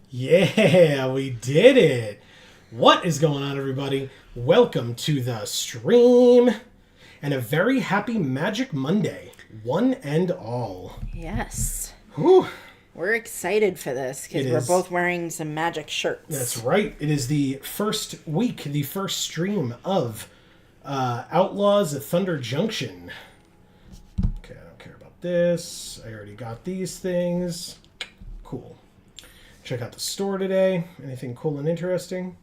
Yeah, we did it. What is going on, everybody? Welcome to the stream and a very happy Magic Monday, one and all. Yes. Whew. We're excited for this because we're both wearing some Magic shirts. That's right. It is the first week, the first stream of Outlaws at Thunder Junction. Okay, I don't care about this. I already got these things. Cool. Check out the store today. Anything cool and interesting?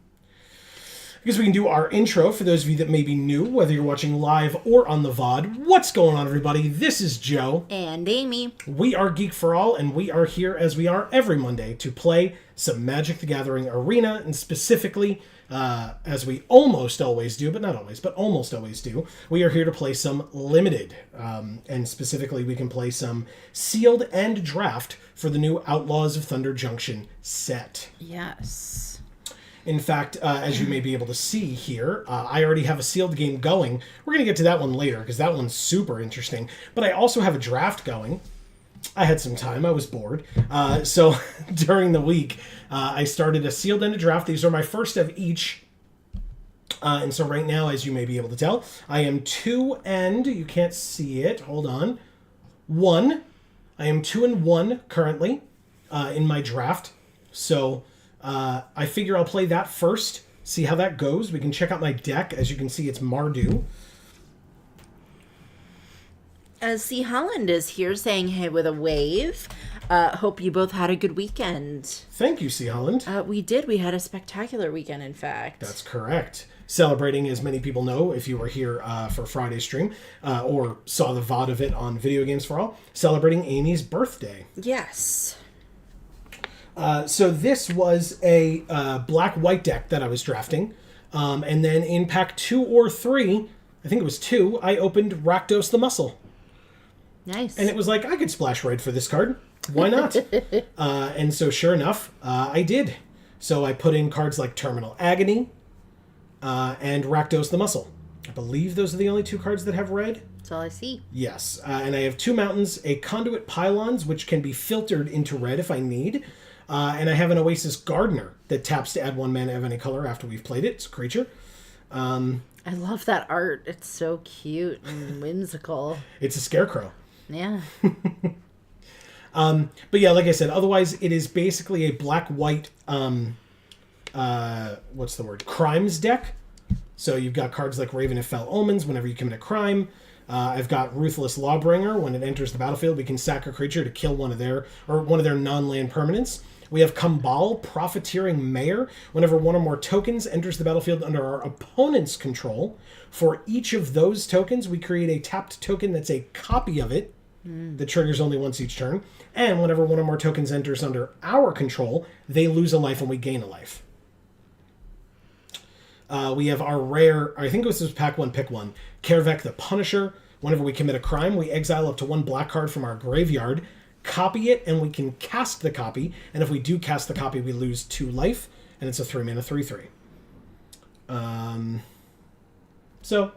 I guess we can do our intro for those of you that may be new, whether you're watching live or on the VOD. What's going on, everybody? This is Joe. And Amy. We are Geek for All, and we are here as we are every Monday to play some Magic the Gathering Arena, and specifically, as we almost always do, but not always, but almost always do, we are here to play some Limited. And specifically, we can play some Sealed and Draft for the new Outlaws of Thunder Junction set. Yes. In fact, as you may be able to see here, I already have a sealed game going. We're going to get to that one later because that one's super interesting. But I also have a draft going. I had some time. I was bored. So during the week, I started a sealed and a draft. These are my first of each. And so right now, as you may be able to tell, I am 2 and, you can't see it, hold on, 1. I am 2 and 1 currently in my draft. So I figure I'll play that first, see how that goes. We can check out my deck. As you can see, it's Mardu. C. Holland is here saying hey with a wave. Hope you both had a good weekend. Thank you, C. Holland. We did. We had a spectacular weekend, in fact. That's correct. Celebrating, as many people know, if you were here for Friday's stream or saw the VOD of it on Video Games for All, celebrating Amy's birthday. Yes. So this was a black-white deck that I was drafting. And then in pack 2 or 3, I think it was 2, I opened Rakdos the Muscle. Nice. And it was like, I could splash red for this card. Why not? And so sure enough, I did. So I put in cards like Terminal Agony and Rakdos the Muscle. I believe those are the only 2 cards that have red. That's all I see. Yes. And I have 2 mountains, a Conduit Pylons, which can be filtered into red if I need. And I have an Oasis Gardener that taps to add 1 mana of any color after we've played it. It's a creature. I love that art. It's so cute and whimsical. It's a scarecrow. Yeah. But yeah, like I said, otherwise it is basically a black-white, what's the word? Crimes deck. So you've got cards like Raven of Fell Omens whenever you commit a crime. I've got Ruthless Lawbringer. When it enters the battlefield, we can sack a creature to kill one of their non-land permanents. We have Kambal, Profiteering Mayor. Whenever one or more tokens enters the battlefield under our opponent's control, for each of those tokens, we create a tapped token that's a copy of it that triggers only once each turn. And whenever one or more tokens enters under our control, they lose a life and we gain a life. We have our rare, I think this was pack 1, pick 1, Kervek the Punisher. Whenever we commit a crime, we exile up to 1 black card from our graveyard, copy it, and we can cast the copy. And if we do cast the copy, we lose 2 life, and it's a 3-mana 3/3. So,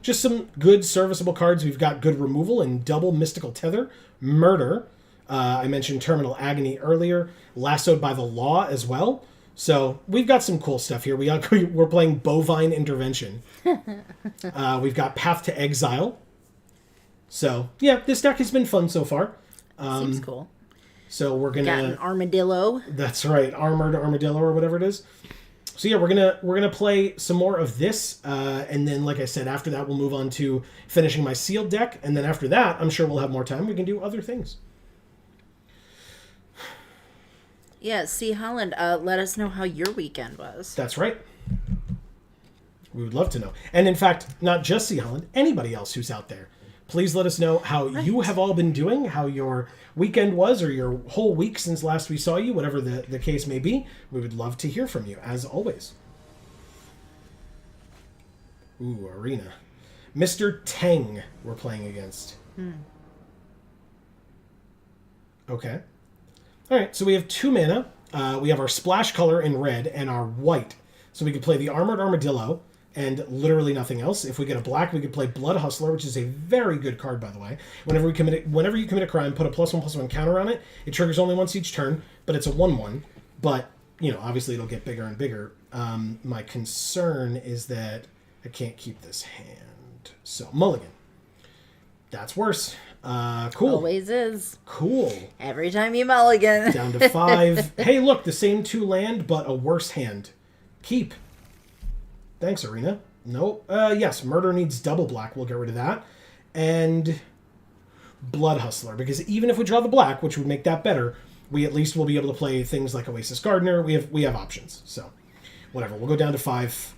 just some good serviceable cards. We've got good removal and double Mystical Tether, Murder. I mentioned Terminal Agony earlier, Lassoed by the Law as well. So we've got some cool stuff here. We're playing Bovine Intervention. We've got Path to Exile. So, yeah, this deck has been fun so far. Seems cool. So we're gonna got an armadillo. That's right, Armored Armadillo or whatever it is. So yeah, we're gonna play some more of this, and then like I said, after that we'll move on to finishing my sealed deck, and then after that, I'm sure we'll have more time. We can do other things. Yeah, C. Holland, let us know how your weekend was. That's right. We would love to know. And in fact, not just C. Holland, anybody else who's out there. Please let us know how you have all been doing, how your weekend was, or your whole week since last we saw you, whatever the case may be. We would love to hear from you, as always. Ooh, Arena. Mr. Tang we're playing against. Okay. All right, so we have 2 mana. We have our splash color in red and our white. So we could play the Armored Armadillo and literally nothing else. If we get a black, we could play Blood Hustler, which is a very good card, by the way. Whenever you commit a crime, put a +1/+1 counter on it. It triggers only once each turn, but it's a 1/1. But, obviously it'll get bigger and bigger. My concern is that I can't keep this hand. So, mulligan. That's worse. Cool. Always is. Cool. Every time you mulligan. Down to 5. Hey, look, the same 2 land, but a worse hand. Keep. Thanks, Arena. Nope. Yes, Murder needs double black. We'll get rid of that. And Blood Hustler, because even if we draw the black, which would make that better, we at least will be able to play things like Oasis Gardener. We have options. So, whatever. We'll go down to 5.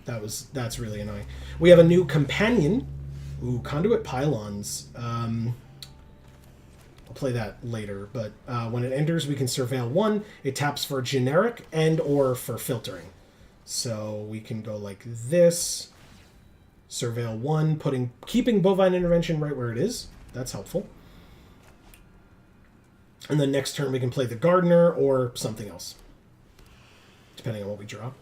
That's really annoying. We have a new companion. Ooh, Conduit Pylons. I'll play that later, but when it enters, we can surveil 1. It taps for generic and or for filtering. So we can go like this. Surveil 1, keeping Bovine Intervention right where it is. That's helpful. And then next turn we can play the Gardener or something else, depending on what we draw.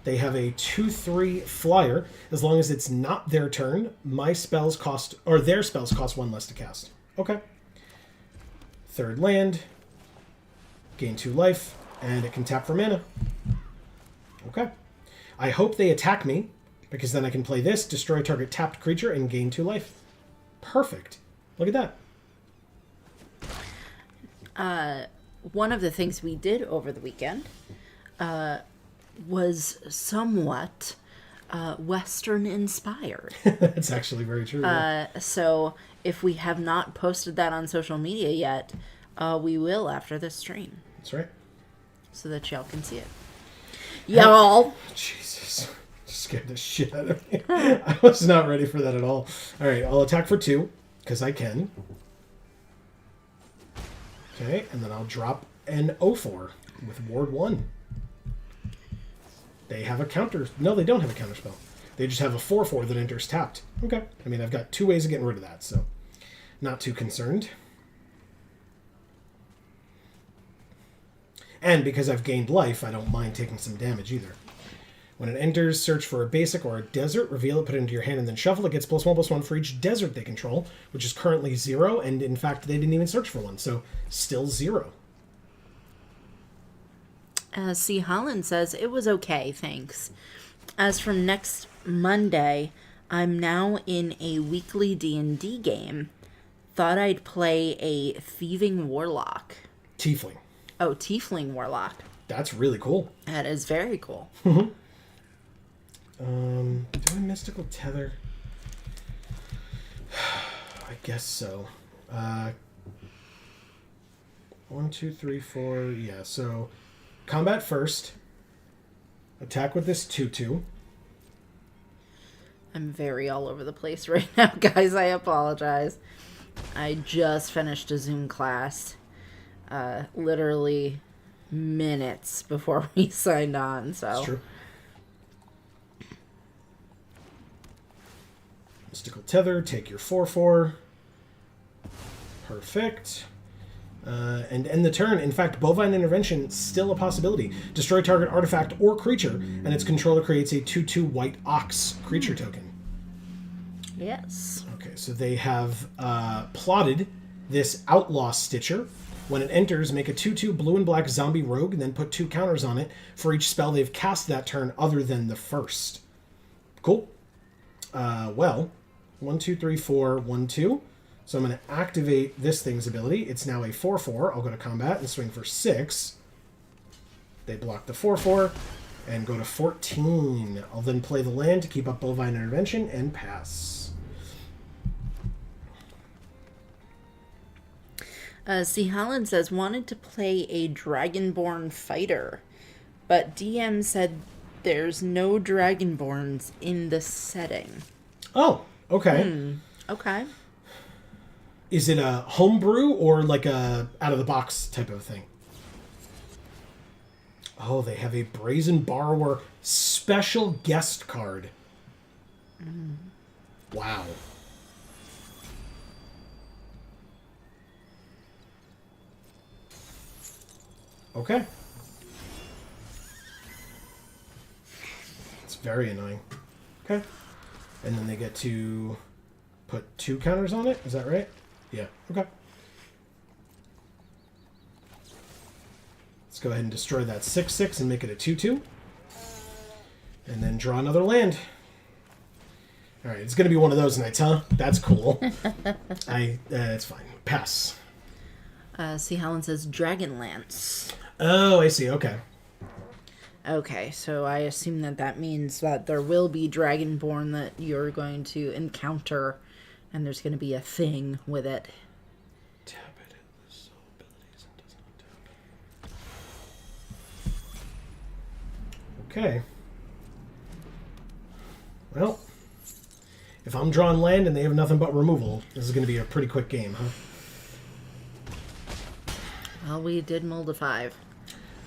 They have a 2/3 flyer. As long as it's not their turn, their spells cost 1 less to cast. Okay. 3rd land. Gain 2 life, and it can tap for mana. Okay. I hope they attack me, because then I can play this, destroy target tapped creature, and gain 2 life. Perfect. Look at that. One of the things we did over the weekend was somewhat Western inspired. That's actually very true. So if we have not posted that on social media yet, we will after this stream. That's right. So that y'all can see it. Y'all. Jesus. Scared the shit out of me. I was not ready for that at all. All right, I'll attack for 2, because I can. Okay, and then I'll drop an 0/4 with Ward 1. They have a counter. No, they don't have a counter spell. They just have a 4/4 that enters tapped. Okay. I mean, I've got 2 ways of getting rid of that, so not too concerned. And because I've gained life, I don't mind taking some damage either. When it enters, search for a basic or a desert, reveal it, put it into your hand, and then shuffle. It gets +1/+1 for each desert they control, which is currently 0, and in fact, they didn't even search for one, so still 0. C. Holland says, it was okay, thanks. As from next Monday, I'm now in a weekly D&D game. Thought I'd play a Thieving Warlock. Tiefling. Oh, Tiefling Warlock. That's really cool. That is very cool. Do I Mystical Tether? I guess so. 1, 2, 3, 4. Yeah, so combat first. Attack with this 2/2. I'm very all over the place right now, guys. I apologize. I just finished a Zoom class. Literally minutes before we signed on, so. That's true. Mystical Tether, take your 4/4. Perfect. And end the turn. In fact, Bovine Intervention, still a possibility. Destroy target artifact or creature, and its controller creates a 2/2 white ox creature token. Yes. Okay, so they have plotted this Outlaw Stitcher. When it enters, make a 2/2 blue and black zombie rogue, and then put 2 counters on it for each spell they've cast that turn other than the first. Cool. Well, 1, 2, 3, 4, 1, 2. So I'm going to activate this thing's ability. It's now a 4/4. I'll go to combat and swing for 6. They block the 4/4 and go to 14. I'll then play the land to keep up Bovine Intervention and pass. C. Holland says, wanted to play a Dragonborn fighter, but DM said there's no Dragonborns in the setting. Oh, okay. Okay. Is it a homebrew or like a out-of-the-box type of thing? Oh, they have a Brazen Borrower special guest card. Wow. Okay. It's very annoying. Okay. And then they get to put 2 counters on it? Is that right? Yeah. Okay. Let's go ahead and destroy that 6/6 and make it a 2/2. And then draw another land. Alright, it's going to be one of those nights, huh? That's cool. It's fine. Pass. C. Holland says Dragonlance. Oh, I see. Okay. Okay, so I assume that means that there will be Dragonborn that you're going to encounter, and there's going to be a thing with it. Tap it in the soul abilities and does not tap. Okay. Well, if I'm drawing land and they have nothing but removal, this is going to be a pretty quick game, huh? Well, we did mold a 5.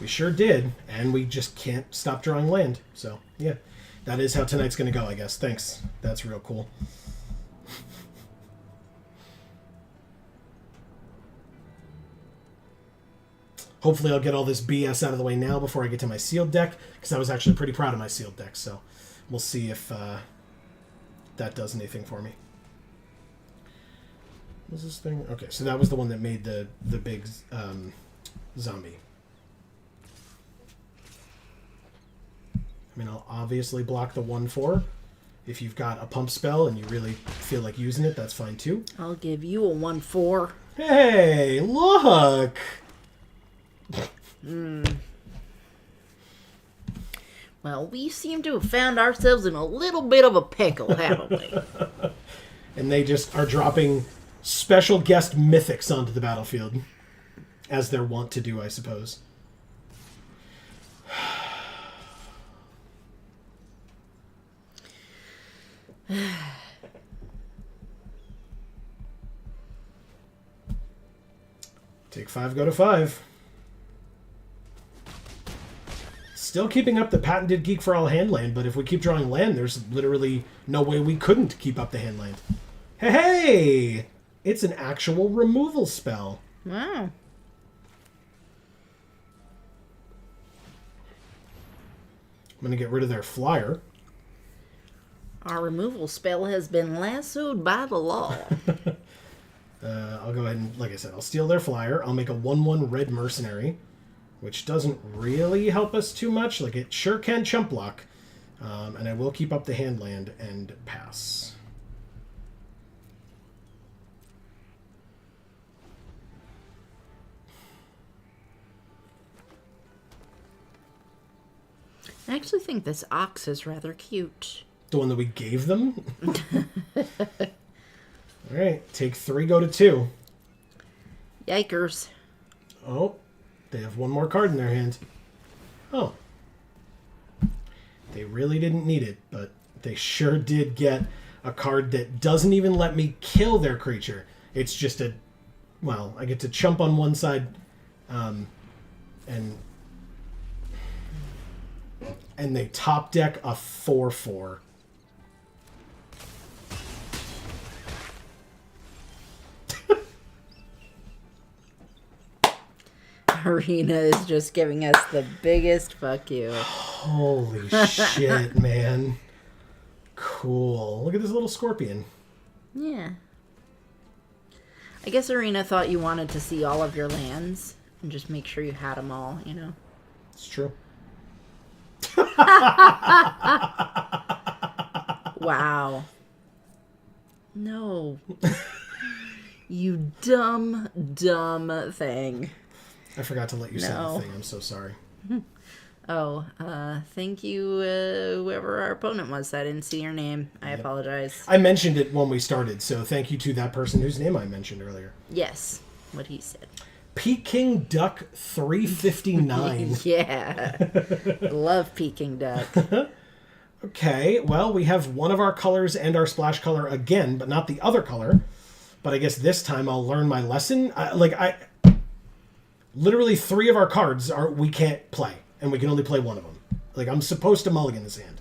We sure did, and we just can't stop drawing land. So, yeah, that is how tonight's going to go, I guess. Thanks. That's real cool. Hopefully I'll get all this BS out of the way now before I get to my sealed deck, because I was actually pretty proud of my sealed deck, so we'll see if that does anything for me. What's this thing? Okay, so that was the one that made the big zombie. I mean, I'll obviously block the 1/4. If you've got a pump spell and you really feel like using it, that's fine too. I'll give you a 1/4. Hey, look! Well, we seem to have found ourselves in a little bit of a pickle, haven't we? And they just are dropping special guest mythics onto the battlefield. As they're wont to do, I suppose. Take 5, go to 5. Still keeping up the patented Geek for All hand land, but if we keep drawing land, there's literally no way we couldn't keep up the hand land. Hey! It's an actual removal spell. Wow. I'm going to get rid of their flyer. Our removal spell has been lassoed by the law. I'll go ahead and, like I said, I'll steal their flyer. I'll make a 1/1 red mercenary, which doesn't really help us too much. Like, it sure can chump block. And I will keep up the hand land and pass. I actually think this ox is rather cute. The one that we gave them? Alright, take 3, go to 2. Yikers. Oh, they have one more card in their hand. Oh. They really didn't need it, but they sure did get a card that doesn't even let me kill their creature. It's just a... Well, I get to chump on one side, and they top deck a 4/4. Arena is just giving us the biggest fuck you. Holy shit, man. Cool. Look at this little scorpion. Yeah. I guess Arena thought you wanted to see all of your lands and just make sure you had them all, you know? It's true. Wow. No. You dumb, dumb thing. I forgot to let you say the thing. I'm so sorry. Oh, thank you, whoever our opponent was. I didn't see your name. I apologize. I mentioned it when we started, so thank you to that person whose name I mentioned earlier. Yes, what he said. Peking Duck 359. Yeah. Love Peking Duck. Okay, well, we have one of our colors and our splash color again, but not the other color. But I guess this time I'll learn my lesson. Literally 3 of our cards we can't play, and we can only play one of them. Like, I'm supposed to mulligan this hand.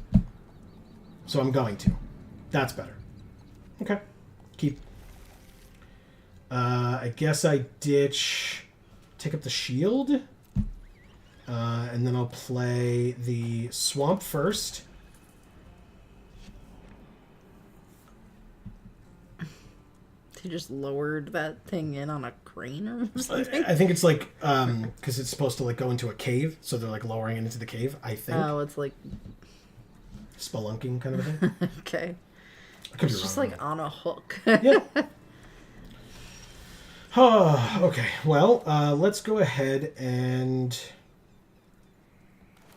So I'm going to. That's better. Okay. Keep. I guess I ditch... Take up the shield. And then I'll play the swamp first. They just lowered that thing in on a crane or something? I think it's like, because it's supposed to like go into a cave, so they're like lowering it into the cave, I think. Oh, it's like... Spelunking kind of a thing. Okay. I could be It's just wrong. like on a hook. Yeah. Oh, okay, well, let's go ahead and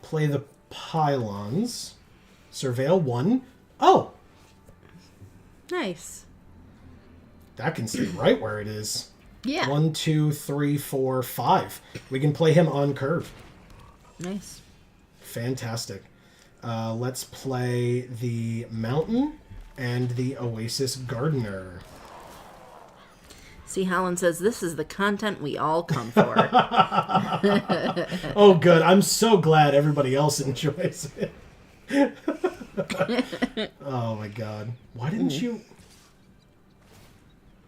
play the pylons. Surveil 1. Oh! Nice. That can stay right where it is. Yeah. 1, 2, 3, 4, 5. We can play him on curve. Nice. Fantastic. Let's play the mountain and the Oasis Gardener. See, Holland says, this is the content we all come for. Oh, good. I'm so glad everybody else enjoys it. Oh, my God. Why didn't you...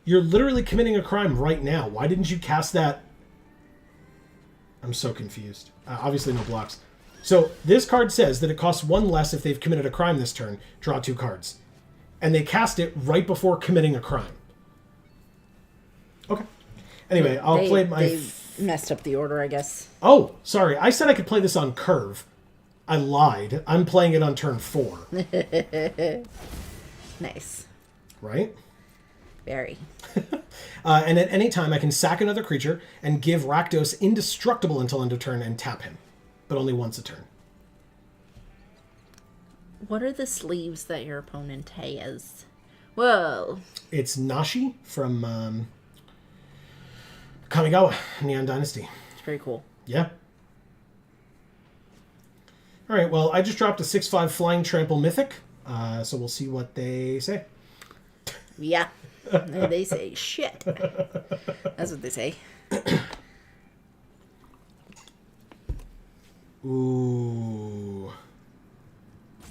You're literally committing a crime right now. Why didn't you cast that? I'm so confused. Obviously no blocks. So this card says that it costs 1 less if they've committed a crime this turn. Draw 2 cards. And they cast it right before committing a crime. Okay. Anyway, I'll play my... They messed up the order, I guess. Oh, sorry. I said I could play this on curve. I lied. I'm playing it on turn 4. Nice. Right? Very. And at any time, I can sack another creature and give Rakdos indestructible until end of turn and tap him. But only once a turn. What are the sleeves that your opponent has? Whoa. It's Nashi from Kamigawa, Neon Dynasty. It's pretty cool. Yeah. All right, well, I just dropped a 6/5 Flying Trample Mythic, so we'll see what they say. Yeah. They say shit. That's what they say. Ooh.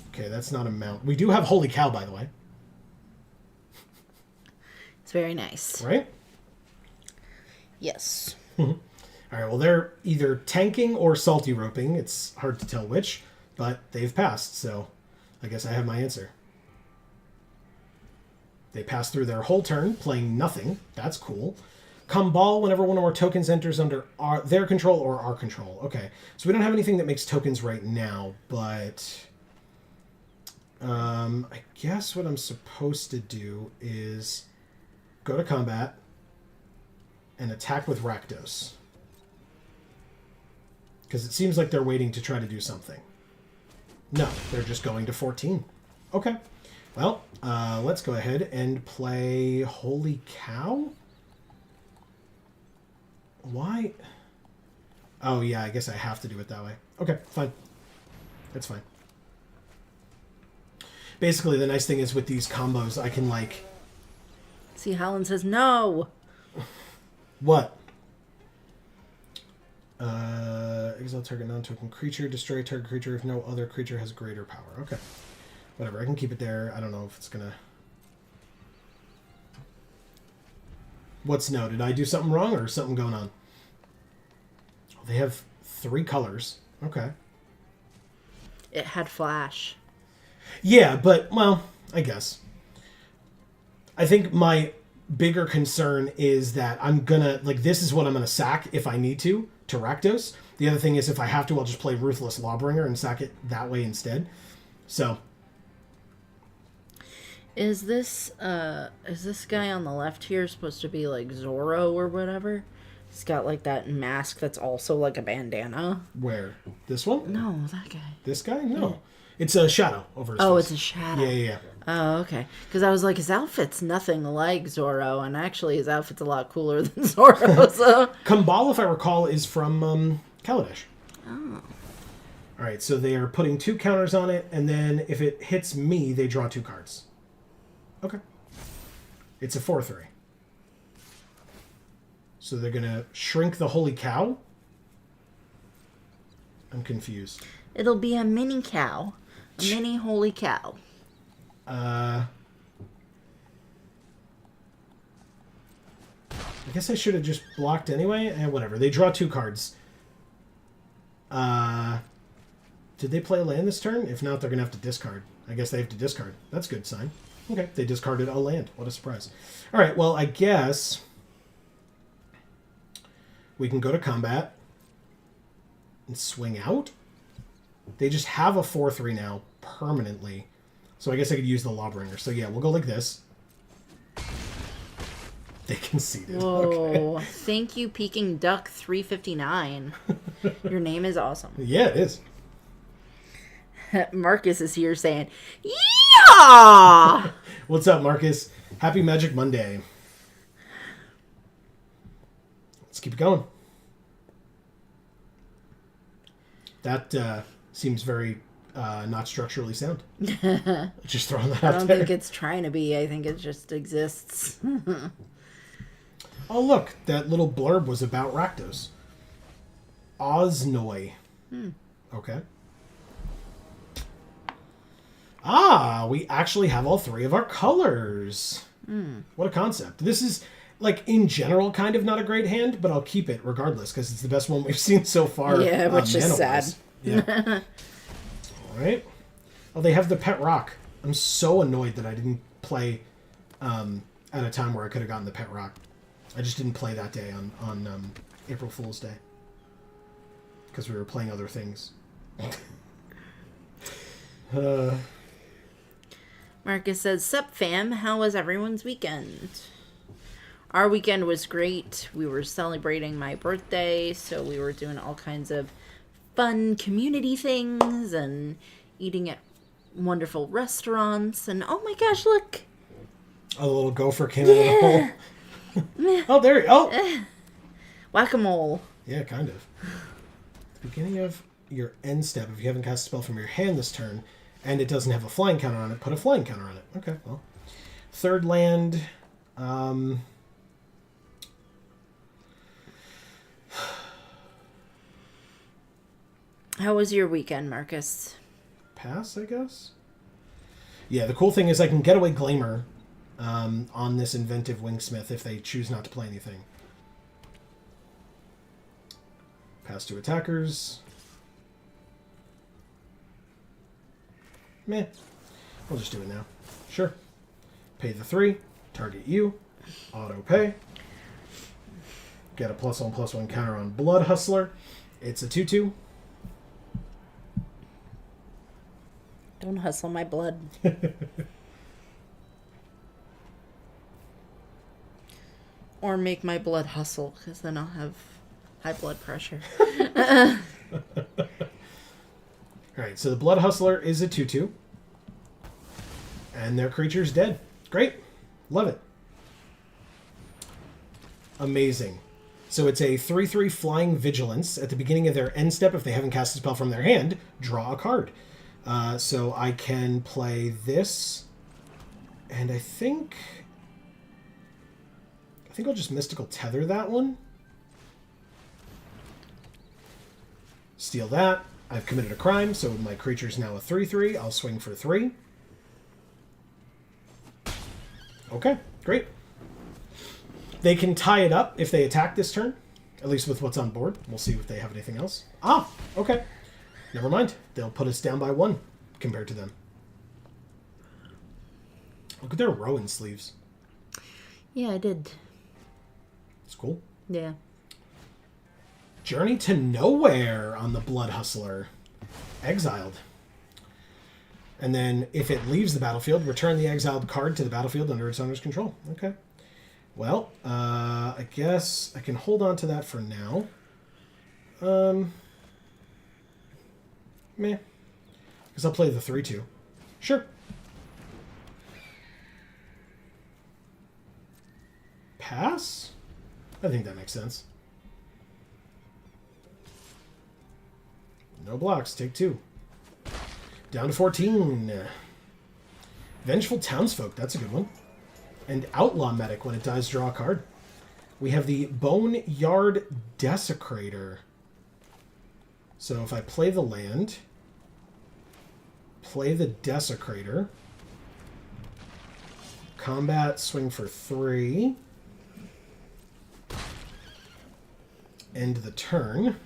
Okay, that's not a mount. We do have Holy Cow, by the way. It's very nice. Right? Yes. All right, well, they're either tanking or salty roping. It's hard to tell which, but they've passed, so I guess I have my answer. They pass through their whole turn, playing nothing. That's cool. Come ball whenever one of our tokens enters under their control or our control. Okay, so we don't have anything that makes tokens right now, but I guess what I'm supposed to do is go to combat and attack with Rakdos. Because it seems like they're waiting to try to do something. No, they're just going to 14. Okay. Well, let's go ahead and play Holy Cow. Why? Oh, yeah, I guess I have to do it that way. Okay, fine. That's fine. Basically, the nice thing is with these combos, I can, like... See, Holland says no. What? Exile target non-token creature. Destroy target creature if no other creature has greater power. Okay. Whatever, I can keep it there. I don't know if it's gonna... What's no? Did I do something wrong or something going on? Oh, they have 3 colors. Okay. It had flash. Yeah, but, well, I guess. I think my bigger concern is that I'm gonna, like, this is what I'm gonna sack if I need to Rakdos. The other thing is if I have to, I'll just play Ruthless Lawbringer and sack it that way instead. So. Is this guy on the left here supposed to be like Zorro or whatever? He's got like that mask that's also like a bandana. Where? This one? No, that guy. This guy? No. Yeah. It's a shadow over his face. Oh, it's a shadow. Yeah. Oh, okay. Because I was like, his outfit's nothing like Zorro, and actually his outfit's a lot cooler than Zorro. So. Kambal, if I recall, is from Kaladesh. Oh. All right, so they are putting 2 counters on it, and then if it hits me, they draw 2 cards. Okay. It's a 4/3. So they're going to shrink the Holy Cow? I'm confused. It'll be a mini cow. A mini holy cow. I guess I should have just blocked anyway. And whatever. They draw 2 cards. Did they play a land this turn? If not, they're going to have to discard. I guess they have to discard. That's a good sign. Okay, they discarded a land. What a surprise. All right, well, I guess we can go to combat and swing out. They just have a 4/3 now permanently. So I guess I could use the Lawbringer. So yeah, we'll go like this. They conceded. Whoa. Okay. Thank you, Peking Duck 359. Your name is awesome. Yeah, it is. Marcus is here saying, yeah! What's up, Marcus? Happy Magic Monday. Let's keep it going. That seems very not structurally sound. Just throwing that out there. I don't think it's trying to be. I think it just exists. Oh, look. That little blurb was about Rakdos. Oznoi. Okay. Ah, we actually have all 3 of our colors. What a concept. This is, like, in general, kind of not a great hand, but I'll keep it regardless, because it's the best one we've seen so far. Yeah, which is sad. Yeah. All right. Oh, they have the Pet Rock. I'm so annoyed that I didn't play at a time where I could have gotten the Pet Rock. I just didn't play that day on April Fool's Day. Because we were playing other things. Marcus says, "Sup fam, how was everyone's weekend?" Our weekend was great. We were celebrating my birthday, so we were doing all kinds of fun community things and eating at wonderful restaurants. And oh my gosh, look! A little gopher came out of the hole. Oh, there you go. Oh. Whack-a-mole. Yeah, kind of. At the beginning of your end step, if you haven't cast a spell from your hand this turn, and it doesn't have a flying counter on it, put a flying counter on it. Okay, well. 3rd land. How was your weekend, Marcus? Pass, I guess? Yeah, the cool thing is I can get away Glamour on this Inventive Wingsmith if they choose not to play anything. Pass to attackers. Meh. We'll just do it now. Sure. Pay the 3. Target you. Auto pay. Get a +1/+1 counter on Blood Hustler. It's a 2/2. Don't hustle my blood. Or make my blood hustle, because then I'll have high blood pressure. Alright, so the Blood Hustler is a 2/2. And their creature's dead. Great. Love it. Amazing. So it's a 3/3 flying vigilance. At the beginning of their end step, if they haven't cast a spell from their hand, draw a card. So I can play this, and I think I'll just Mystical Tether that one. Steal that. I've committed a crime, so my creature's now a 3/3. I'll swing for 3. Okay, great. They can tie it up if they attack this turn, at least with what's on board. We'll see if they have anything else. Ah, okay. Never mind. They'll put us down by 1 compared to them. Look at their Rowan sleeves. Yeah, I did. It's cool. Yeah. Journey to Nowhere on the Blood Hustler. Exiled. And then if it leaves the battlefield, return the exiled card to the battlefield under its owner's control. Okay. Well, I guess I can hold on to that for now. Meh. Because I'll play the 3/2. Sure. Pass? I think that makes sense. No blocks. Take 2. Down to 14. Vengeful Townsfolk. That's a good one. And Outlaw Medic. When it dies, draw a card. We have the Boneyard Desecrator. So if I play the land, play the Desecrator, combat, swing for 3, end the turn.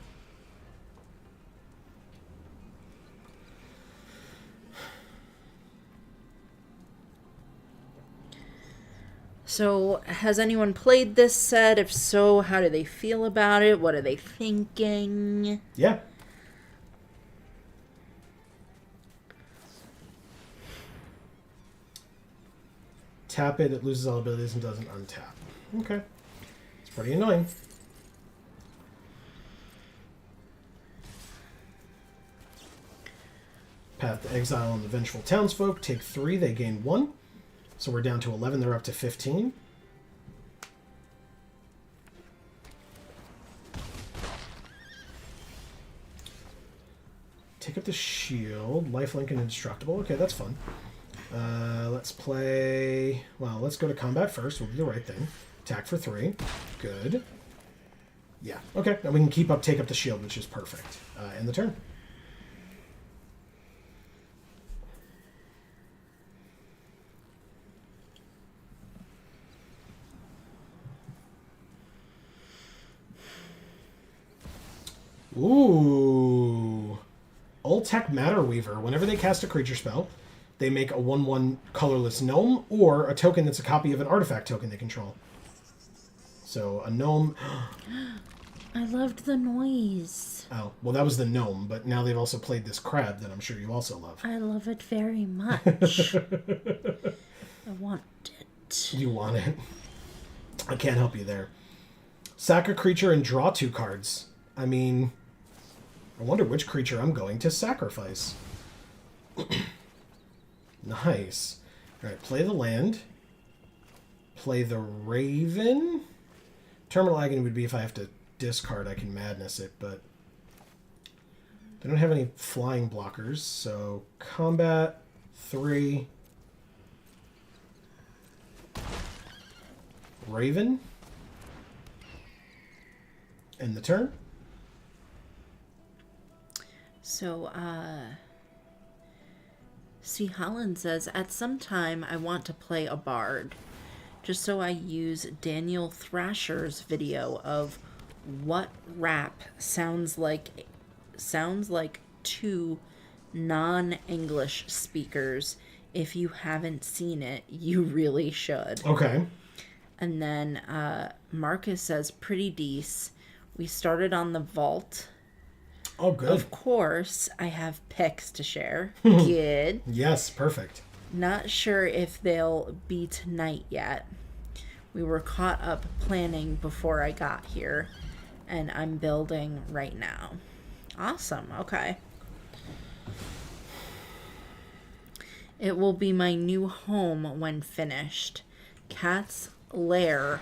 So, has anyone played this set? If so, how do they feel about it? What are they thinking? Yeah. Tap it loses all abilities and doesn't untap. Okay. It's pretty annoying. Path to exile on the Vengeful Townsfolk. Take 3, they gain 1. So we're down to 11, they're up to 15. Take up the shield. Lifelink and indestructible. Okay, that's fun. Let's play... Well, let's go to combat first. We'll do the right thing. Attack for 3. Good. Yeah, okay. And we can keep up, take up the shield, which is perfect. End the turn. Ooh. Ultec Matter Weaver. Whenever they cast a creature spell, they make a 1/1 colorless gnome or a token that's a copy of an artifact token they control. So a gnome... I loved the noise. Oh, well, that was the gnome, but now they've also played this crab that I'm sure you also love. I love it very much. I want it. You want it. I can't help you there. Sack a creature and draw 2 cards. I mean... I wonder which creature I'm going to sacrifice. Nice. Alright, play the land. Play the Raven. Terminal Agony would be if I have to discard, I can Madness it, but... They don't have any flying blockers, so... Combat, 3... Raven. End the turn. So, C. Holland says, at some time I want to play a bard, just so I use Daniel Thrasher's video of what rap sounds like to non-English speakers. If you haven't seen it, you really should. Okay. And then Marcus says, pretty decent. We started on the vault. Oh, good. Of course, I have pics to share. Good. Yes, perfect. Not sure if they'll be tonight yet. We were caught up planning before I got here, and I'm building right now. Awesome. Okay. It will be my new home when finished. Cats lair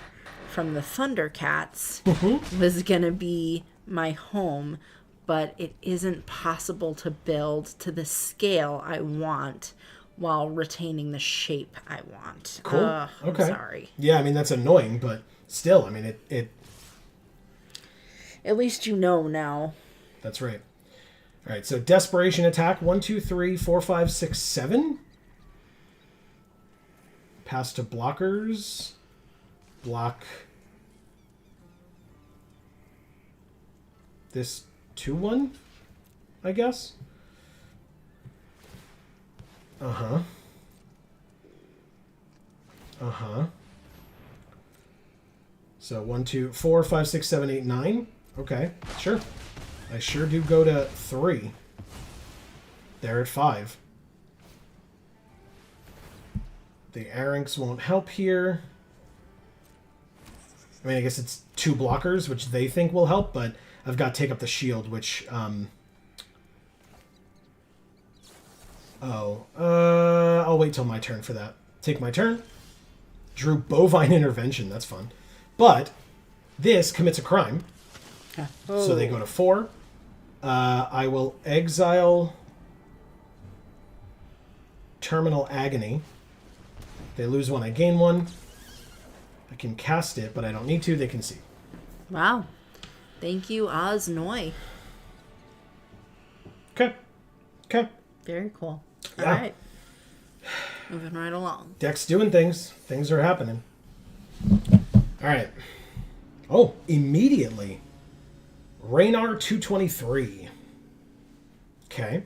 from the Thundercats Mm-hmm. was going to be my home, but it isn't possible to build to the scale I want while retaining the shape I want. Cool. I'm Okay. sorry. Yeah, I mean, that's annoying, but still, I mean, it At least you know now. that's right. All right, so desperation attack 1, 2, 3, 4, 5, 6, 7. Pass to blockers. Block this 2-1, I guess. Uh-huh. Uh-huh. So 1, 2, 4, 5, 6, 7, 8, 9. Okay, sure. I sure do go to 3. They're at 5. The Arinx won't help here. I mean, I guess it's 2 blockers, which they think will help, but I've got Take Up the Shield, which... I'll wait till my turn for that. Take my turn. Drew Bovine Intervention. That's fun. But this commits a crime. So they go to 4. I will exile Terminal Agony. They lose 1, I gain 1. I can cast it, but I don't need to. They can see. Wow. Thank you, Oz Noy. Okay. Okay. Very cool. Yeah. All right. Moving right along. Deck's doing things. Things are happening. All right. Oh, immediately. Raynar 223. Okay.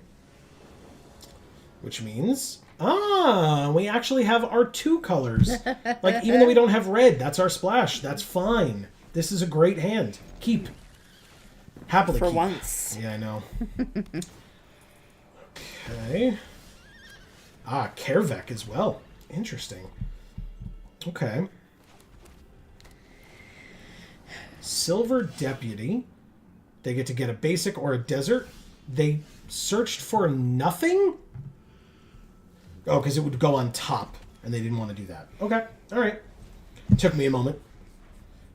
Which means... we actually have our 2 colors. Like, even though we don't have red, that's our splash. That's fine. This is a great hand. Keep. Happily For keep. once. Yeah, I know. Okay. Kervek as well. Interesting. Okay. Silver Deputy. They get to get a basic or a desert. They searched for nothing? Oh, because it would go on top, and they didn't want to do that. Okay. All right. Took me a moment.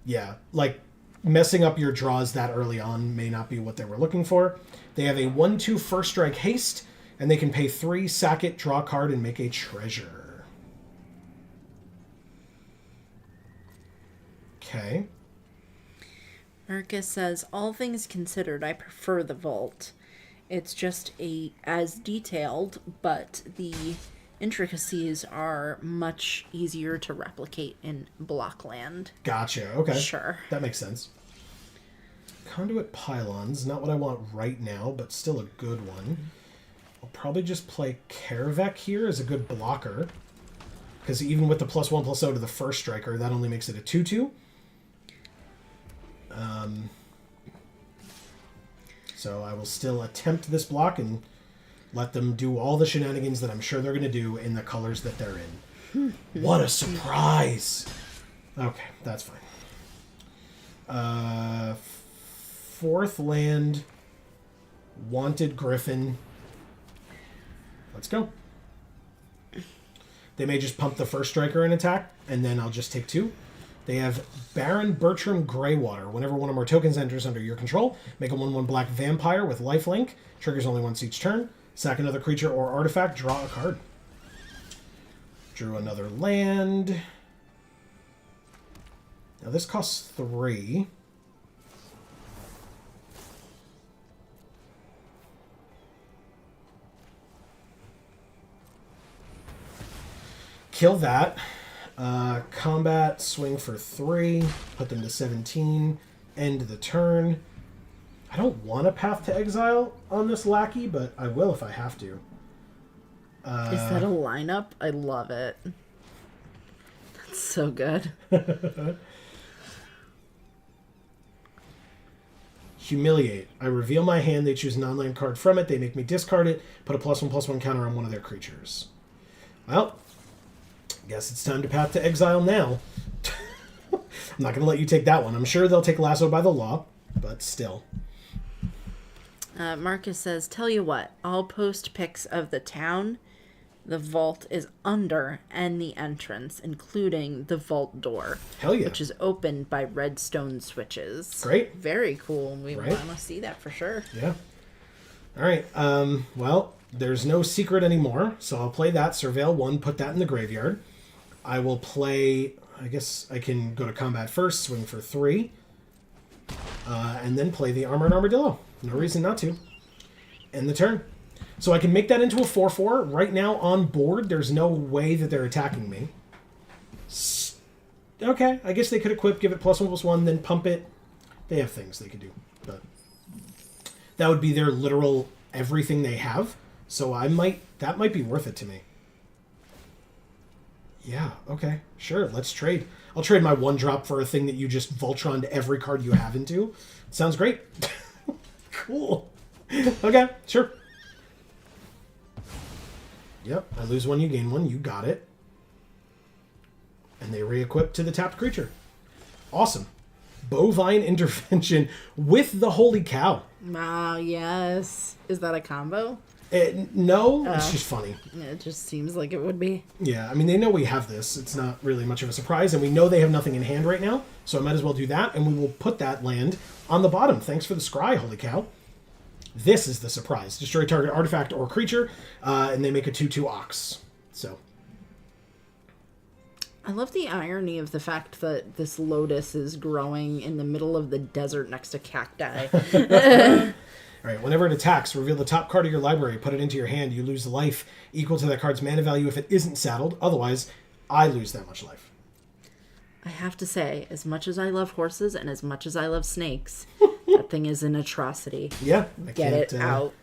Yeah, like, messing up your draws that early on may not be what they were looking for. They have a 1/2 first strike haste, and they can pay 3, sack it, draw a card, and make a treasure. Okay. Marcus says, all things considered, I prefer the vault. It's just as detailed, but the intricacies are much easier to replicate in Blockland. Gotcha. Okay. Sure. That makes sense. Conduit Pylons, not what I want right now, but still a good one. I'll probably just play Kervek here as a good blocker. Because even with the +1/+0 to the first striker, that only makes it a 2/2. So I will still attempt this block and let them do all the shenanigans that I'm sure they're going to do in the colors that they're in. What a surprise! Okay, that's fine. 4th land, Wanted Griffin. Let's go. They may just pump the first striker and attack, and then I'll just take 2. They have Baron Bertram Greywater. Whenever one or more tokens enters under your control, make a 1/1 black vampire with lifelink. Triggers only once each turn. Sack another creature or artifact. Draw a card. Drew another land. Now this costs 3. Kill that. Combat, swing for 3. Put them to 17. End the turn. I don't want a Path to Exile on this lackey, but I will if I have to. Is that a lineup? I love it. That's so good. Humiliate. I reveal my hand. They choose a non-land card from it. They make me discard it. Put a +1/+1 counter on one of their creatures. Well, guess it's time to Path to Exile now. I'm not going to let you take that one. I'm sure they'll take Lasso by the Law, but still. Marcus says, tell you what, I'll post pics of the town The vault is under and the entrance, including the vault door. Hell yeah. Which is opened by redstone switches. Great. Very cool. We Right? want to see that for sure. Yeah. All right. Well, there's no secret anymore, so I'll play that. Surveil 1, put that in the graveyard. I will play... I guess I can go to combat first, swing for 3, and then play the Armored Armadillo. No reason not to. End the turn. So I can make that into a 4/4. Right now on board, there's no way that they're attacking me. Okay, I guess they could equip, give it +1/+1, then pump it. They have things they could do, but that would be their literal everything they have. So that might be worth it to me. Yeah, okay, sure, let's trade. I'll trade my 1-drop for a thing that you just Voltroned every card you have into. Sounds great. Cool. Okay, sure. Yep, I lose 1, you gain 1. You got it. And they re-equip to the tapped creature. Awesome. Bovine Intervention with the Holy Cow. Wow, yes. Is that a combo? No, it's just funny. It just seems like it would be. Yeah, I mean, they know we have this. It's not really much of a surprise, and we know they have nothing in hand right now, so I might as well do that, and we will put that land on the bottom. Thanks for the scry, Holy Cow. This is the surprise. Destroy target artifact or creature, and they make a 2/2 Ox. So... I love the irony of the fact that this lotus is growing in the middle of the desert next to cacti. All right, whenever it attacks, reveal the top card of your library, put it into your hand. You lose life equal to that card's mana value if it isn't saddled. Otherwise, I lose that much life. I have to say, as much as I love horses and as much as I love snakes, that thing is an atrocity. Yeah. Get it out.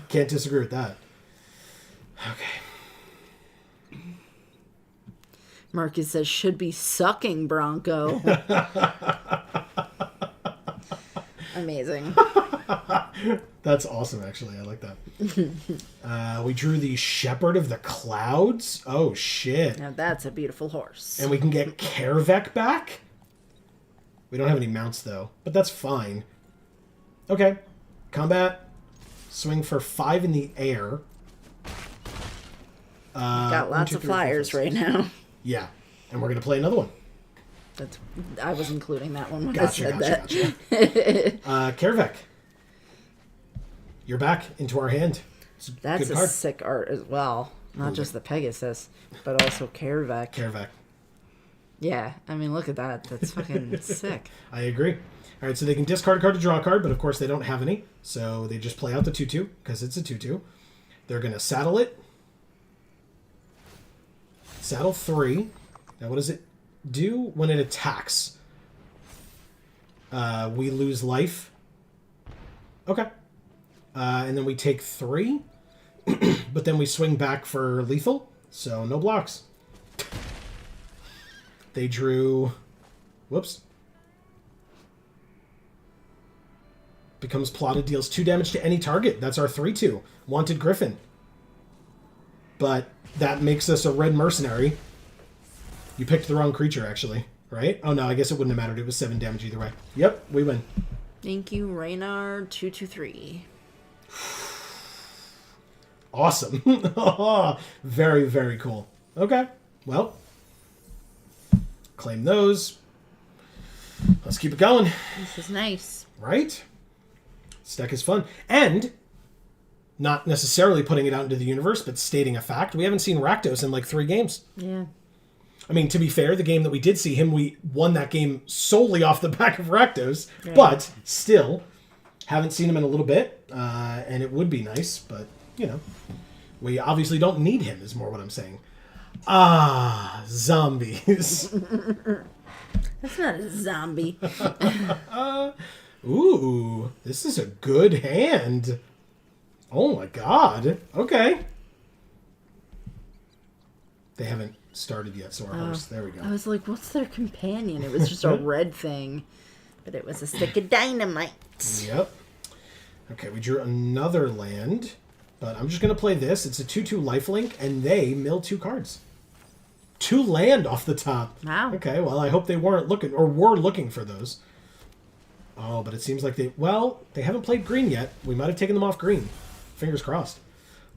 Can't disagree with that. Okay. Marcus says, should be sucking Bronco. Amazing. That's awesome, actually. I like that. We drew the Shepherd of the Clouds. Oh, shit. Now that's a beautiful horse. And we can get Kervek back? We don't have any mounts, though. But that's fine. Okay. Combat. Swing for 5 in the air. Got lots of flyers right now. Yeah. And we're going to play another one. I was including that one when Gotcha. Kervek. You're back into our hand. That's a sick art as well. Not just the Pegasus, but also Kervek. Kervek. Yeah, I mean, look at that. That's fucking sick. I agree. All right, so they can discard a card to draw a card, but of course they don't have any. So they just play out the 2/2 because it's a 2/2. They're going to saddle it. Saddle 3. Now what does it do when it attacks? We lose life. Okay. And then we take 3. But then we swing back for lethal. So no blocks. They drew... Whoops. Becomes plotted, deals 2 damage to any target. That's our 3/2. Wanted Griffin. But that makes us a red mercenary. You picked the wrong creature, actually. Right? Oh, no, I guess it wouldn't have mattered. It was 7 damage either way. Yep, we win. Thank you, Reynard 223. Awesome. Very, very cool. Okay. Well, claim those. Let's keep it going. This is nice. Right? This deck is fun. And not necessarily putting it out into the universe, but stating a fact. We haven't seen Rakdos in like 3 games. Yeah. I mean, to be fair, the game that we did see him, we won that game solely off the back of Rakdos. Yeah. But still, haven't seen him in a little bit. And it would be nice, but, you know, we obviously don't need him, is more what I'm saying. Ah, zombies. That's not a zombie. Ooh, this is a good hand. Oh my god. Okay. They haven't started yet, so our horse. There we go. I was like, what's their companion? It was just a red thing. But it was a stick of dynamite. Yep. Okay, we drew another land. But I'm just going to play this. It's a 2/2 lifelink, and they mill 2 cards. 2 land off the top. Wow. Okay, well, I hope they weren't looking, or were looking for those. Oh, but it seems like they haven't played green yet. We might have taken them off green. Fingers crossed.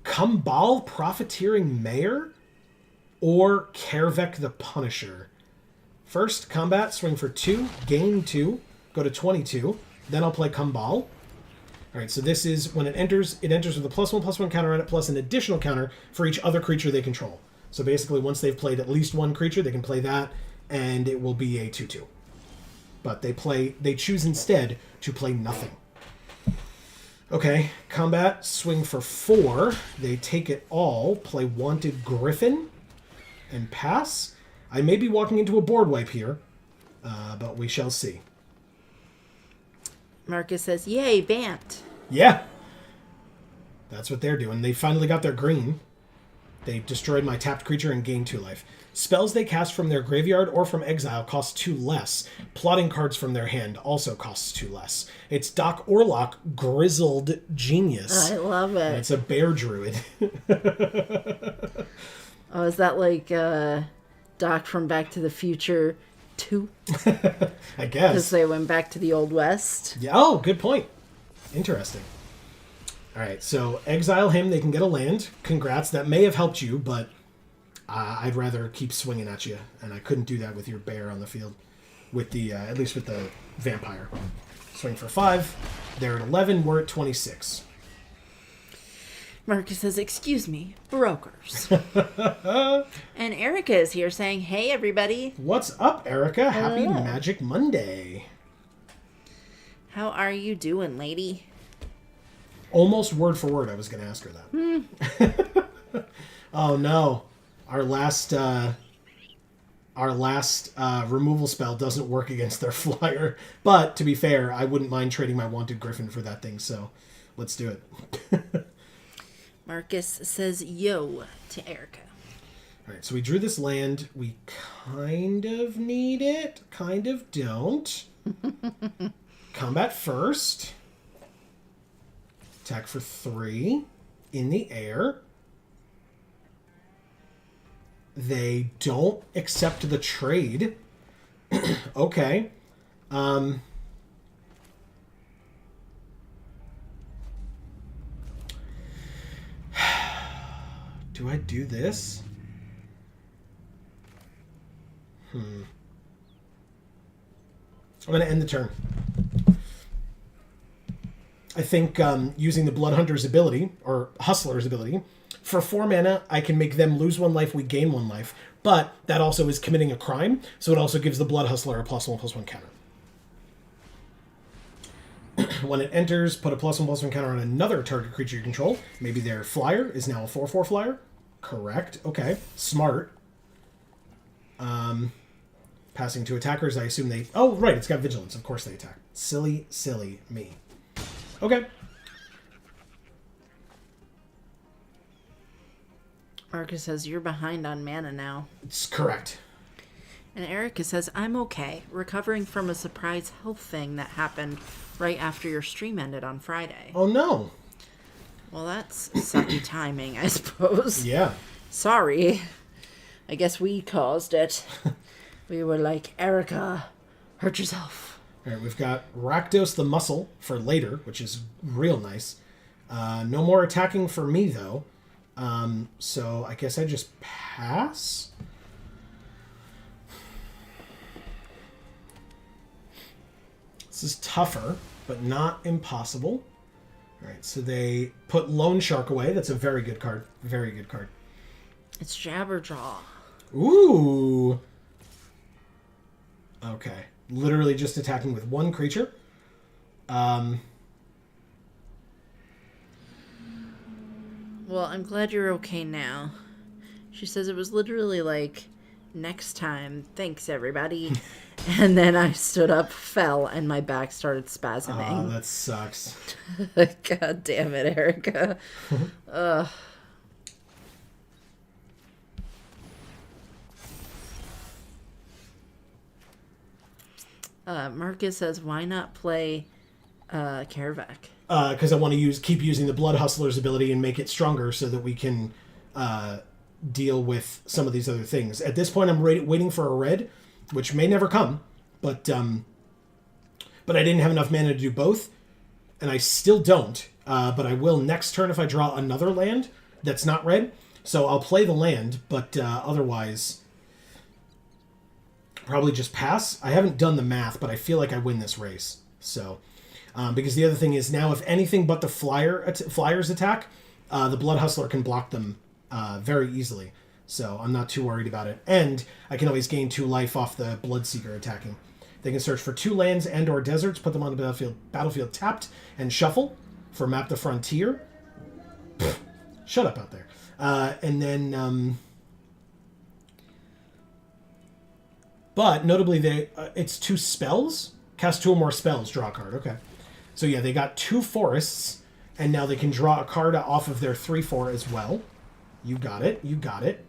Kumbal Profiteering Mayor or Kervek the Punisher. First, combat, swing for 2, gain 2, go to 22. Then I'll play Kumbal. All right, so this is when it enters with a +1/+1 counter on it, plus an additional counter for each other creature they control. So basically, once they've played at least one creature, they can play that, and it will be a 2/2. But they choose instead to play nothing. Okay, combat, swing for 4. They take it all, play Wanted Griffin, and pass. I may be walking into a board wipe here, but we shall see. Marcus says, yay, Bant. Yeah. That's what they're doing. They finally got their green. They destroyed my tapped creature and gained 2 life. Spells they cast from their graveyard or from exile cost 2 less. Plotting cards from their hand also costs 2 less. It's Doc Orlock, Grizzled Genius. I love it. And it's a bear druid. Oh, is that like Doc from Back to the Future 2? I guess. Because they went back to the Old West. Yeah. Oh, good point. Interesting. All right, so exile him. They can get a land. Congrats. That may have helped you, but I'd rather keep swinging at you, and I couldn't do that with your bear on the field. With the at least with the vampire. Swing for 5. They're at 11. We're at 26. Marcus says, excuse me, brokers. And Erica is here saying, hey, everybody. What's up, Erica? Happy Hello. Magic Monday. How are you doing, lady? Almost word for word, I was going to ask her that. Oh, no. Our last removal spell doesn't work against their flyer. But, to be fair, I wouldn't mind trading my Wanted Griffin for that thing, so let's do it. Marcus says, yo, to Erica. All right, so we drew this land. We kind of need it, kind of don't. Combat first. Attack for 3. In the air. They don't accept the trade. Okay. Do I do this? I'm going to end the turn. I think using the Bloodhunter's ability, or Hustler's ability, for 4 mana, I can make them lose 1 life, we gain 1 life. But that also is committing a crime, so it also gives the Blood Hustler a +1/+1 counter. When it enters, put a +1/+1 counter on another target creature you control. Maybe their flyer is now a 4/4 flyer. Correct. Okay. Smart. Passing to attackers, I assume they... Oh, right, it's got vigilance. Of course they attack. Silly, silly me. Okay. Marcus says, you're behind on mana now. It's correct. And Erica says, I'm okay, recovering from a surprise health thing that happened right after your stream ended on Friday. Oh, no. Well, that's sucky timing, I suppose. Yeah. Sorry. I guess we caused it. We were like, Erica, hurt yourself. All right, we've got Rakdos the Muscle for later, which is real nice. No more attacking for me, though. So I guess I just pass. This is tougher, but not impossible. All right, so they put Lone Shark away. That's a very good card. Very good card. It's Jabberjaw. Ooh. Okay. Literally just attacking with 1 creature. Well, I'm glad you're okay now. She says it was literally like, next time, thanks everybody. And then I stood up, fell, and my back started spasming. Oh, that sucks. God damn it, Erica. Ugh. Marcus says, why not play Kervek? Because I want to keep using the Blood Hustler's ability and make it stronger so that we can deal with some of these other things. At this point, I'm waiting for a red, which may never come, but I didn't have enough mana to do both, and I still don't. But I will next turn if I draw another land, that's not red. So I'll play the land, but otherwise, probably just pass. I haven't done the math, but I feel like I win this race. So, because the other thing is now, if anything but the flyers attack, the Blood Hustler can block them very easily. So I'm not too worried about it. And I can always gain 2 life off the Bloodseeker attacking. They can search for 2 lands and or deserts, put them on the battlefield tapped, and shuffle for Map the Frontier. Pfft, shut up out there. And then... but notably, it's 2 spells. Cast 2 or more spells, draw a card. Okay. So yeah, they got 2 forests, and now they can draw a card off of their 3/4 as well. You got it. You got it.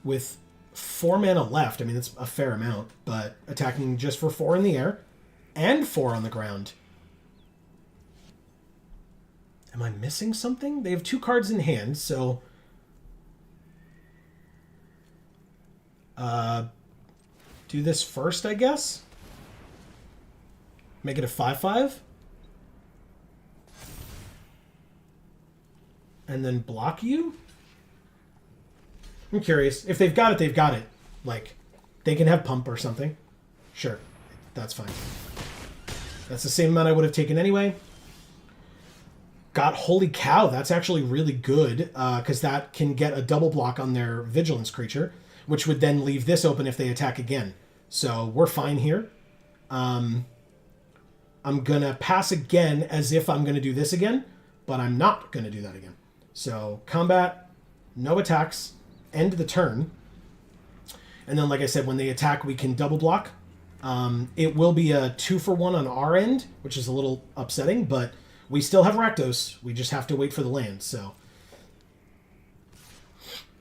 With 4 mana left, I mean, it's a fair amount, but attacking just for 4 in the air and 4 on the ground. Am I missing something? They have 2 cards in hand, so... do this first, I guess? Make it a 5/5? And then block you? I'm curious. If they've got it, they've got it. Like, they can have pump or something. Sure. That's fine. That's the same amount I would have taken anyway. Got Holy Cow. That's actually really good, because that can get a double block on their Vigilance creature, which would then leave this open if they attack again. So we're fine here. I'm going to pass again as if I'm going to do this again, but I'm not going to do that again. So combat, no attacks, end the turn. And then, like I said, when they attack, we can double block. It will be a 2-for-1 on our end, which is a little upsetting, but we still have Rakdos. We just have to wait for the land, so...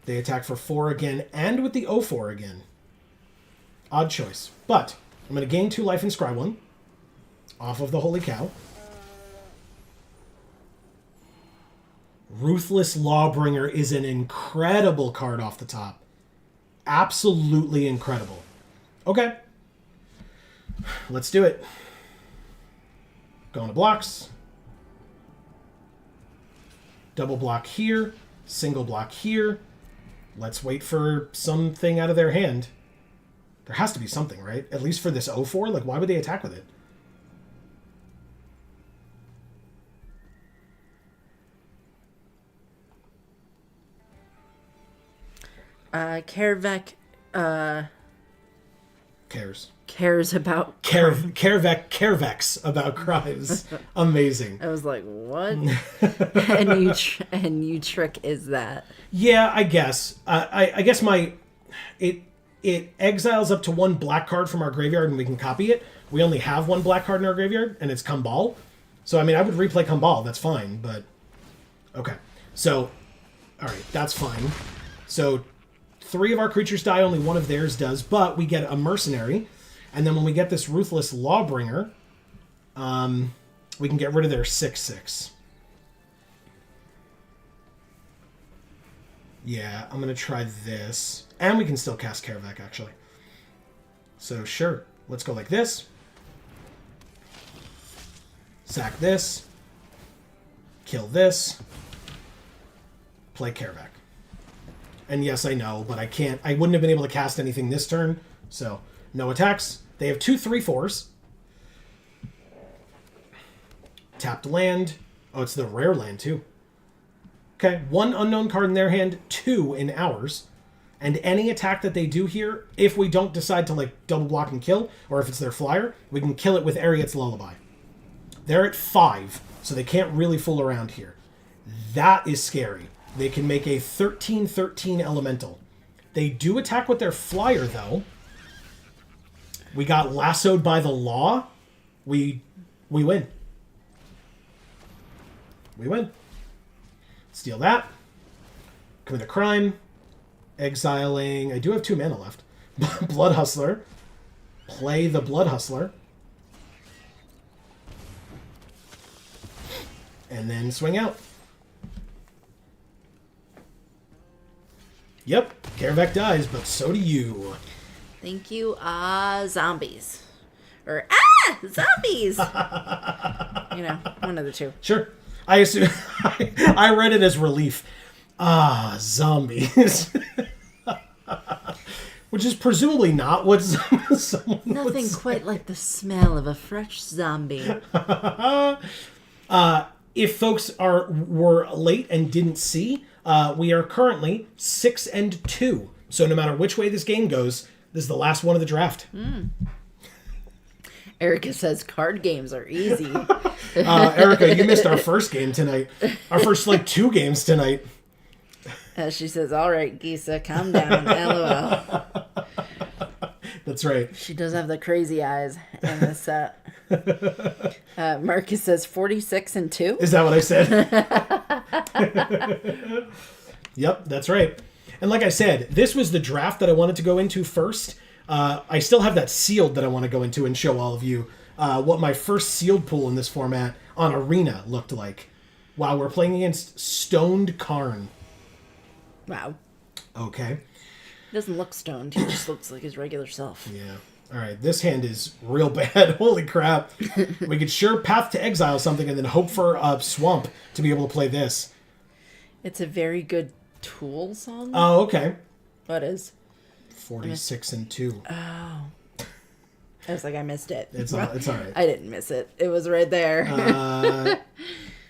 They attack for 4 again, and with the 0-4 again. Odd choice. But I'm going to gain 2 life and scry 1 off of the Holy Cow. Ruthless Lawbringer is an incredible card off the top. Absolutely incredible. Okay. Let's do it. Going to blocks. Double block here. Single block here. Let's wait for something out of their hand. There has to be something, right? At least for this 0-4? Like, why would they attack with it? Kervek, cares about... Kervex about crimes. Amazing. I was like, what? A new trick is that? Yeah, I guess. I guess it exiles up to 1 black card from our graveyard and we can copy it. We only have 1 black card in our graveyard, and it's Kambal. So, I mean, I would replay Kambal. That's fine, but... Okay. So, alright, that's fine. So, 3 of our creatures die, only 1 of theirs does, but we get a Mercenary. And then when we get this Ruthless Lawbringer, we can get rid of their 6/6. Yeah, I'm going to try this. And we can still cast Kervek, actually. So, sure. Let's go like this. Sack this. Kill this. Play Kervek. And yes, I know, but I wouldn't have been able to cast anything this turn. So, no attacks. They have 2 3/4s. Tapped land. Oh, it's the rare land, too. Okay, 1 unknown card in their hand, 2 in ours. And any attack that they do here, if we don't decide to, like, double block and kill, or if it's their flyer, we can kill it with Ariet's Lullaby. They're at 5, so they can't really fool around here. That is scary. They can make a 13/13 elemental. They do attack with their flyer, though. We got lassoed by the law. We win. We win. Steal that. Commit a crime. Exiling. I do have 2 mana left. Blood Hustler. Play the Blood Hustler. And then swing out. Yep, Kervek dies, but so do you. Thank you, zombies. Or, zombies! You know, one of the 2. Sure. I assume I read it as relief. Ah, zombies. Which is presumably not what someone would Nothing say. quite like the smell of a fresh zombie. If folks were late and didn't see, we are currently 6-2. So no matter which way this game goes, this is the last one of the draft. Erica says card games are easy. Erica, you missed our first game tonight. Our first, 2 games tonight. She says, all right, Gisa, calm down. LOL. That's right. She does have the crazy eyes in this set. Marcus says 46-2. Is that what I said? Yep, that's right. And like I said, this was the draft that I wanted to go into first. I still have that sealed that I want to go into and show all of you what my first sealed pool in this format on Arena looked like. Wow, we're playing against Stoned Karn. Wow. Okay. He doesn't look stoned. He just looks like his regular self. Yeah. All right, this hand is real bad. Holy crap. We could sure Path to Exile something and then hope for a Swamp to be able to play this. It's a very good Tool song. Oh, okay. What is? 46-2. Oh. I was like, I missed it. It's all right. I didn't miss it. It was right there.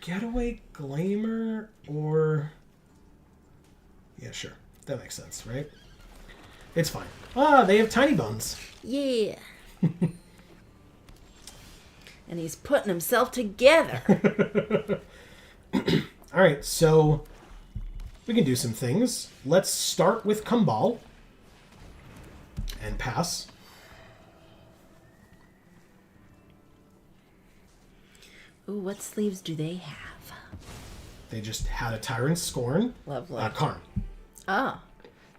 Getaway Glamour or... Yeah, sure. That makes sense, right? It's fine. Ah, they have tiny bones. Yeah. And he's putting himself together. All right, so we can do some things. Let's start with Kumbal and pass. Ooh, what sleeves do they have? They just had a Tyrant Scorn. Lovely. Karn. Oh,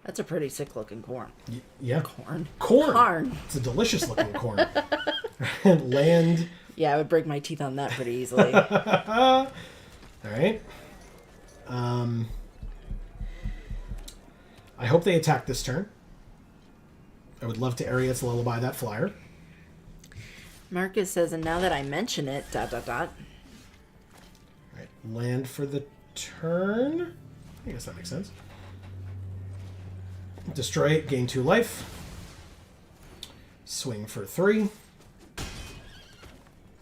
that's a pretty sick looking corn. Yeah. Corn. Corn. It's a delicious looking corn. Land. Yeah, I would break my teeth on that pretty easily. All right. I hope they attack this turn. I would love to Ariet's Lullaby that flyer. Marcus says, and now that I mention it, ... All right. Land for the turn. I guess that makes sense. Destroy it, gain 2 life. Swing for 3.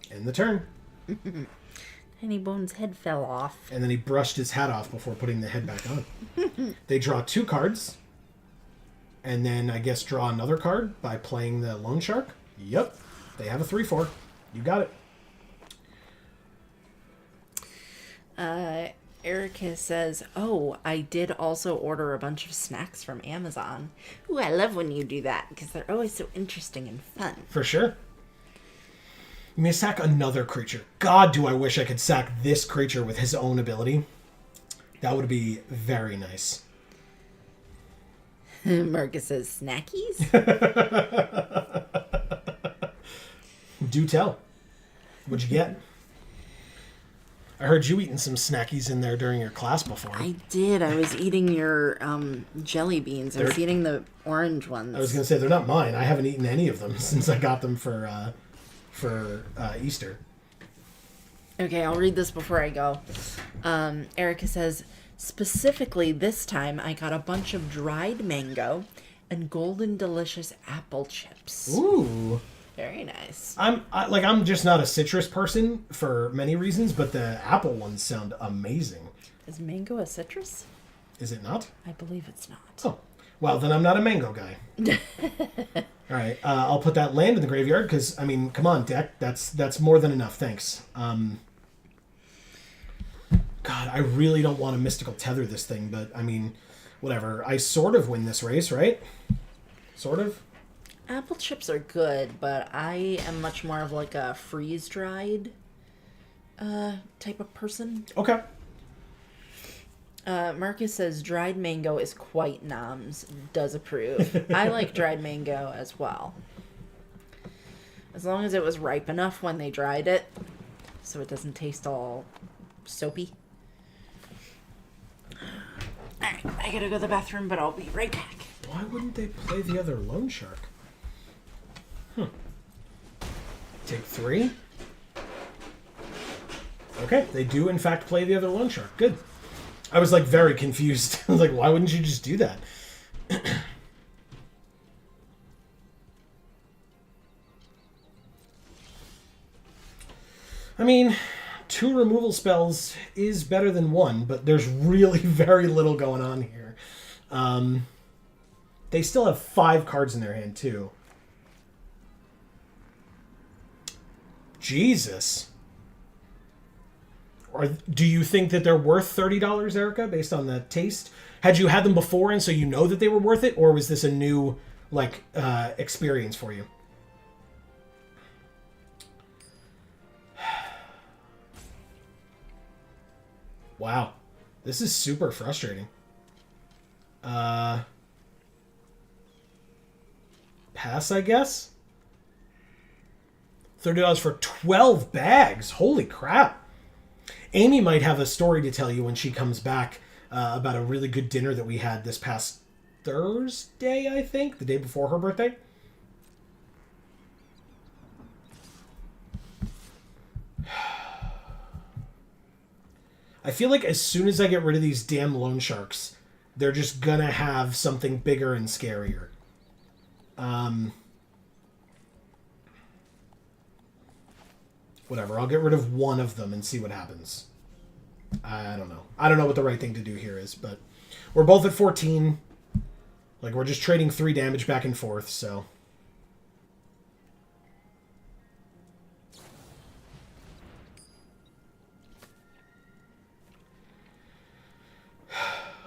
End the turn. Tiny Bone's head fell off. And then he brushed his hat off before putting the head back on. They draw 2 cards. And then I guess draw another card by playing the Loan Shark. Yep. They have a 3/4. You got it. Erica says, oh, I did also order a bunch of snacks from Amazon. Ooh, I love when you do that because they're always so interesting and fun. For sure. You may sack another creature. God, do I wish I could sack this creature with his own ability. That would be very nice. Marcus says, snackies? Do tell. What'd you get? I heard you eating some snackies in there during your class before. I did. I was eating your jelly beans. I was eating the orange ones. I was going to say, they're not mine. I haven't eaten any of them since I got them for Easter. Okay, I'll read this before I go. Erica says, specifically this time I got a bunch of dried mango and golden delicious apple chips. Ooh. Very nice. I'm just not a citrus person for many reasons, but the apple ones sound amazing. Is mango a citrus? Is it not? I believe it's not. Oh, well then I'm not a mango guy. All right, I'll put that land in the graveyard because come on, deck. That's more than enough. Thanks. God, I really don't want to mystical tether this thing, but whatever. I sort of win this race, right? Sort of. Apple chips are good, but I am much more of like a freeze-dried type of person. Okay. Marcus says dried mango is quite noms. Does approve. I like dried mango as well. As long as it was ripe enough when they dried it, so it doesn't taste all soapy. Alright, I gotta go to the bathroom, but I'll be right back. Why wouldn't they play the other Loan Shark? Take 3. Okay, they do in fact play the other loan shark. Good. I was like very confused. I was like, why wouldn't you just do that? I mean, 2 removal spells is better than 1, but there's really very little going on here. They still have 5 cards in their hand, too. Jesus. Do you think that they're worth $30, Erica, based on the taste? Had you had them before and so you know that they were worth it, or was this a new, experience for you? Wow. This is super frustrating. Pass, I guess? $30 for 12 bags. Holy crap. Amy might have a story to tell you when she comes back about a really good dinner that we had this past Thursday, I think, the day before her birthday. I feel like as soon as I get rid of these damn loan sharks, they're just gonna have something bigger and scarier. Whatever, I'll get rid of one of them and see what happens. I don't know. I don't know what the right thing to do here is, but we're both at 14. Like, we're just trading 3 damage back and forth, so...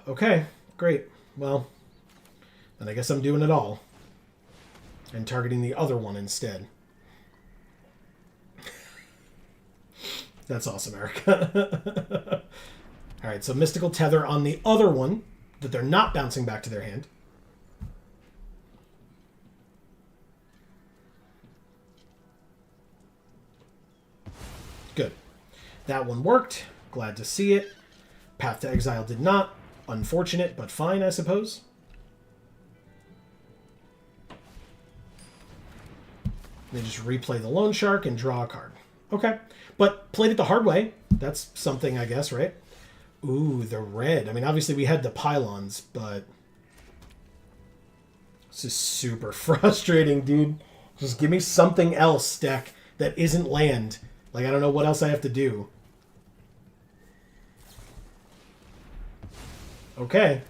Okay, great. Well, then I guess I'm doing it all. And targeting the other one instead. That's awesome, Erica. Alright, so Mystical Tether on the other one that they're not bouncing back to their hand. Good. That one worked. Glad to see it. Path to Exile did not. Unfortunate, but fine, I suppose. They just replay the Loan Shark and draw a card. Okay. But played it the hard way. That's something, I guess, right? Ooh, the red. I mean, obviously we had the pylons, but... This is super frustrating, dude. Just give me something else, deck, that isn't land. Like, I don't know what else I have to do. Okay.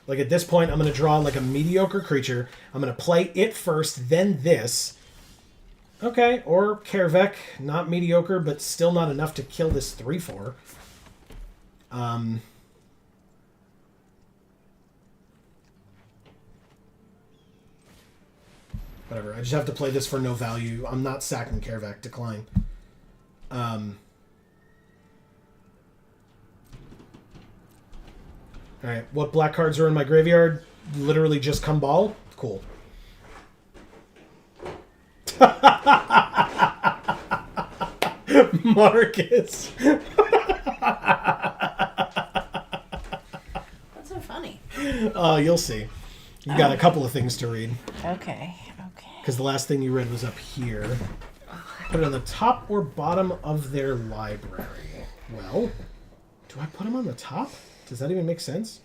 Like, at this point, I'm going to draw like a mediocre creature. I'm going to play it first, then this. Okay, or Kervek. Not mediocre, but still not enough to kill this 3/4. Whatever, I just have to play this for no value. I'm not sacking Kervek. Decline. Alright, what black cards are in my graveyard? Literally just come ball? Cool. Marcus. That's so funny. You'll see. You got a couple of things to read. Okay. Because the last thing you read was up here. Put it on the top or bottom of their library. Well, do I put them on the top? Does that even make sense?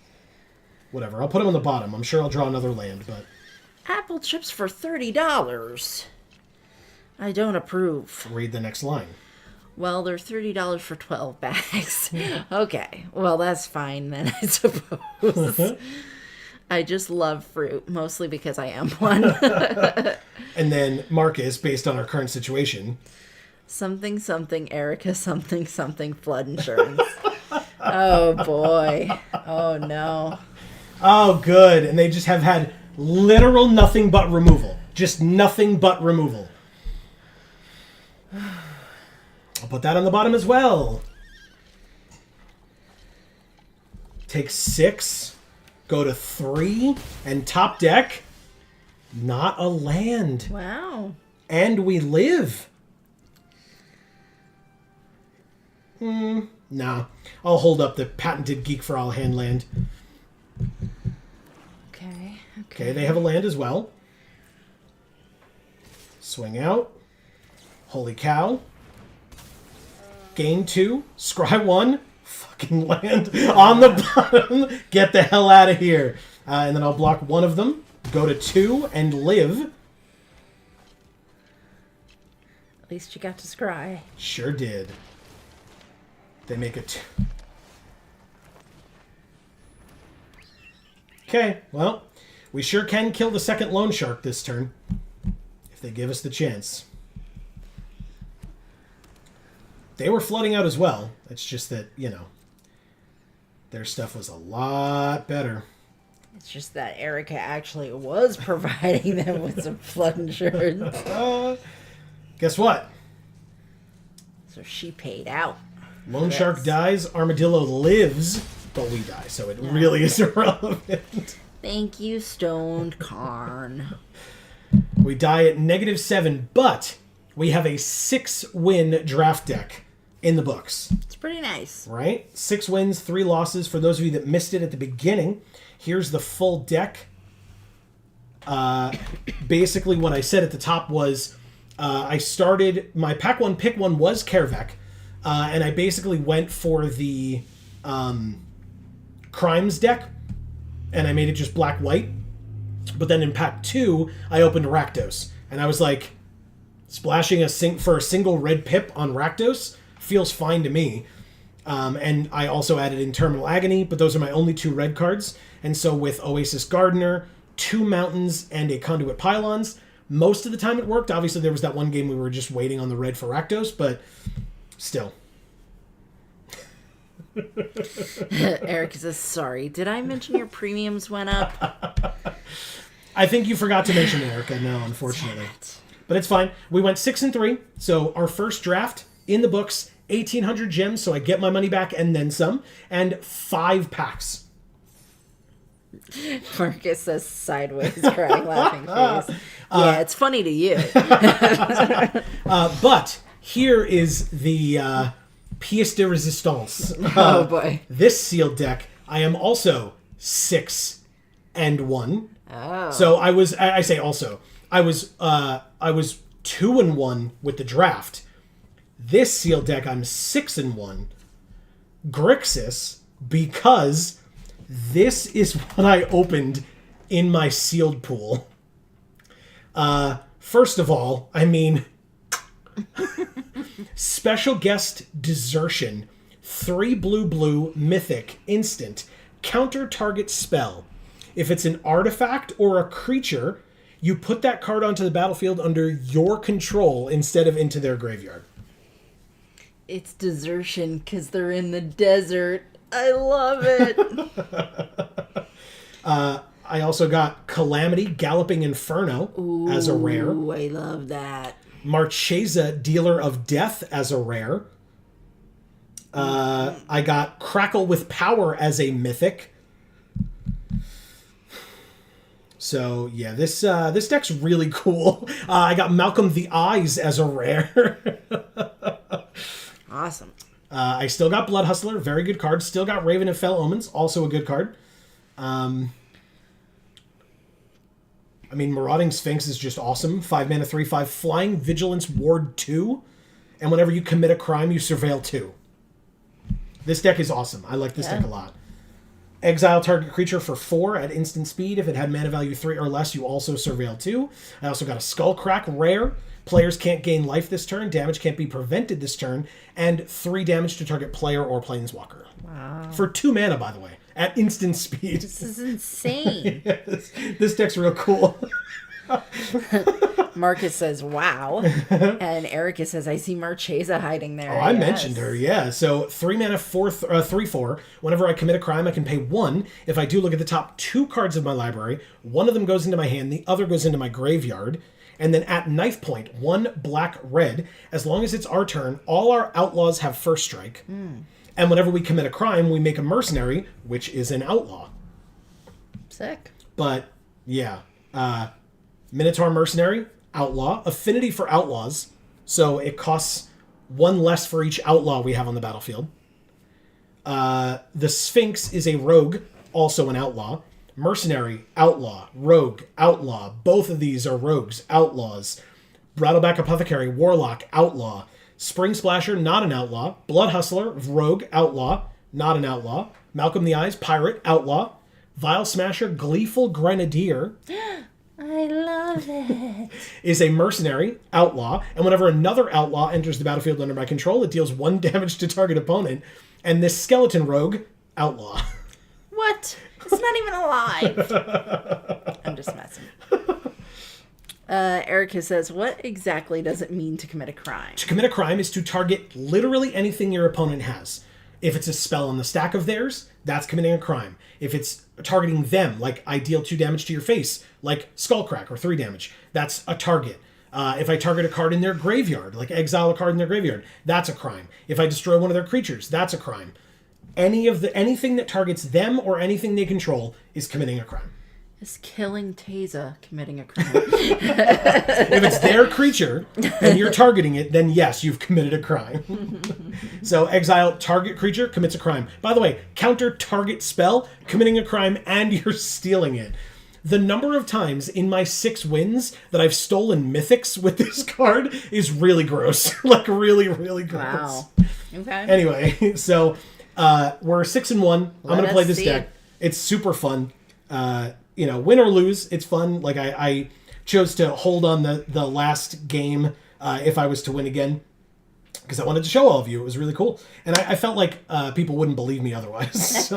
Whatever, I'll put them on the bottom. I'm sure I'll draw another land, but... Apple chips for $30. I don't approve. Read the next line. Well, they're $30 for 12 bags. Okay, well, that's fine then, I suppose. I just love fruit, mostly because I am one. And then Marcus, based on our current situation... Something, Erica, something, flood insurance. Oh, boy. Oh, no. Oh, good. And they just have had literal nothing but removal. Just nothing but removal. I'll put that on the bottom as well. Take 6, go to 3, and top deck. Not a land. Wow. And we live. Nah. I'll hold up the patented Geek for All hand land. Okay, they have a land as well. Swing out. Holy cow. Gain 2. Scry 1. Fucking land on the bottom. Get the hell out of here. And then I'll block one of them. Go to 2 and live. At least you got to scry. Sure did. They make it. Okay, well, we sure can kill the second loan shark this turn. If they give us the chance. They were flooding out as well. It's just that, you know, their stuff was a lot better. It's just that Erica actually was providing them with some flood insurance. Guess what? So she paid out. Loan shark dies, armadillo lives, but we die, so it really is irrelevant. Thank you, Stoned Karn. We die at -7, but we have a 6-win draft deck in the books. It's pretty nice. Right? 6 wins, 3 losses. For those of you that missed it at the beginning, here's the full deck. Basically, what I said at the top was I started... My Pack 1 Pick 1 was Kervek, and I basically went for the Crimes deck, and I made it just black-white. But then in Pack 2, I opened Rakdos, and I was like, splashing for a single red pip on Rakdos feels fine to me. And I also added in Terminal Agony, but those are my only 2 red cards. And so with Oasis Gardener, 2 Mountains, and a Conduit Pylons, most of the time it worked. Obviously, there was that one game we were just waiting on the red for Rakdos, but still. Eric says, sorry, did I mention your premiums went up? I think you forgot to mention Erica, no, unfortunately. But it's fine. We went 6-3, so our first draft in the books, 1,800 gems, so I get my money back and then some, and 5 packs. Marcus says sideways, crying, laughing face. Yeah, it's funny to you. But here is the pièce de résistance. Oh boy. This sealed deck, I am also 6-1. Oh. So I was 2-1 with the draft. This sealed deck, I'm 6-1. Grixis, because this is what I opened in my sealed pool. First of all, I mean, special guest Desertion, 3 blue mythic instant, counter target spell. If it's an artifact or a creature, you put that card onto the battlefield under your control instead of into their graveyard. It's Desertion because they're in the desert. I love it. I also got Calamity, Galloping Inferno as a rare. Ooh, I love that. Marchesa, Dealer of Death as a rare. I got Crackle with Power as a mythic. So, yeah, this deck's really cool. I got Malcolm the Eyes as a rare. Awesome. I still got Blood Hustler, very good card. Still got Raven of Fell Omens, also a good card. I mean, Marauding Sphinx is just awesome. 5 mana, 3/5, Flying Vigilance Ward 2. And whenever you commit a crime, you surveil 2. This deck is awesome. I like this deck a lot. Exile target creature for 4 at instant speed. If it had mana value 3 or less, you also surveil 2. I also got a Skullcrack rare. Players can't gain life this turn. Damage can't be prevented this turn. And 3 damage to target player or planeswalker. Wow. For 2 mana, by the way. At instant speed. This is insane. Yes, this deck's real cool. Marcus says, wow. And Erica says, I see Marchesa hiding there. Oh, I mentioned her, yeah. So 3 mana, 3/4. Whenever I commit a crime, I can pay 1. If I do look at the top 2 cards of my library, one of them goes into my hand, the other goes into my graveyard. And then at knife point, 1 black-red. As long as it's our turn, all our outlaws have first strike. And whenever we commit a crime, we make a mercenary, which is an outlaw. Sick. But, yeah. Minotaur Mercenary, outlaw. Affinity for outlaws. So it costs 1 less for each outlaw we have on the battlefield. The Sphinx is a rogue. also an outlaw. Mercenary, outlaw. Rogue, outlaw. Both of these are rogues, outlaws. Rattleback Apothecary, warlock, outlaw. Spring Splasher, not an outlaw. Blood Hustler, rogue, outlaw, not an outlaw. Malcolm the Eyes, pirate, outlaw. Vial Smasher, gleeful grenadier. I love it. Is a mercenary, outlaw, and whenever another outlaw enters the battlefield under my control, it deals 1 damage to target opponent. And this skeleton rogue, outlaw. What? It's not even alive. I'm just messing. Erica says, what exactly does it mean to commit a crime? To commit a crime is to target literally anything your opponent has. If it's a spell on the stack of theirs, that's committing a crime. If it's targeting them, like I deal 2 damage to your face, like Skullcrack, or 3 damage, that's a target. If I target a card in their graveyard, like exile a card in their graveyard, that's a crime. If I destroy one of their creatures, that's a crime. Anything that targets them or anything they control is committing a crime. Is killing Taza committing a crime? If it's their creature and you're targeting it, then yes, you've committed a crime. So exile target creature commits a crime. By the way, counter target spell, committing a crime, and you're stealing it. The number of times in my 6 wins that I've stolen mythics with this card is really gross. Like really, really gross. Wow. Okay. Anyway, so we're 6-1. I'm going to play this deck. It's super fun. Win or lose, it's fun. Like I chose to hold on the last game if I was to win again, because I wanted to show all of you. It was really cool. And I felt like people wouldn't believe me otherwise. So.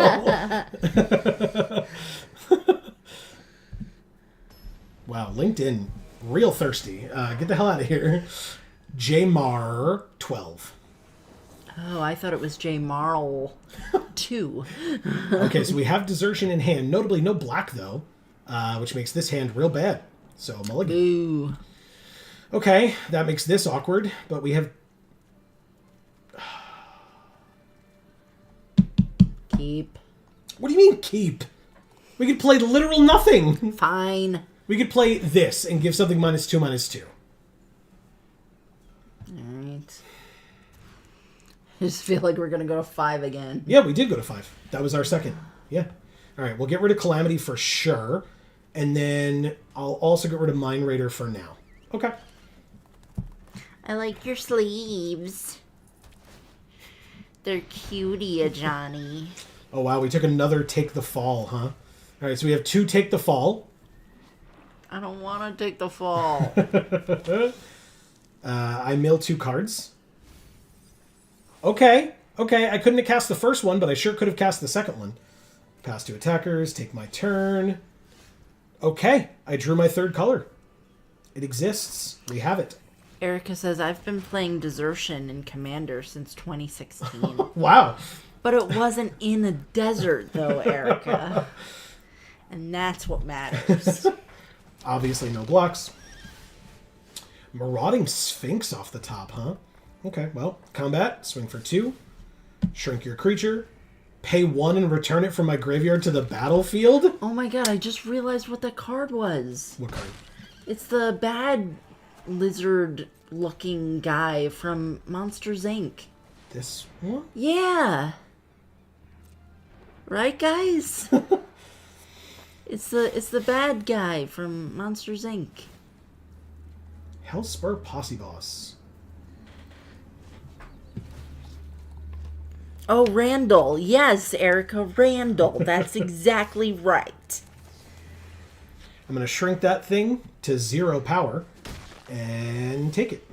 Wow, LinkedIn, real thirsty. Get the hell out of here. Jmar 12. Oh, I thought it was J. Marl 2. Okay, so we have Desertion in hand. Notably, no black, though, which makes this hand real bad. So, mulligan. Boo. Okay, that makes this awkward, but we have... Keep. What do you mean, keep? We could play literal nothing. Fine. We could play this and give something -2/-2. Alright. I just feel like we're going to go to 5 again. Yeah, we did go to 5. That was our second. Yeah. All right, we'll get rid of Calamity for sure. And then I'll also get rid of Mind Raider for now. Okay. I like your sleeves. They're cutie, Johnny. Oh, wow, we took another Take the Fall, huh? All right, so we have 2 Take the Fall. I don't want to take the fall. I mill 2 cards. Okay, I couldn't have cast the first one, but I sure could have cast the second one. Pass 2 attackers, take my turn. Okay, I drew my 3rd color. It exists. We have it. Erica says, I've been playing Desertion in Commander since 2016. Wow. But it wasn't in a desert, though, Erica. And that's what matters. Obviously no blocks. Marauding Sphinx off the top, huh? Okay, well, combat, swing for 2, shrink your creature, pay 1 and return it from my graveyard to the battlefield? Oh my god, I just realized what that card was. What card? It's the bad lizard-looking guy from Monsters, Inc. This one? Yeah. Right, guys? It's the bad guy from Monsters, Inc. Hellspur Posse Boss. Oh, Randall. Yes, Erica, Randall. That's exactly right. I'm going to shrink that thing to 0 power and take it.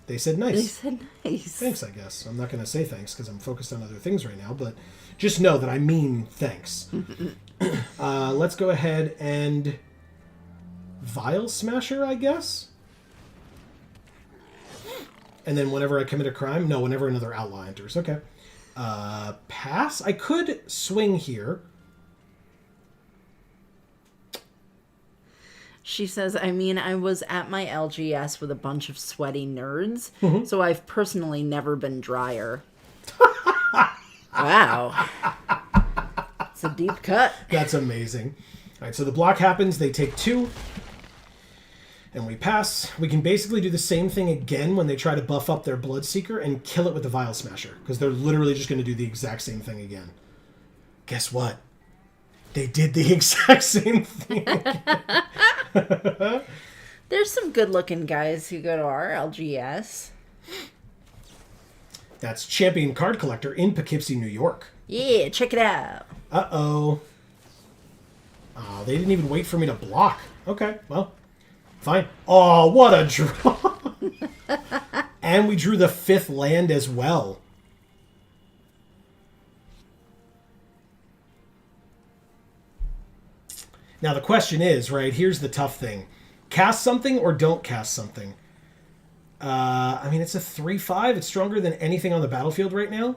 They said nice. They said nice. Thanks, I guess. I'm not going to say thanks because I'm focused on other things right now, but just know that I mean thanks. Let's go ahead and Vial Smasher, I guess? And then whenever I commit a crime... No, whenever another outlaw enters. Okay. Pass? I could swing here. She says, I mean, I was at my LGS with a bunch of sweaty nerds, so I've personally never been drier. Wow. It's a deep cut. That's amazing. All right, so the block happens. They take 2. And we pass. We can basically do the same thing again when they try to buff up their Bloodseeker and kill it with the Vial Smasher. Because they're literally just going to do the exact same thing again. Guess what? They did the exact same thing. There's some good-looking guys who go to our LGS. That's Champion Card Collector in Poughkeepsie, New York. Yeah, check it out. Uh-oh. Oh, they didn't even wait for me to block. Okay, well, fine. Oh, what a draw. And we drew the 5th land as well. Now, the question is, right, here's the tough thing. Cast something or don't cast something? I mean, it's a 3/5. It's stronger than anything on the battlefield right now.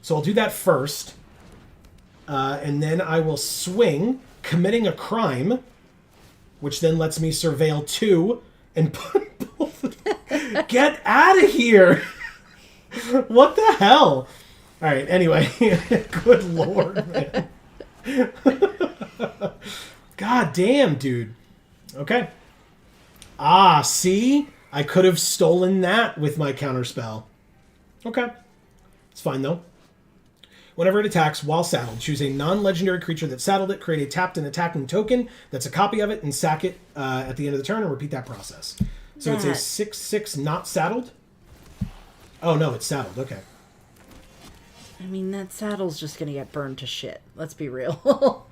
So I'll do that first. And then I will swing, committing a crime, which then lets me surveil 2 and put both of them. Get out of here! What the hell? All right, anyway. Good lord, man. God damn, dude. Okay. Ah, see? I could have stolen that with my counterspell. Okay. It's fine, though. Whenever it attacks while saddled, choose a non-legendary creature that saddled it, create a tapped and attacking token that's a copy of it, and sack it at the end of the turn, and repeat that process. So it's a 6/6 not saddled? Oh, no, it's saddled. Okay. I mean, that saddle's just going to get burned to shit. Let's be real.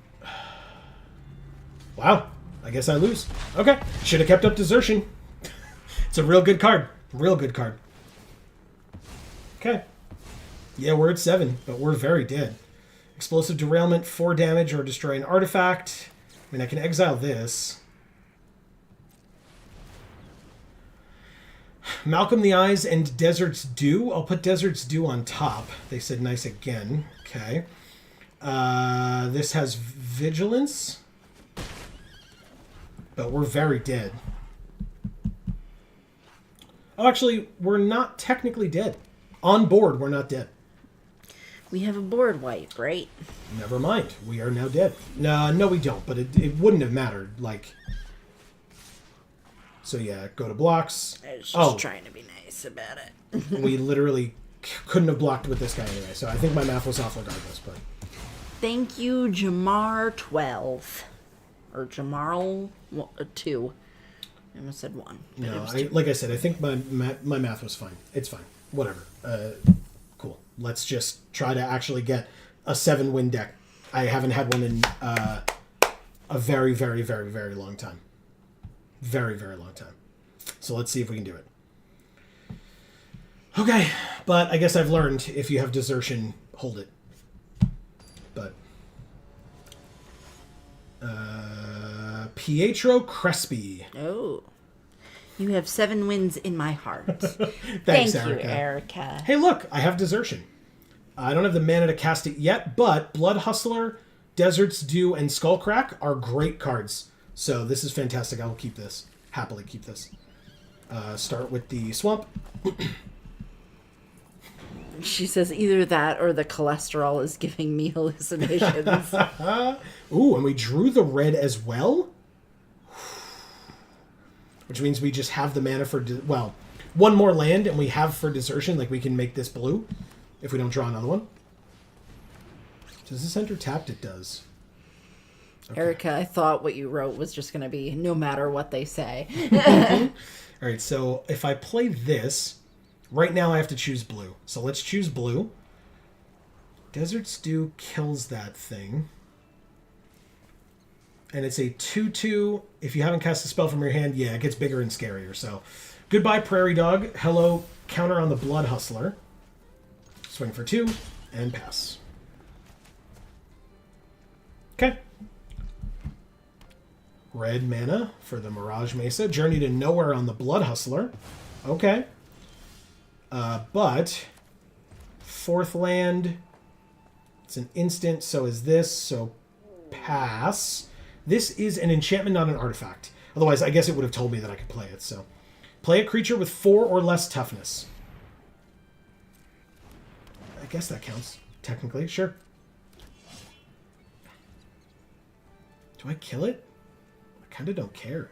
Wow. I guess I lose. Okay. Should have kept up Desertion. It's a real good card. Real good card. Okay. Yeah, we're at 7, but we're very dead. Explosive Derailment, 4 damage, or destroy an artifact. I mean, I can exile this. Malcolm the Eyes and Desert's Dew. I'll put Desert's Dew on top. They said nice again. Okay. This has Vigilance. But we're very dead. Oh, actually, we're not technically dead. On board, we're not dead. We have a board wipe, right? Never mind. We are now dead. No, we don't, but it wouldn't have mattered. Like, so yeah, go to blocks. I was just trying to be nice about it. We literally couldn't have blocked with this guy anyway, so I think my math was off regardless, but... Thank you, Jamar12. Or Jamarl 2. I almost said 1. No, like I said, I think my math was fine. It's fine. Whatever. Cool. Let's just try to actually get a 7-win deck. I haven't had one in a very, very, very, very long time. Very, very long time. So let's see if we can do it. Okay. But I guess I've learned if you have Desertion, hold it. But... Pietro Crespi. Oh. You have 7 wins in my heart. Thanks, Thank Erica. you, Erica. Hey, look, I have Desertion. I don't have the mana to cast it yet, but Blood Hustler, Desert's Dew, and Skullcrack are great cards. So this is fantastic. I'll keep this. Happily keep this. Start with the Swamp. She says either that or the cholesterol is giving me hallucinations. Ooh, and we drew the red as well? Which means we just have the mana for... well, one more land and we have for Desertion. Like, we can make this blue if we don't draw another one. Does this enter tapped? It does. Okay. Erica, I thought what you wrote was just going to be no matter what they say. All right, so if I play this... right now I have to choose blue. So let's choose blue. Desert's Dew kills that thing. And it's a 2/2. If you haven't cast a spell from your hand, yeah, it gets bigger and scarier. So goodbye, Prairie Dog. Hello, counter on the Blood Hustler. Swing for 2 and pass. Okay. Red mana for the Mirage Mesa. Journey to Nowhere on the Blood Hustler. Okay. But 4th land, it's an instant, so is this, so pass. This is an enchantment, not an artifact. Otherwise, I guess it would have told me that I could play it, so. Play a creature with 4 or less toughness. I guess that counts, technically, sure. Do I kill it? I kind of don't care.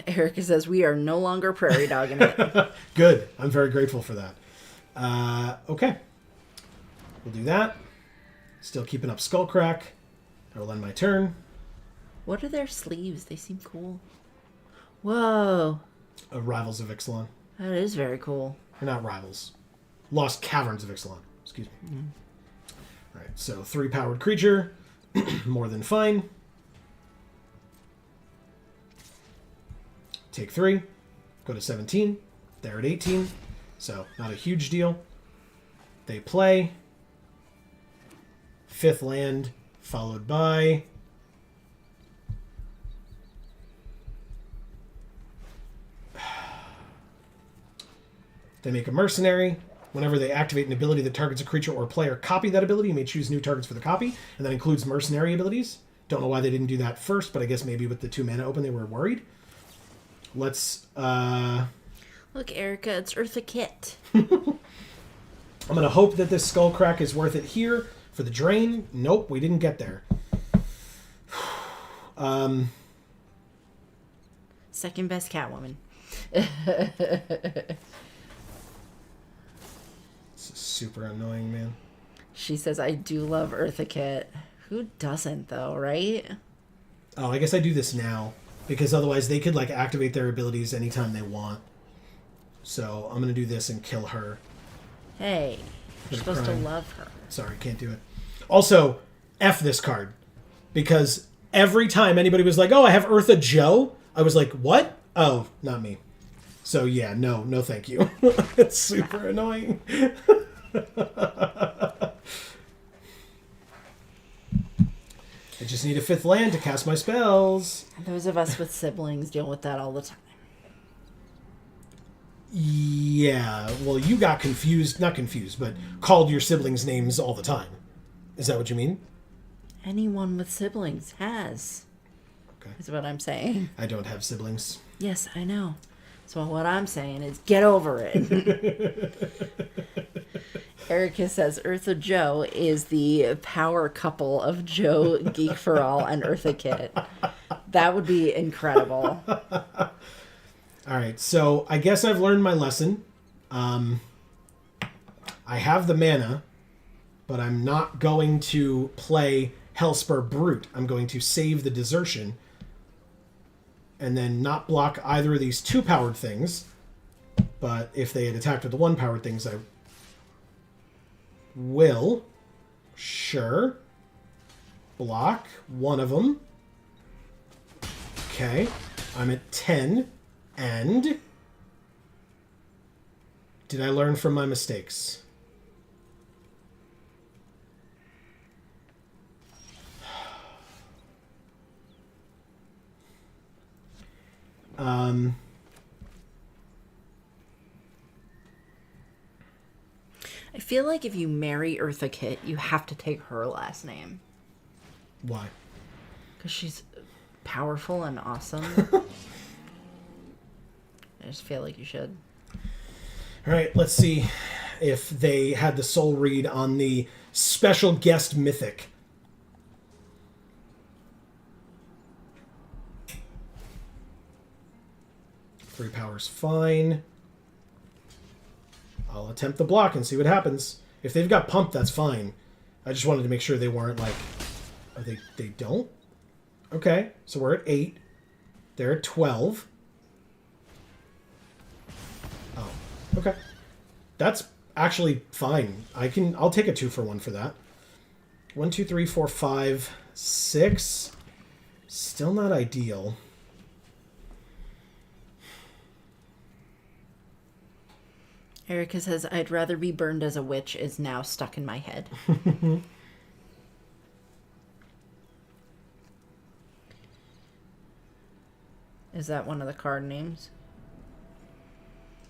Erica says we are no longer prairie dogging it. Good. I'm very grateful for that. Okay. We'll do that. Still keeping up Skullcrack. I will end my turn. What are their sleeves? They seem cool. Whoa. Rivals of Ixalan. That is very cool. Or not rivals. Lost Caverns of Ixalan. Excuse me. All right, so 3 powered creature. More than fine. Take 3. Go to 17. They're at 18. So not a huge deal. They play. 5th land, followed by... They make a mercenary. Whenever they activate an ability that targets a creature or player, copy that ability. You may choose new targets for the copy, and that includes mercenary abilities. Don't know why they didn't do that first, but I guess maybe with the 2 mana open, they were worried. Let's... Look, Erica, it's Eartha Kitt. I'm going to hope that this Skullcrack is worth it here for the drain. Nope, we didn't get there. Second best Catwoman. This is super annoying, man. She says, I do love Eartha Kitt. Who doesn't, though, right? Oh, I guess I do this now, because otherwise they could, like, activate their abilities anytime they want. So I'm going to do this and kill her. Hey, you're supposed to love her. Sorry, can't do it. Also, F this card. Because every time anybody was like, oh, I have Eartha Joe, I was like, what? Oh, not me. So yeah, no thank you. It's super annoying. I just need a 5th land to cast my spells. Those of us with siblings deal with that all the time. Yeah, well, you got confused, not confused, but called your siblings' names all the time. Is that what you mean? Anyone with siblings has. Okay. Is what I'm saying. I don't have siblings. Yes, I know. So what I'm saying is get over it. Erica says Eartha Joe is the power couple of Joe, Geek for All, and Eartha Kitt. That would be incredible. All right, so I guess I've learned my lesson. I have the mana, but I'm not going to play Hellspur Brute. I'm going to save the Desertion and then not block either of these 2-powered things. But if they had attacked with the 1-powered things, I will. Sure. Block one of them. Okay, I'm at 10. And did I learn from my mistakes? I feel like if you marry Eartha Kitt, you have to take her last name. Why? Because she's powerful and awesome. I just feel like you should. All right, let's see if they had the soul read on the special guest mythic. Three power's fine. I'll attempt the block and see what happens. If they've got pump, that's fine. I just wanted to make sure they weren't like... Oh, they don't? Okay, so we're at 8. They're at 12. Oh, okay. That's actually fine. I'll take a 2-for-1 for that. 1, 2, 3, 4, 5, 6. Still not ideal. Erica says, I'd rather be burned as a witch is now stuck in my head. Is that one of the card names?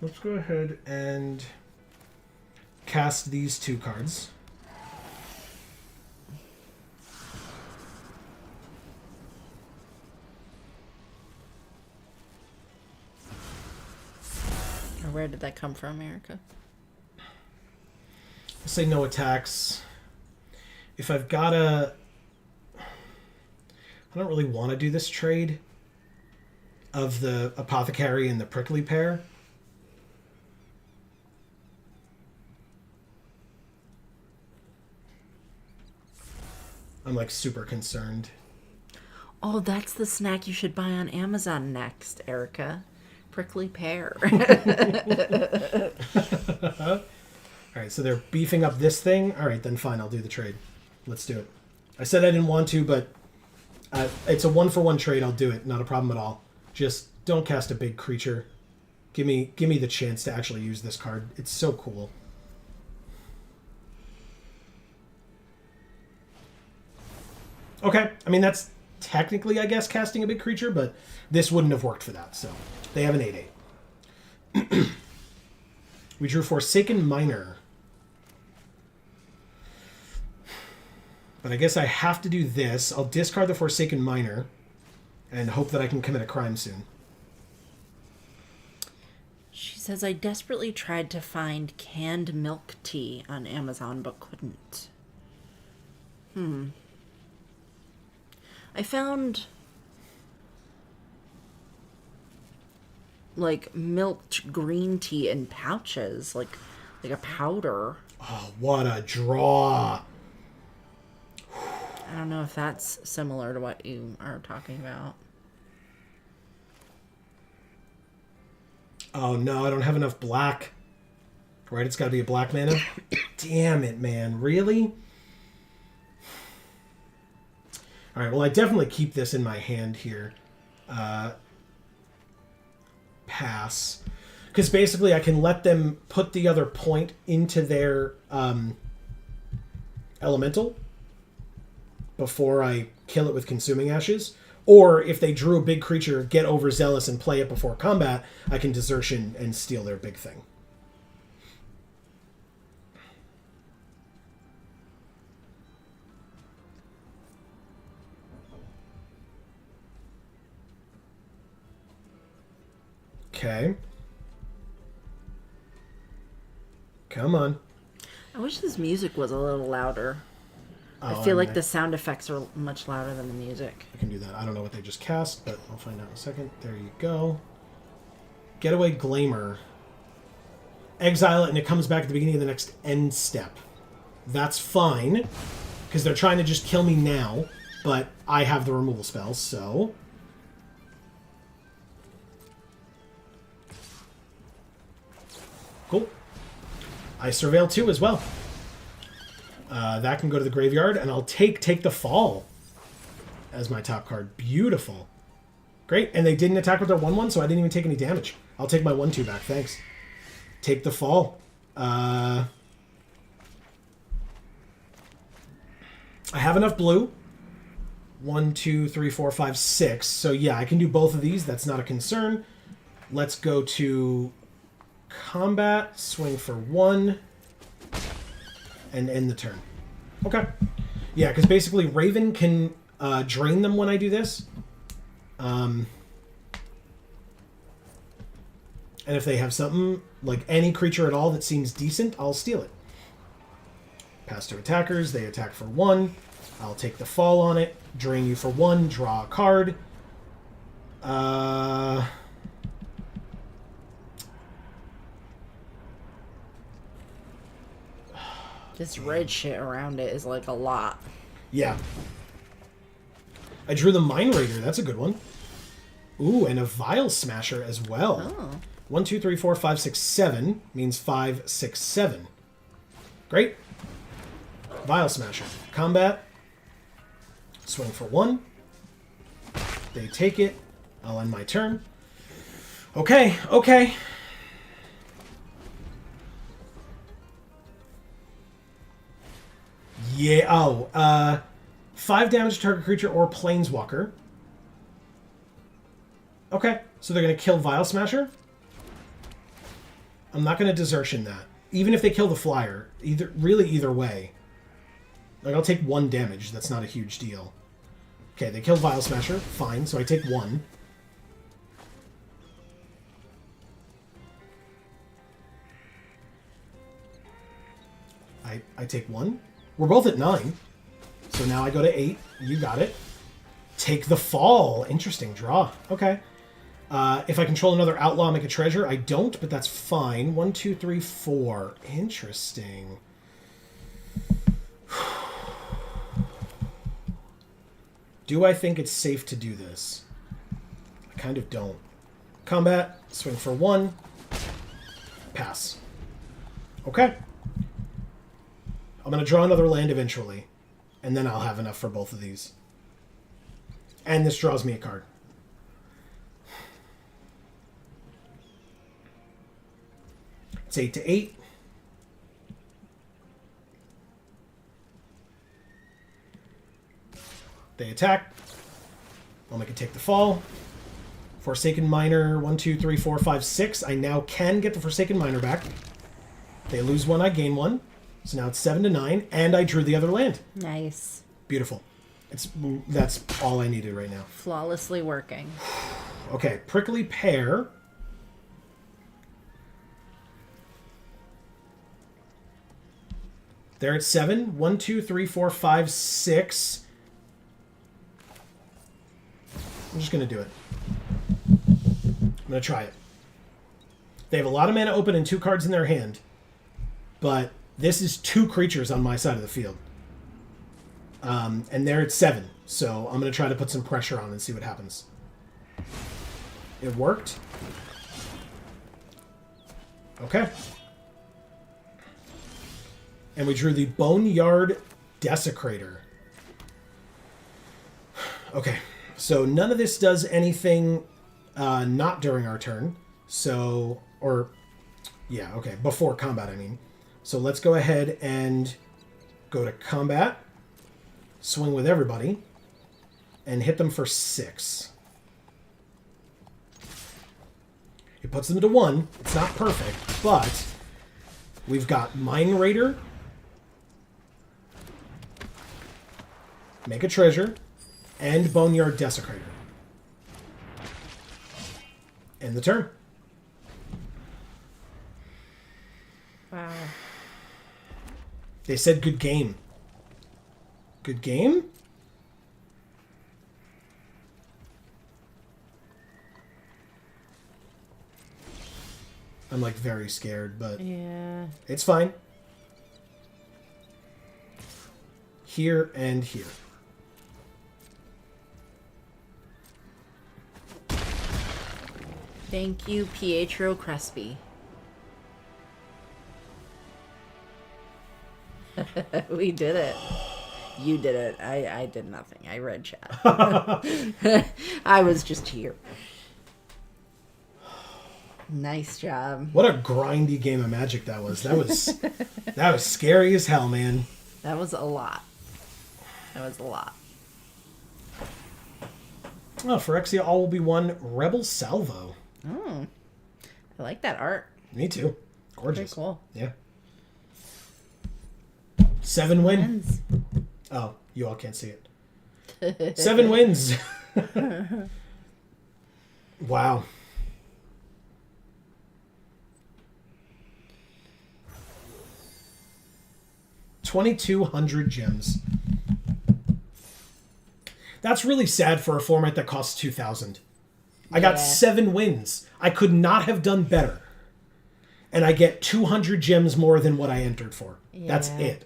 Let's go ahead and cast these 2 cards. Or where did that come from, Erica? I'll say no attacks. If I've got a... I don't really want to do this trade of the Apothecary and the Prickly Pear. I'm like super concerned. Oh, that's the snack you should buy on Amazon next, Erica. Prickly pear. All right, so they're beefing up this thing. All right, then fine, I'll do the trade. Let's do it. I said I didn't want to, but it's a 1-for-1 trade. I'll do it. Not a problem at all. Just don't cast a big creature. Give me the chance to actually use this card. It's so cool. Okay, I mean, that's technically, I guess, casting a big creature, but this wouldn't have worked for that, so they have an 8/8. We drew Forsaken Miner. But I guess I have to do this. I'll discard the Forsaken Miner and hope that I can commit a crime soon. She says, I desperately tried to find canned milk tea on Amazon, but couldn't. I found, like, milked green tea in pouches, like a powder. Oh, what a draw. I don't know if that's similar to what you are talking about. Oh, no, I don't have enough black. Right, it's got to be a black mana? Damn it, man. Really? All right, well, I definitely keep this in my hand here. Pass. Because basically I can let them put the other point into their elemental before I kill it with Consuming Ashes. Or if they drew a big creature, get overzealous and play it before combat, I can Desertion and steal their big thing. Okay. Come on. I wish this music was a little louder. I feel like the sound effects are much louder than the music. I can do that. I don't know what they just cast, but I'll find out in a second. There you go. Getaway Glamour. Exile it, and it comes back at the beginning of the next end step. That's fine, because they're trying to just kill me now, but I have the removal spells, so... Cool. I Surveil 2 as well. That can go to the graveyard, and I'll take the Fall as my top card. Beautiful. Great, and they didn't attack with their 1/1, so I didn't even take any damage. I'll take my 1/2 back, thanks. Take the Fall. I have enough blue. 1, 2, 3, 4, 5, 6. So yeah, I can do both of these. That's not a concern. Let's go to combat, swing for 1, and end the turn. Okay. Yeah, because basically Raven can drain them when I do this. And if they have something, like any creature at all that seems decent, I'll steal it. Pass to attackers, they attack for 1. I'll take the Fall on it, drain you for 1, draw a card. This red shit around it is like a lot. Yeah. I drew the Mind Raider. That's a good one. Ooh, and a Vial Smasher as well. Oh. 1, 2, 3, 4, 5, 6, 7 means 5, 6, 7. Great. Vial Smasher. Combat. Swing for 1. They take it. I'll end my turn. Okay, okay. Yeah, oh, 5 damage to target creature or planeswalker. Okay, so they're going to kill Vial Smasher. I'm not going to Desertion that. Even if they kill the flyer, either way. Like, I'll take 1 damage. That's not a huge deal. Okay, they kill Vial Smasher. Fine, so I take 1. I take 1. We're both at 9. So now I go to 8. You got it. Take the Fall. Interesting draw. Okay. If I control another outlaw, make a treasure. I don't, but that's fine. 1, 2, 3, 4. Interesting. Do I think it's safe to do this? I kind of don't. Combat, swing for 1. Pass. Okay. I'm going to draw another land eventually, and then I'll have enough for both of these. And this draws me a card. It's 8-8. They attack. I'll make it take the fall. Forsaken Miner, 1, 2, 3, 4, 5, 6. I now can get the Forsaken Miner back. They lose 1, I gain 1. So now it's 7-9, and I drew the other land. Nice. Beautiful. That's all I needed right now. Flawlessly working. Okay, Prickly Pear. They're at 7. 1, 2, 3, 4, 5, 6. I'm just going to do it. I'm going to try it. They have a lot of mana open and 2 cards in their hand. But this is 2 creatures on my side of the field. And they're at 7. So I'm going to try to put some pressure on and see what happens. It worked. Okay. And we drew the Boneyard Desecrator. Okay. So none of this does anything not during our turn. So, or, yeah, okay, before combat, I mean. So let's go ahead and go to combat, swing with everybody, and hit them for 6. It puts them to 1. It's not perfect, but we've got Mine Raider, make a treasure, and Boneyard Desecrator. End the turn. Wow. They said good game. Good game? I'm like very scared, but Yeah. it's fine. Here and here. Thank you, Pietro Crespi. We did it. You did it. I did nothing. I read chat. I was just here. Nice job. What a grindy game of Magic that was. That was scary as hell, man. That was a lot. That was a lot. Oh, Phyrexia all will be one Rebel Salvo. Oh, I like that art. Me too. Gorgeous. Very cool. Yeah. 7 wins. Oh, you all can't see it. 7 wins. Wow. 2,200 gems. That's really sad for a format that costs 2,000. I got 7 wins. I could not have done better. And I get 200 gems more than what I entered for. Yeah. That's it.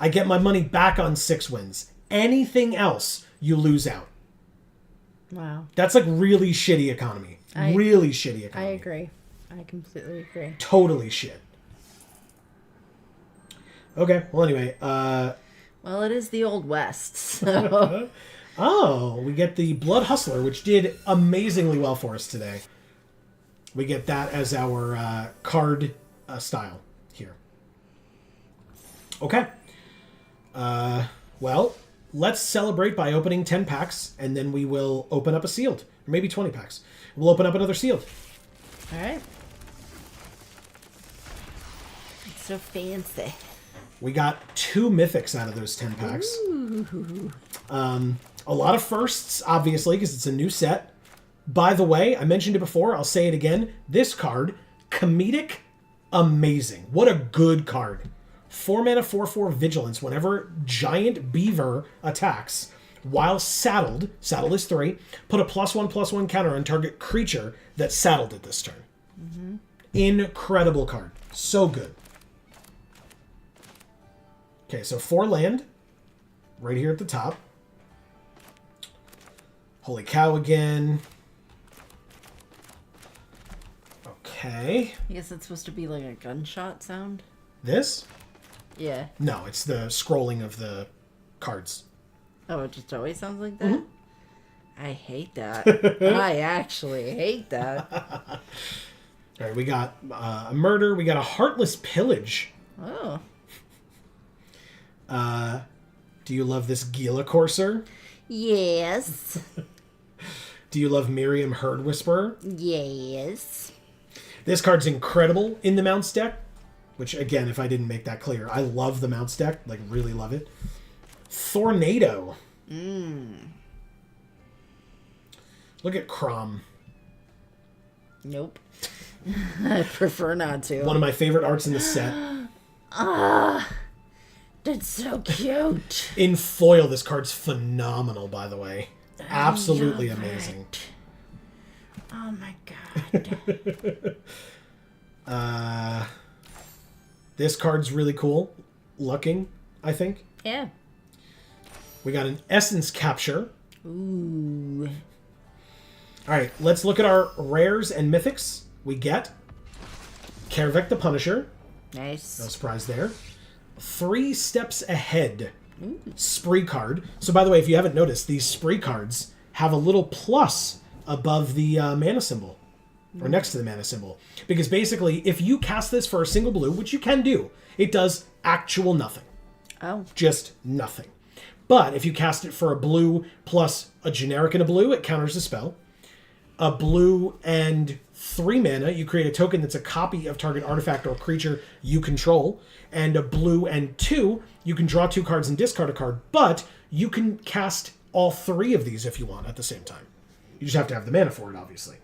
I get my money back on 6 wins. Anything else, you lose out. Wow. That's like really shitty economy. Really shitty economy. I agree. I completely agree. Totally shit. Okay, well anyway. Well, it is the Old West, so... Oh, we get the Blood Hustler, which did amazingly well for us today. We get that as our card style here. Okay. Well, let's celebrate by opening 10 packs, and then we will open up a sealed. Or maybe 20 packs. We'll open up another sealed. All right. It's so fancy. We got 2 mythics out of those 10 packs. Ooh. A lot of firsts, obviously, because it's a new set. By the way, I mentioned it before, I'll say it again. This card, Comedic, amazing. What a good card. 4 mana, 4/4 Vigilance. Whenever Giant Beaver attacks, while saddled, saddle is 3, put a +1/+1 counter on target creature that's saddled at this turn. Mm-hmm. Incredible card. So good. Okay, so 4 land, right here at the top. Holy cow again. Okay. I guess it's supposed to be like a gunshot sound. This? Yeah. No, it's the scrolling of the cards. Oh, it just always sounds like that? I hate that. I actually hate that. All right, we got a murder. We got a heartless pillage. Oh. Do you love this Gila Courser? Yes. Do you love Miriam Herd Whisperer? Yes. This card's incredible in the mounts deck, which, again, if I didn't make that clear, I love the mounts deck. Like, really love it. Tornado. Look at Crom. Nope. I prefer not to. One of my favorite arts in the set. That's so cute. In foil, this card's phenomenal, by the way. Absolutely amazing. Oh my god. This card's really cool. Looking, I think. Yeah. We got an Essence Capture. Ooh. All right, let's look at our rares and mythics. We get Kervek the Punisher. Nice. No surprise there. 3 Steps Ahead. Spree card. So, by the way, if you haven't noticed, these spree cards have a little plus above the mana symbol. Or next to the mana symbol. Because basically, if you cast this for a single blue, which you can do, it does actual nothing. Oh. Just nothing. But if you cast it for a blue plus a generic and a blue, it counters the spell. A blue and 3 mana, you create a token that's a copy of target artifact or creature you control. And a blue and 2, you can draw 2 cards and discard a card, but you can cast all 3 of these if you want at the same time. You just have to have the mana for it, obviously.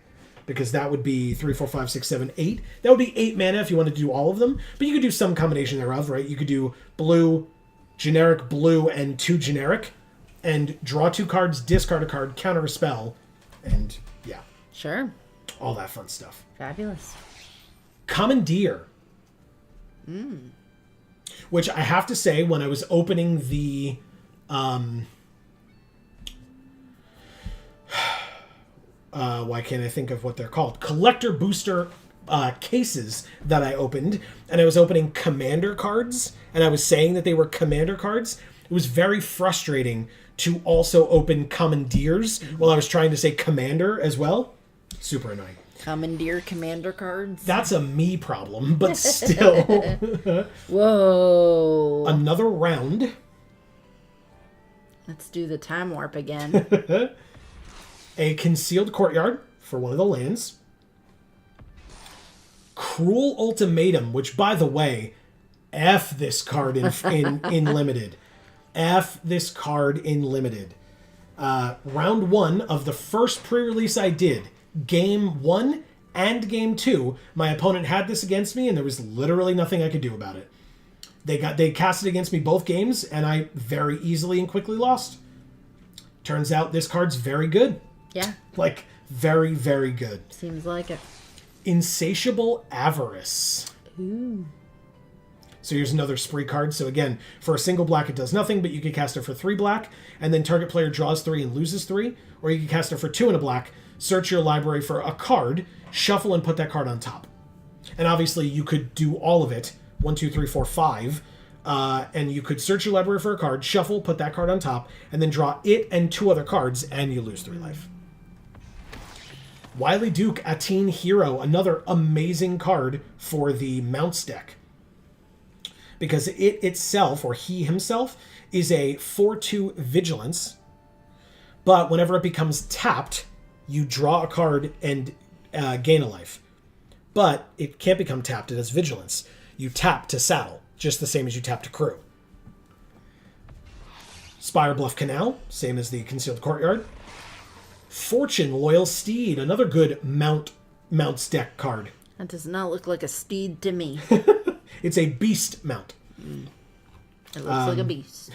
Because that would be 3, 4, 5, 6, 7, 8. That would be 8 mana if you wanted to do all of them. But you could do some combination thereof, right? You could do blue, generic blue, and 2 generic. And draw 2 cards, discard a card, counter a spell. And yeah. Sure. All that fun stuff. Fabulous. Commandeer. Which I have to say, when I was opening the... why can't I think of what they're called? Collector booster cases that I opened. And I was opening commander cards. And I was saying that they were commander cards. It was very frustrating to also open commandeers while I was trying to say commander as well. Super annoying. Commandeer commander cards. That's a me problem, but still. Whoa. Another round. Let's do the time warp again. A Concealed Courtyard for one of the lands. Cruel Ultimatum, which, by the way, F this card in Limited. F this card in Limited. Round 1 of the first pre-release I did, Game 1 and Game 2, my opponent had this against me, and there was literally nothing I could do about it. They cast it against me both games, and I very easily and quickly lost. Turns out this card's very good. Yeah. Like, very, very good. Seems like it. Insatiable Avarice. Ooh. So here's another spree card. So again, for a single black, it does nothing, but you can cast it for 3 black, and then target player draws 3 and loses 3. Or you can cast it for 2 and a black, search your library for a card, shuffle and put that card on top. And obviously you could do all of it, 1, 2, 3, 4, 5, and you could search your library for a card, shuffle, put that card on top, and then draw it and 2 other cards, and you lose 3 life. Wily Duke, Atene Hero, another amazing card for the Mounts deck. Because it itself, or he himself, is a 4/2 Vigilance. But whenever it becomes tapped, you draw a card and gain a life. But it can't become tapped, it has Vigilance. You tap to saddle, just the same as you tap to crew. Spire Bluff Canal, same as the Concealed Courtyard. Fortune Loyal Steed, another good Mounts deck card. That does not look like a steed to me. It's a beast mount. It looks like a beast.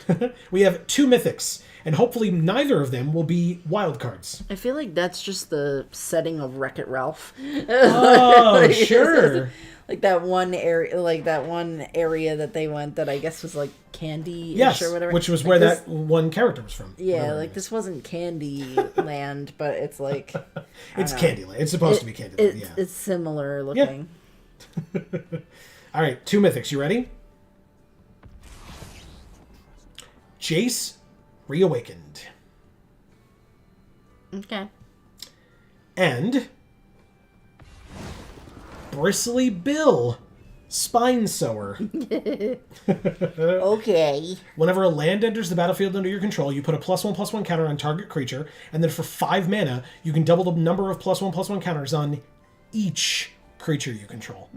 We have 2 mythics, and hopefully neither of them will be wild cards. I feel like that's just the setting of Wreck-It Ralph. Oh, sure. Like that one area that they went that I guess was like Candy Yes, or whatever. which was Like where this, that one character was from. Yeah, whatever like it is. this wasn't Candy Land, but it's like It's Candyland. It's supposed to be Candyland, yeah. It's similar looking. All right, 2 mythics. You ready? Jace Reawakened. Okay. And Bristly Bill Spine Sower. Okay. Whenever a land enters the battlefield under your control, you put a +1/+1 counter on target creature, and then for 5 mana, you can double the number of +1/+1 counters on each creature you control.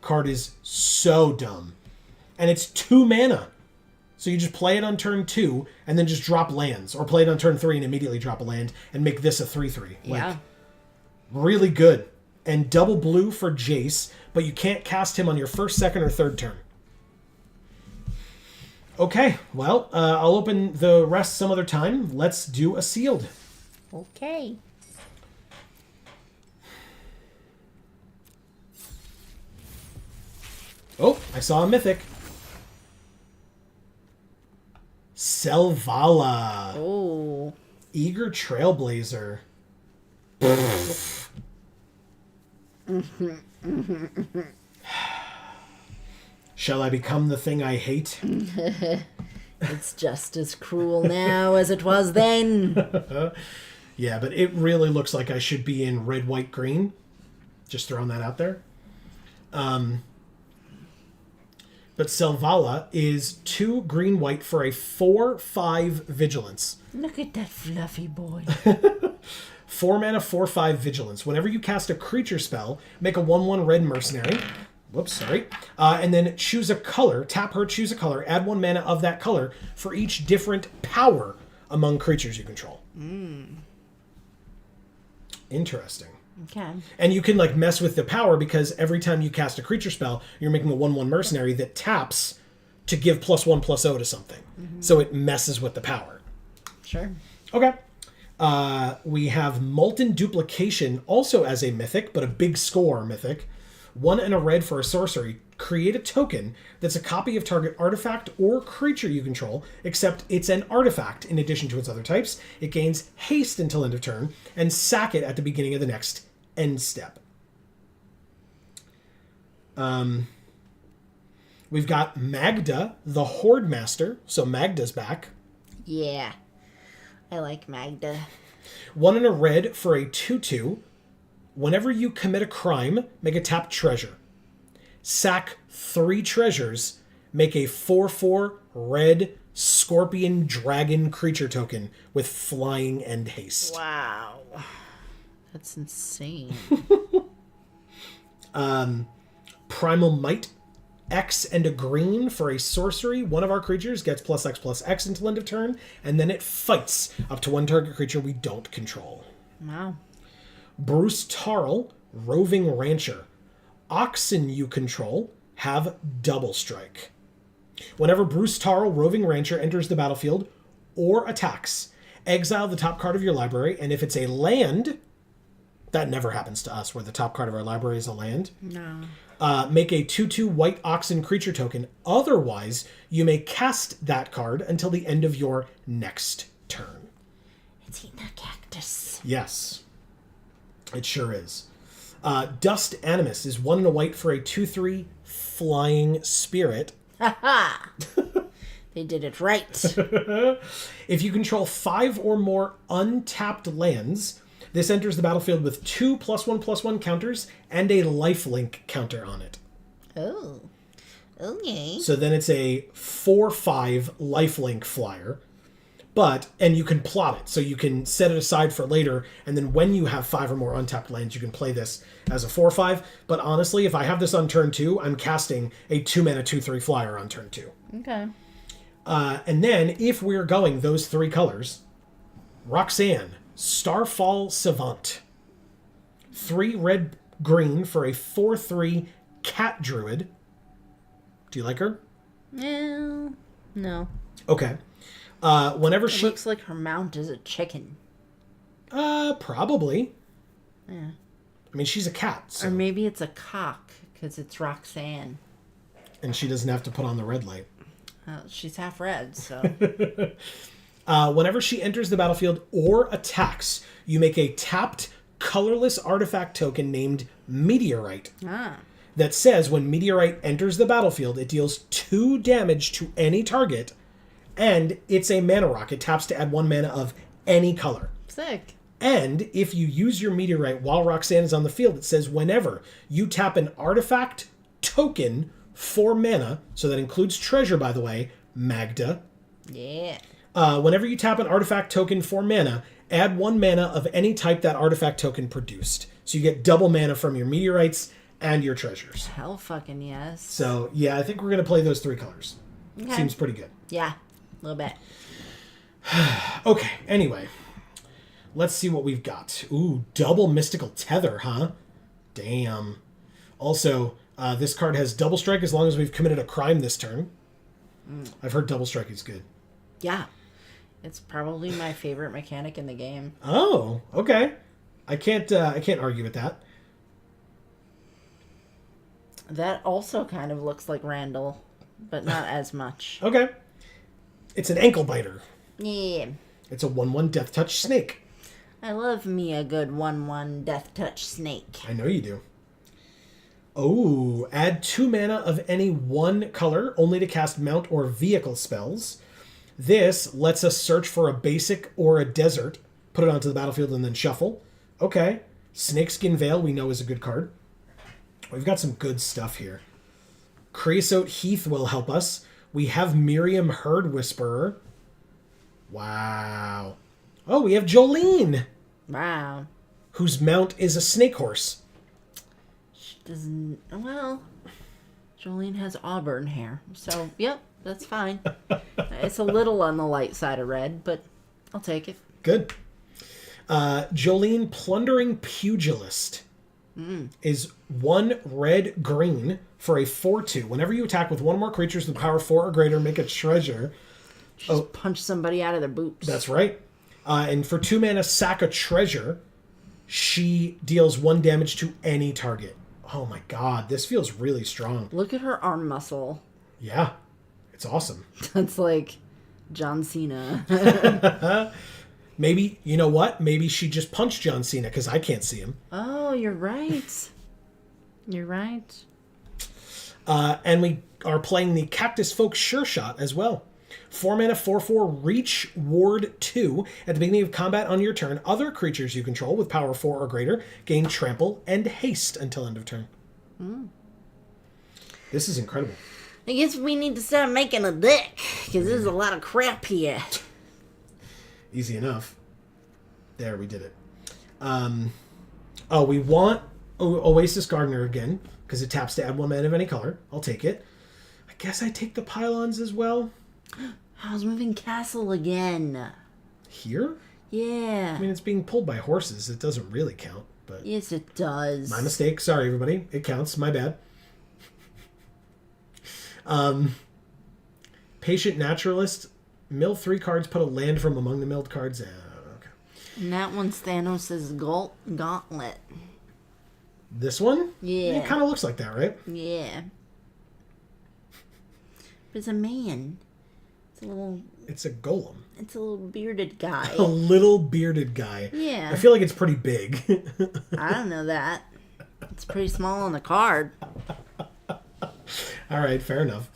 Card is so dumb. And it's 2 mana. So you just play it on turn 2, and then just drop lands. Or play it on turn 3 and immediately drop a land, and make this a 3/3. Yeah. Really good. And double blue for Jace, but you can't cast him on your first, second, or third turn. Okay, well, I'll open the rest some other time. Let's do a sealed. Okay. Oh, I saw a mythic. Selvala. Oh. Eager Trailblazer. Shall I become the thing I hate? It's just as cruel now as it was then. Yeah, but it really looks like I should be in red, white, green. Just throwing that out there. But Selvala is 2 green, white for a 4/5 vigilance. Look at that fluffy boy. 4 mana, 4/5 vigilance. Whenever you cast a creature spell, make a 1/1 red mercenary. Whoops, sorry. And then choose a color. Tap her, choose a color. Add 1 mana of that color for each different power among creatures you control. Interesting. Okay. And you can like mess with the power because every time you cast a creature spell, you're making a 1/1 mercenary that taps to give +1/+0 to something. So it messes with the power. Sure. Okay. We have Molten Duplication also as a mythic, but a big score mythic. 1 and a red for a sorcery. Create a token that's a copy of target artifact or creature you control, except it's an artifact in addition to its other types. It gains haste until end of turn, and sack it at the beginning of the next end step. We've got Magda, the Horde Master. So Magda's back. Yeah. I like Magda. 1 and a red for a 2/2. Whenever you commit a crime, make a tapped treasure. Sack 3 treasures, make a 4/4 red scorpion dragon creature token with flying and haste. Wow. That's insane. Primal Might, X and a green for a sorcery. One of our creatures gets +X/+X until end of turn, and then it fights up to 1 target creature we don't control. Wow. Bruce Tarl, Roving Rancher. Oxen you control have double strike. Whenever Bruce Tarl, Roving Rancher, enters the battlefield or attacks, exile the top card of your library, and if it's a land, that never happens to us, where the top card of our library is a land. No. Make a 2/2 white oxen creature token. Otherwise, you may cast that card until the end of your next turn. It's eating a cactus. Yes. It sure is. Dust Animus is 1 and a white for a 2/3 flying spirit. Ha! They did it right. If you control 5 or more untapped lands, this enters the battlefield with 2 +1/+1 counters and a lifelink counter on it. Oh. Okay. So then it's a 4/5 lifelink flyer. And you can plot it, so you can set it aside for later, and then when you have 5 or more untapped lands, you can play this as a 4/5. But honestly, if I have this on turn 2, I'm casting a 2 mana 2/3 flyer on turn 2. Okay. And then, if we're going those 3 colors, Roxanne, Starfall Savant. 3 red-green for a 4/3 cat druid. Do you like her? No. Okay. Whenever It looks like her mount is a chicken. Probably. Yeah. I mean, she's a cat, so. Or maybe it's a cock, because it's Roxanne. And she doesn't have to put on the red light. She's half red, so. Whenever she enters the battlefield or attacks, you make a tapped, colorless artifact token named Meteorite. That says when Meteorite enters the battlefield, it deals 2 damage to any target, and it's a mana rock. It taps to add 1 mana of any color. Sick. And if you use your Meteorite while Roxanne is on the field, it says whenever you tap an artifact token for mana, so that includes treasure, by the way, Magda. Yeah. Whenever you tap an artifact token for mana, add 1 mana of any type that artifact token produced. So you get double mana from your meteorites and your treasures. Hell fucking yes. So, yeah, I think we're going to play those 3 colors. Okay. Seems pretty good. Yeah, a little bit. Okay, anyway. Let's see what we've got. Ooh, double mystical tether, huh? Damn. Also, this card has double strike as long as we've committed a crime this turn. I've heard double strike is good. Yeah. It's probably my favorite mechanic in the game. Oh, okay. I can't argue with that. That also kind of looks like Randall, but not as much. Okay. It's an ankle biter. Yeah. It's a 1/1 death touch snake. I love me a good 1/1 death touch snake. I know you do. Oh, add 2 mana of any 1 color, only to cast mount or vehicle spells. This lets us search for a basic or a desert, put it onto the battlefield, and then shuffle. Okay. Snakeskin Veil we know is a good card. We've got some good stuff here. Creosote Heath will help us. We have Miriam Herd Whisperer. Wow. Oh, we have Jolene. Wow. Whose mount is a snake horse. She doesn't... Well, Jolene has auburn hair. So, yep, that's fine. It's a little on the light side of red, but I'll take it. Good. Jolene Plundering Pugilist is 1 red-green for a 4/2. Whenever you attack with 1 more creatures with power 4 or greater, make a treasure. Just punch somebody out of their boots. That's right. And for 2 mana, sack a treasure. She deals 1 damage to any target. Oh my god, this feels really strong. Look at her arm muscle. Yeah, it's awesome. That's like John Cena. Maybe, you know what? Maybe she just punched John Cena because I can't see him. Oh, you're right. You're right. And we are playing the Cactus Folk Sure Shot as well. 4 mana, 4/4, Reach, Ward 2. At the beginning of combat on your turn, other creatures you control with power 4 or greater gain Trample and Haste until end of turn. This is incredible. I guess we need to start making a deck, because there's a lot of crap here. Easy enough. There, we did it. We want Oasis Gardener again, because it taps to add 1 mana of any color. I'll take it. I guess I take the Pylons as well. How's moving castle again? Here? Yeah. I mean, it's being pulled by horses. It doesn't really count, but... Yes, it does. My mistake. Sorry, everybody. It counts. My bad. Patient Naturalist. Mill 3 cards, put a land from among the milled cards. Okay. And that one's Thanos' gauntlet. This one? Yeah. It kind of looks like that, right? Yeah. But it's a man. It's a golem. It's a little bearded guy. A little bearded guy. Yeah. I feel like it's pretty big. I don't know that. It's pretty small on the card. All right, fair enough.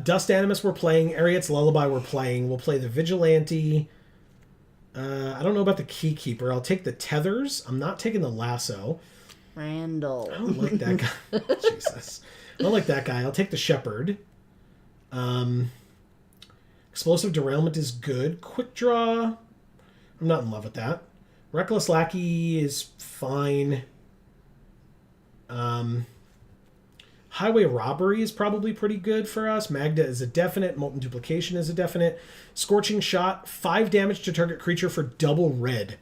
Dust Animus we're playing. Ariet's Lullaby we're playing. We'll play the Vigilante. I don't know about the Keykeeper. I'll take the Tethers. I'm not taking the Lasso. Randall. I don't like that guy. Jesus. I don't like that guy. I'll take the Shepherd. Explosive Derailment is good. Quick Draw. I'm not in love with that. Reckless Lackey is fine. Highway Robbery is probably pretty good for us. Magda is a definite. Molten Duplication is a definite. Scorching Shot, 5 damage to target creature for double red.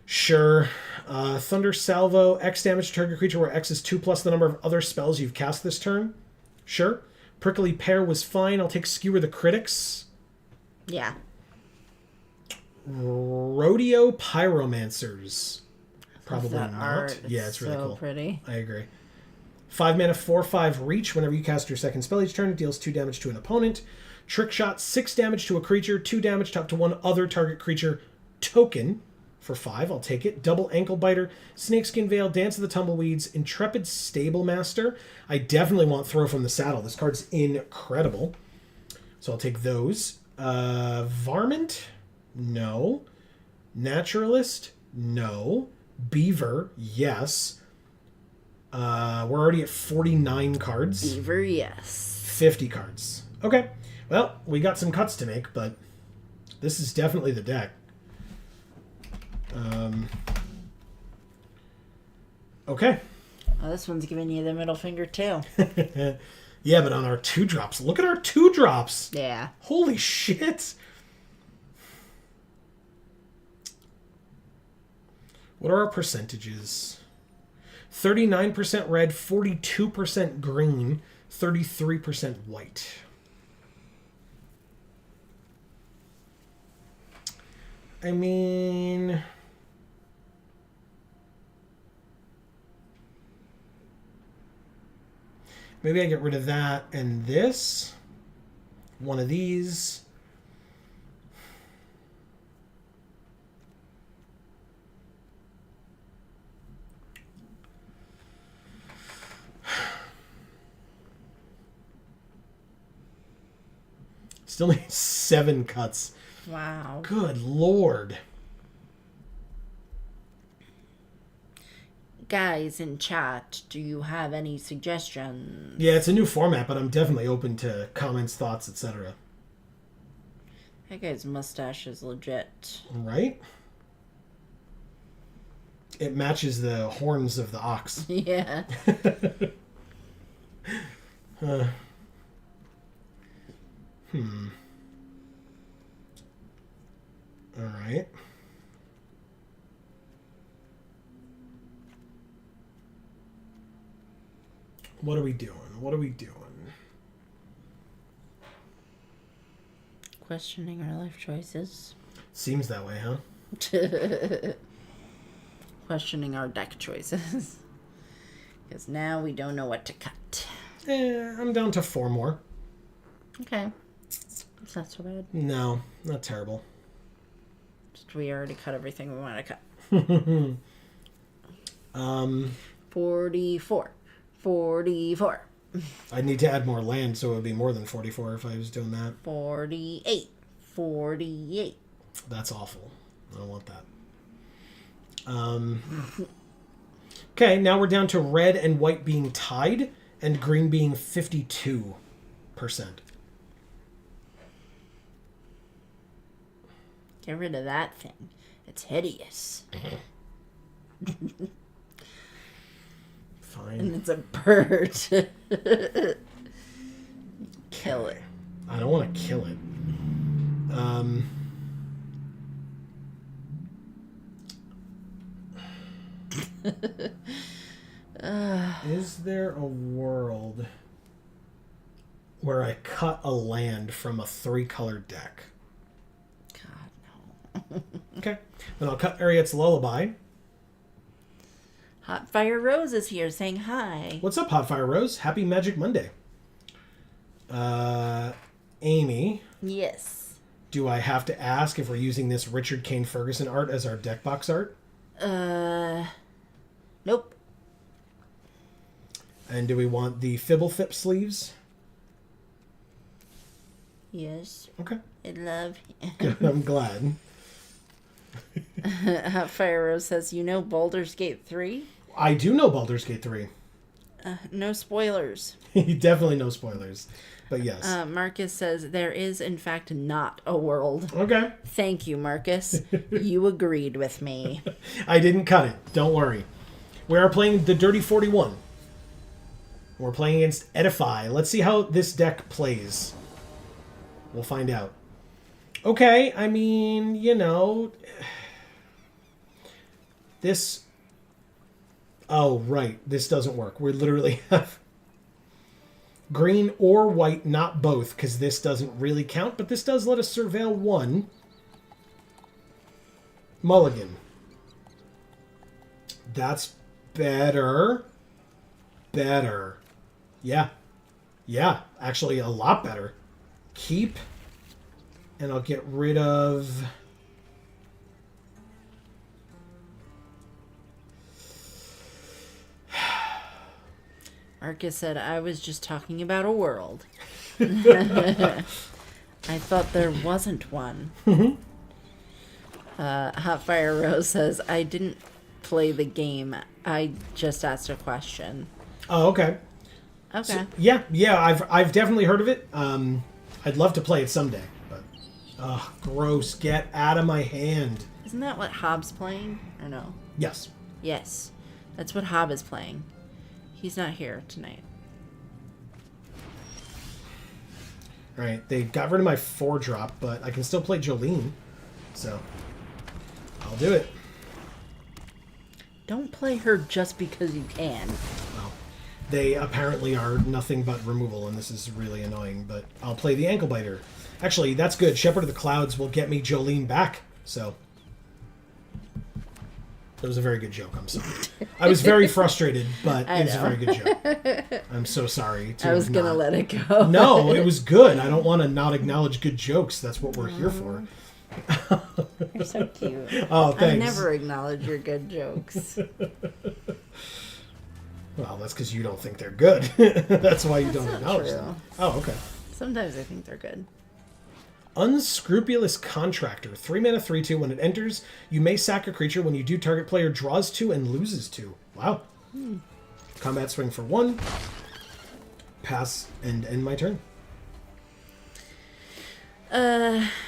Sure. Thunder Salvo, X damage to target creature where X is 2+ the number of other spells you've cast this turn. Sure. Prickly Pear was fine. I'll take Skewer the Critics. Yeah. Rodeo Pyromancers. Probably that not. art. Yeah, it's really so cool. Pretty. I agree. 5 mana, 4/5 reach. Whenever you cast your second spell each turn, it deals 2 damage to an opponent. Trick shot, 6 damage to a creature, 2 damage to up to one other target creature token. For 5, I'll take it. Double Ankle Biter, Snakeskin Veil, Dance of the Tumbleweeds, Intrepid Stable Master. I definitely want Throw from the Saddle. This card's incredible. So I'll take those. Varmint? No. Naturalist? No. Beaver? Yes. We're already at 49 cards. Beaver, yes. 50 cards. Okay. Well, we got some cuts to make, but this is definitely the deck. Okay. Oh, this one's giving you the middle finger too. Yeah, but on our 2-drops. Look at our 2-drops. Yeah. Holy shit. What are our percentages? 39% red, 42% green, 33% white. I mean... maybe I get rid of that and this. One of these. Still need 7 cuts. Wow. Good Lord. Guys in chat, do you have any suggestions? Yeah, it's a new format, but I'm definitely open to comments, thoughts, etc. That guy's mustache is legit. Right? It matches the horns of the ox. Yeah. All right. What are we doing? What are we doing? Questioning our life choices. Seems that way, huh? Questioning our deck choices. Because now we don't know what to cut. I'm down to 4 more. Okay. It's not so bad. No, not terrible. Just we already cut everything we want to cut. 44. 44. I'd need to add more land, so it would be more than 44 if I was doing that. 48. 48. That's awful. I don't want that. Okay, now we're down to red and white being tied, and green being 52%. Get rid of that thing. It's hideous. Fine. And it's a bird. Kill it. I don't want to kill it. Is there a world where I cut a land from a 3-color deck? God, no. Okay. Then I'll cut Ariet's Lullaby. Hot Fire Rose is here saying hi. What's up, Hotfire Rose? Happy Magic Monday. Amy, Yes. do I have to ask if we're using this Richard Kane Ferguson art as our deck box art? Nope. And do we want the Fibblethip sleeves? Yes. Okay. I love Good. I'm glad. Hot Fire Rose says, you know Baldur's Gate 3? I do know Baldur's Gate 3. No spoilers. Definitely no spoilers. But yes. Marcus says, there is in fact not a world. Okay. Thank you, Marcus. You agreed with me. I didn't cut it. Don't worry. We are playing the Dirty 41. We're playing against Edify. Let's see how this deck plays. We'll find out. Okay, I mean, you know... This... Oh, right. This doesn't work. We literally have green or white, not both, because this doesn't really count, but this does let us surveil 1. Mulligan. That's better. better. Yeah. Yeah, actually a lot better. Keep, and I'll get rid of... Marcus said, I was just talking about a world. I thought there wasn't one. Hotfire Rose says, I didn't play the game. I just asked a question. Oh, okay. Okay. So, yeah, I've definitely heard of it. I'd love to play it someday, but gross, get out of my hand. Isn't that what Hobbs playing? Or no? Yes. Yes. That's what Hobb is playing. He's not here tonight. All right, they got rid of my 4-drop, but I can still play Jolene, so I'll do it. Don't play her just because you can. Well, they apparently are nothing but removal, and this is really annoying, but I'll play the Ankle Biter. Actually, that's good. Shepherd of the Clouds will get me Jolene back, so... That was a very good joke, I'm sorry. I was very frustrated, but it was a very good joke. I'm so sorry. I was going to let it go. No, it was good. I don't want to not acknowledge good jokes. That's what we're here for. You're so cute. Oh, thanks. I never acknowledge your good jokes. Well, that's because you don't think they're good. That's why you don't not acknowledge true. them. Oh, okay. Sometimes I think they're good. Unscrupulous Contractor. 3 mana, 3/2. When it enters, you may sack a creature. When you do, target player draws 2 and loses 2. Wow. Combat swing for 1. Pass and end my turn.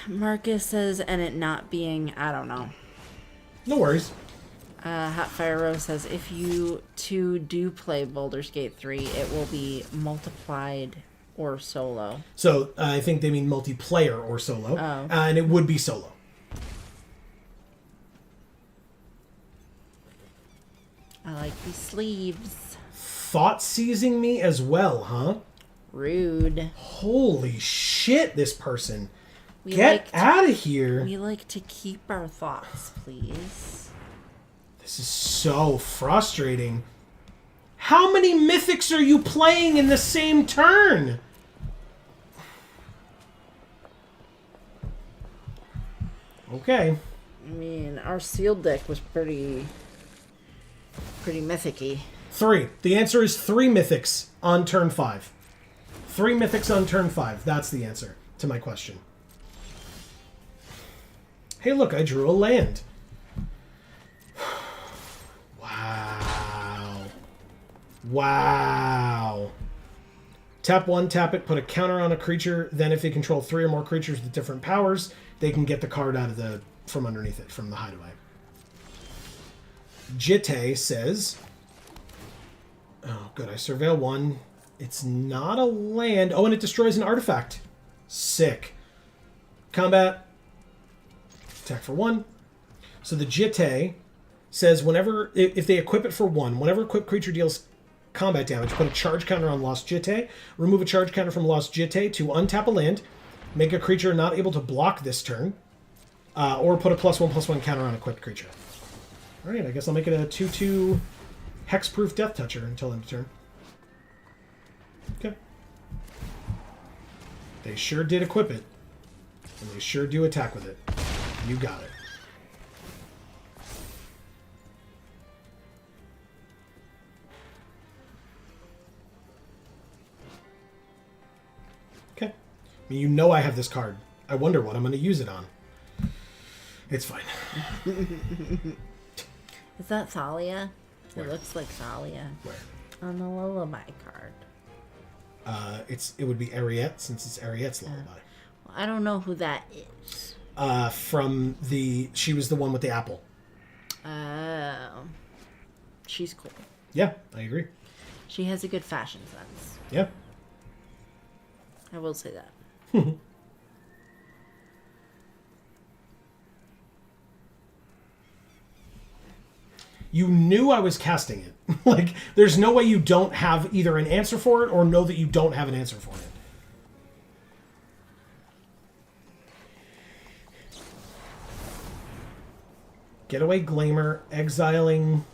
Marcus says, and it not being, I don't know. No worries. Hotfire Rose says, if you two do play Baldur's Gate 3, it will be multiplied or solo. So I think they mean multiplayer or solo. Oh. And it would be solo. I like these sleeves. Thought seizing me as well, huh? Rude. Holy shit, this person. We Get out of here. We like to keep our thoughts, please. This is so frustrating. How many mythics are you playing in the same turn? Okay. I mean, our sealed deck was pretty mythic-y. 3. The answer is 3 mythics on turn 5. 3 mythics on turn 5. That's the answer to my question. Hey, look, I drew a land. Wow. Wow. Tap 1, tap it, put a counter on a creature. Then if they control 3 or more creatures with different powers, they can get the card out of from underneath it, from the hideaway. Jitte says... Oh, good. I surveil 1. It's not a land. Oh, and it destroys an artifact. Sick. Combat. Attack for 1. So the Jitte says whenever... If they equip it for 1, whenever equipped creature deals combat damage, put a charge counter on Lost Jitte. Remove a charge counter from Lost Jitte to untap a land. Make a creature not able to block this turn. Or put a +1/+1 counter on equipped creature. Alright, I guess I'll make it a 2/2 hexproof Death Toucher until end of turn. Okay. They sure did equip it. And they sure do attack with it. You got it. Okay. I mean, you know I have this card. I wonder what I'm going to use it on. It's fine. Is that Thalia? Where? It looks like Thalia. Where? On the lullaby card. It would be Ariette, since it's Ariette's lullaby. Well, I don't know who that is. She was the one with the apple. Oh. She's cool. Yeah, I agree. She has a good fashion sense. Yeah. I will say that. You knew I was casting it. Like, there's no way you don't have either an answer for it or know that you don't have an answer for it. Getaway Glamour, exiling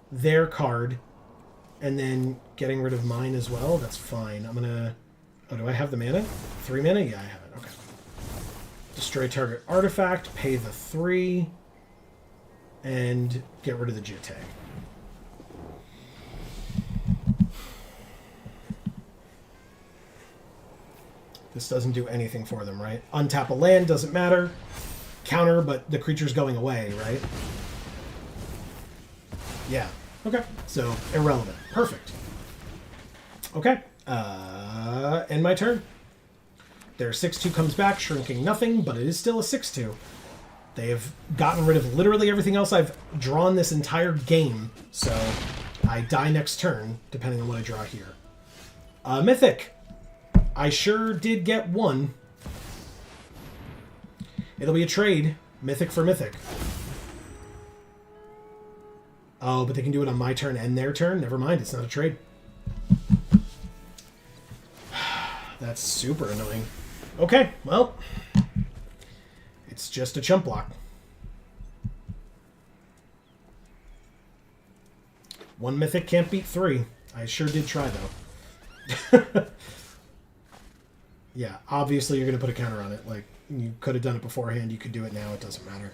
their card, and then getting rid of mine as well. That's fine. I'm gonna... Oh, do I have the mana? 3 mana? Yeah, I have it. Okay. Destroy target artifact, pay the 3, and get rid of the Jitte. This doesn't do anything for them, right? Untap a land, doesn't matter. Counter, but the creature's going away, right? Yeah. Okay. So, irrelevant. Perfect. Okay. End my turn. Their 6/2 comes back, shrinking nothing, but it is still a 6/2. They have gotten rid of literally everything else I've drawn this entire game, so I die next turn, depending on what I draw here. Mythic. I sure did get one. It'll be a trade. Mythic for Mythic. Oh, but they can do it on my turn and their turn? Never mind, it's not a trade. That's super annoying. Okay, well, it's just a chump block. One Mythic can't beat 3. I sure did try, though. Yeah, obviously you're going to put a counter on it. Like, you could have done it beforehand. You could do it now. It doesn't matter.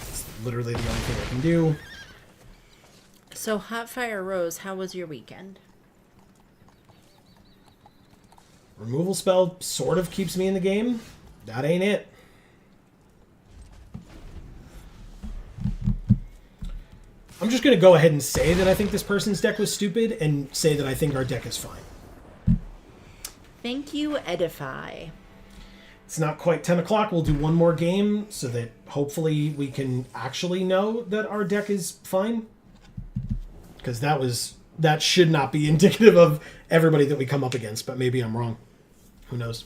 It's literally the only thing I can do. So, Hotfire Rose, how was your weekend? Removal spell sort of keeps me in the game. That ain't it. I'm just going to go ahead and say that I think this person's deck was stupid and say that I think our deck is fine. Thank you, Edify. It's not quite 10 o'clock. We'll do one more game so that hopefully we can actually know that our deck is fine. Because that should not be indicative of everybody that we come up against, but maybe I'm wrong. Who knows?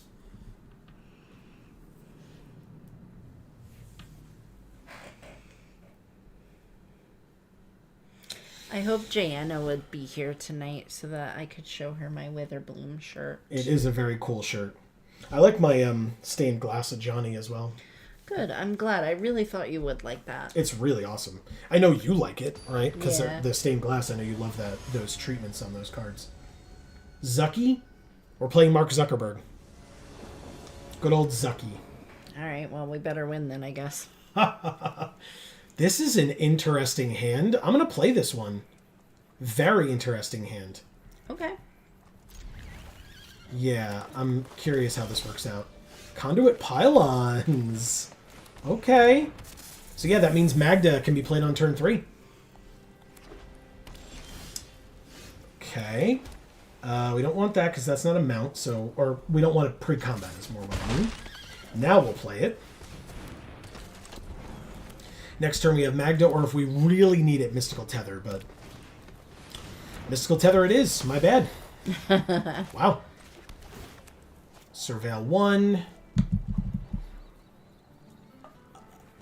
I hope Jayanna would be here tonight so that I could show her my Witherbloom shirt. It is a very cool shirt. I like my stained glass of Johnny as well. Good. I'm glad. I really thought you would like that. It's really awesome. I know you like it, right? Because Yeah. the stained glass, I know you love those treatments on those cards. Zucky? We're playing Mark Zuckerberg. Good old Zucky. All right. Well, we better win then, I guess. This is an interesting hand. I'm going to play this one. Very interesting hand. Okay. Yeah, I'm curious how this works out. Conduit Pylons. Okay. So yeah, that means Magda can be played on turn 3. Okay. We don't want that because that's not a mount, so... Or we don't want it pre-combat is more what I mean. Now we'll play it. Next turn we have Magda, or if we really need it, Mystical Tether, but... Mystical Tether it is. My bad. Wow. Surveil 1.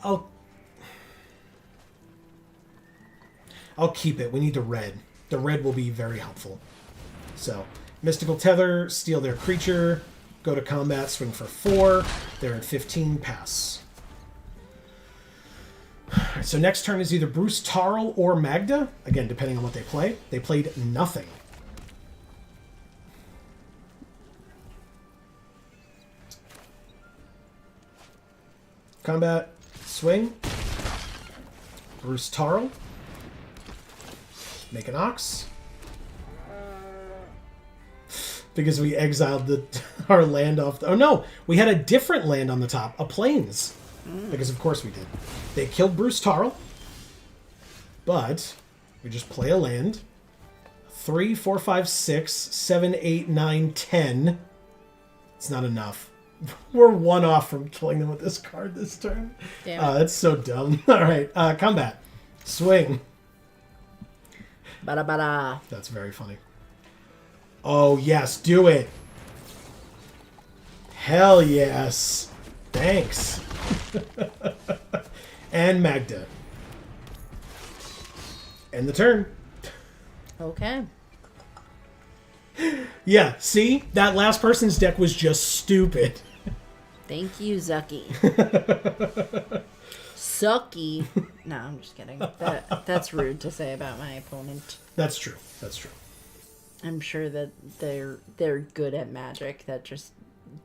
I'll keep it. We need the red. The red will be very helpful. So, Mystical Tether, steal their creature, go to combat, swing for 4. They're at 15, pass. Alright, so next turn is either Bruce Tarl or Magda. Again, depending on what they play. They played nothing. Combat, swing. Bruce Tarl. Make an Ox. Because we exiled our land off... Oh no! We had a different land on the top. A Plains. Because of course we did. They killed Bruce Tarl. But we just play a land. 3, 4, 5, 6, 7, 8, 9, 10. It's not enough. We're 1 off from killing them with this card this turn. Damn it. That's so dumb. Alright, combat. Swing. Bada bada. That's very funny. Oh, yes, do it. Hell yes. Thanks. And Magda. End the turn. Okay. Yeah, see? That last person's deck was just stupid. Thank you, Zucky. Sucky. No, I'm just kidding. That's rude to say about my opponent. That's true. That's true. I'm sure that they're good at Magic.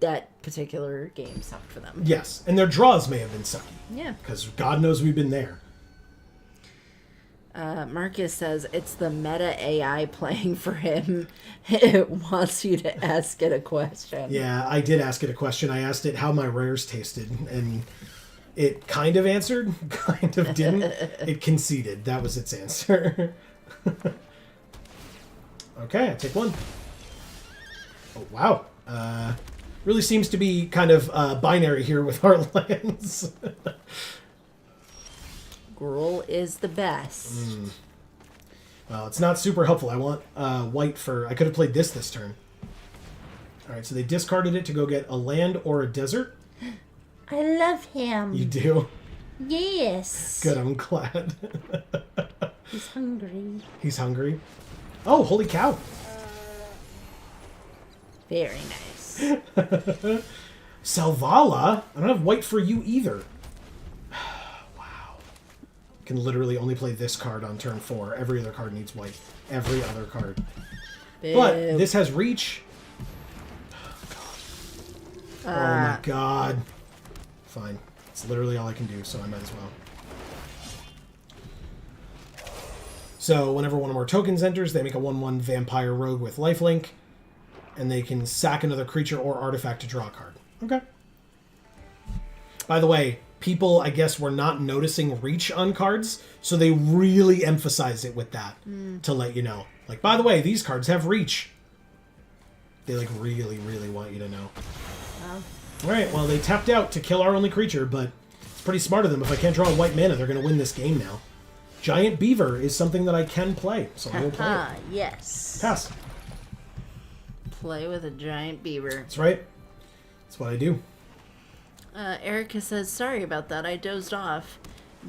That particular game sucked for them. Yes, and their draws may have been sucky. Yeah. Because God knows we've been there. Marcus says it's the meta AI playing for him. It wants you to ask it a question. Yeah, I did ask it a question. I asked it how my rares tasted, and it kind of answered, kind of didn't. It conceded. That was its answer. Okay, I take one. Oh, wow. Really seems to be kind of binary here with our lands. Gruul is the best. Well, it's not super helpful. I want white for... I could have played this turn. Alright, so they discarded it to go get a land or a desert. I love him. You do? Yes. Good, I'm glad. He's hungry. He's hungry. Oh, holy cow. Very nice. Selvala? I don't have white for you either. Can literally only play this card on turn 4. Every other card needs white. Every other card. Boo. But this has reach. Oh my god. Fine. It's literally all I can do, so I might as well. So whenever one of our tokens enters, they make a 1/1 vampire rogue with lifelink, and they can sack another creature or artifact to draw a card. Okay. By the way, people, I guess, were not noticing reach on cards, so they really emphasize it with that to let you know. Like, by the way, these cards have reach. They, like, really, really want you to know. Wow. Alright, well, they tapped out to kill our only creature, but it's pretty smart of them. If I can't draw a white mana, they're going to win this game now. Giant Beaver is something that I can play, so I will play it. Yes. Pass. Play with a giant beaver. That's right. That's what I do. Erica says, sorry about that. I dozed off.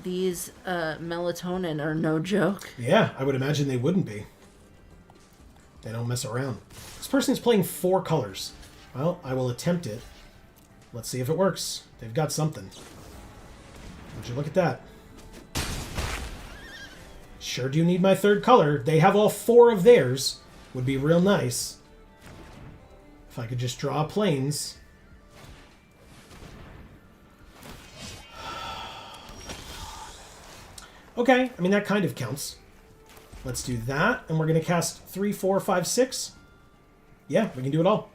These melatonin are no joke. Yeah, I would imagine they wouldn't be. They don't mess around. This person is playing 4 colors. Well, I will attempt it. Let's see if it works. They've got something. Would you look at that? Sure do need my 3rd color. They have all 4 of theirs. Would be real nice. If I could just draw planes. Okay, I mean, that kind of counts. Let's do that, and we're going to cast 3, 4, 5, 6. Yeah, we can do it all.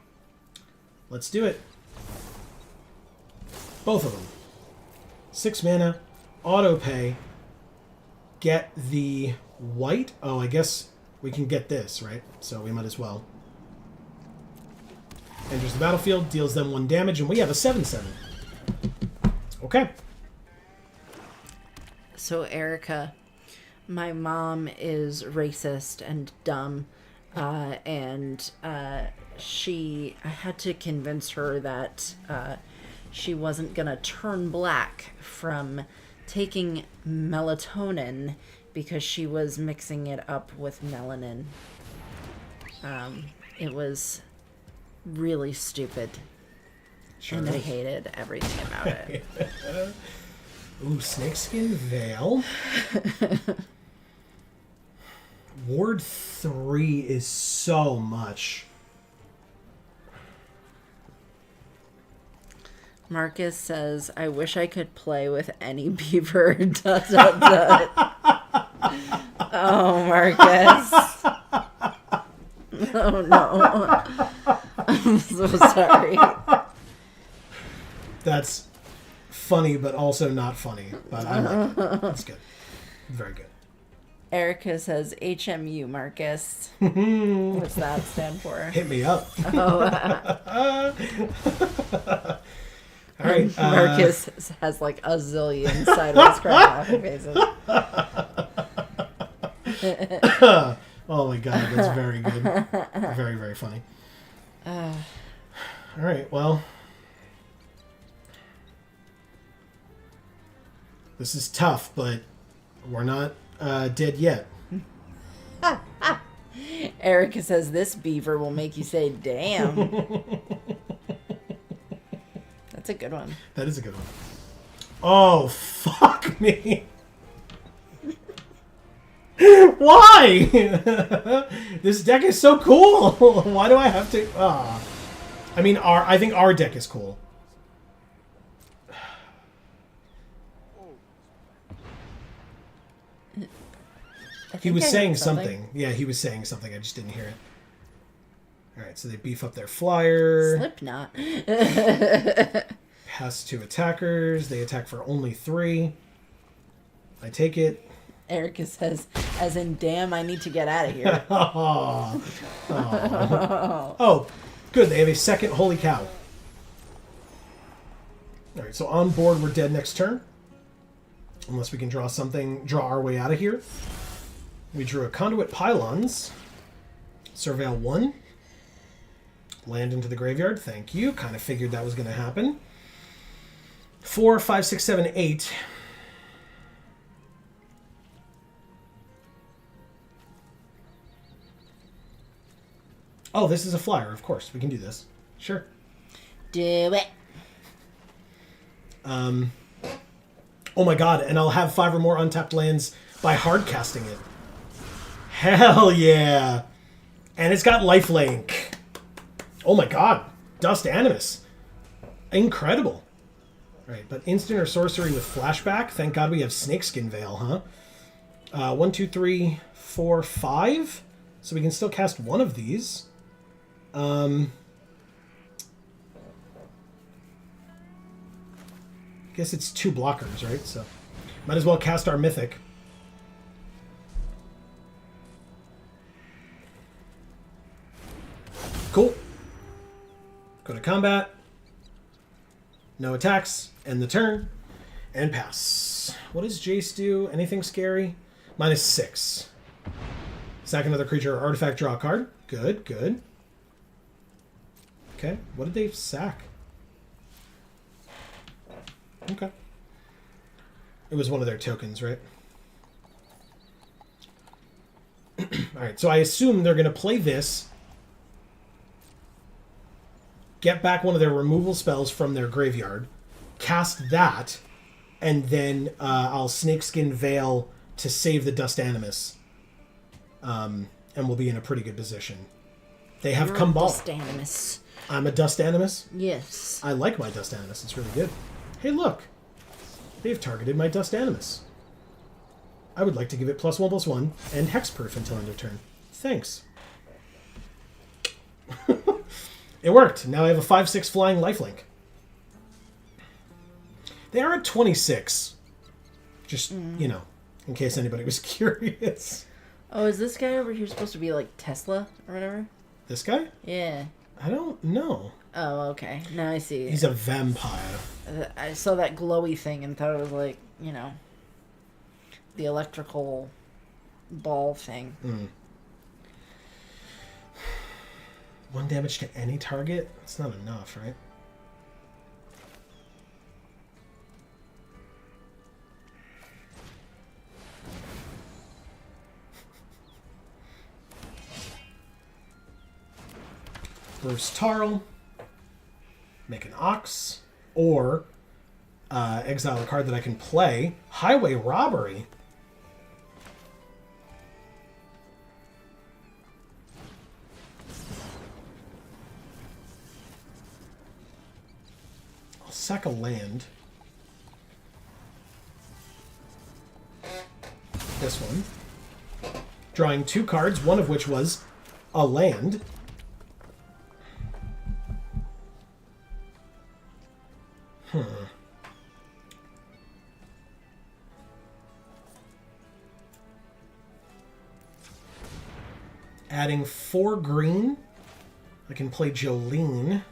Let's do it. Both of them. 6 mana, auto pay, get the white. Oh, I guess we can get this, right? So we might as well. Enters the battlefield, deals them 1 damage, and we have a 7/7. Okay. So, Erica, my mom is racist and dumb, and I had to convince her that she wasn't going to turn black from taking melatonin because she was mixing it up with melanin. It was really stupid, Sure and I is. hated everything about it. Ooh, Snakeskin Veil. Ward 3 is so much. Marcus says, I wish I could play with any beaver. Dot, dot, dot. Oh, Marcus. Oh, no. I'm so sorry. That's funny, but also not funny. But I like it. That's good. Very good. Erica says, HMU, Marcus. What's that stand for? Hit me up. Oh, All right. Marcus has like a zillion sideways crying faces. Oh my god, that's very good. Very, very funny. All right, well. This is tough, but we're not dead yet. Erica says, this beaver will make you say, damn. That's a good one. That is a good one. Why? This deck is so cool. Why do I have to? I mean, I think our deck is cool. He was saying something. Yeah, he was saying something. I just didn't hear it. All right, so they beef up their flyer. Slipknot. Pass 2 attackers. They attack for only 3. I take it. Erica says, as in, damn, I need to get out of here. Oh, good. They have a second Holy Cow. All right, so on board, we're dead next turn. Unless we can draw our way out of here. We drew a Conduit Pylons. Surveil 1. Land into the graveyard. Thank you. Kind of figured that was going to happen. 4, 5, 6, 7, 8. Oh, this is a flyer. Of course, we can do this. Sure. Do it. Oh my god, and I'll have 5 or more untapped lands by hard casting it. Hell yeah. And it's got lifelink. Oh my god. Dust Animus. Incredible. Right, but instant or sorcery with flashback. Thank god we have Snakeskin Veil, huh? 1, 2, 3, 4, 5. So we can still cast one of these. I guess it's 2 blockers, right? So might as well cast our Mythic. Cool. Go to combat. No attacks. End the turn. And pass. What does Jace do? Anything scary? -6. Sack another creature or artifact, draw a card. Good, good. Okay, what did they sack? Okay. It was one of their tokens, right? Alright, so I assume they're going to play this, get back one of their removal spells from their graveyard, cast that, and then I'll Snakeskin Veil to save the Dust Animus. And we'll be in a pretty good position. They have You're Kumbal. Dust Animus. I'm a Dust Animus? Yes. I like my Dust Animus. It's really good. Hey, look. They've targeted my Dust Animus. I would like to give it +1/+1 and hexproof until end of turn. Thanks. It worked. Now I have a 5/6 flying lifelink. They are at 26. Just, you know, in case anybody was curious. Oh, is this guy over here supposed to be like Tesla or whatever? This guy? Yeah. I don't know. Oh, okay. Now I see. He's a vampire. I saw that glowy thing and thought it was like, you know, the electrical ball thing. 1 damage to any target? That's not enough, right? Bruce Tarl. Make an Ox. Or exile a card that I can play. Highway Robbery. I'll sack a land. This one. Drawing 2 cards, one of which was a land. Adding 4 green. I can play Jolene.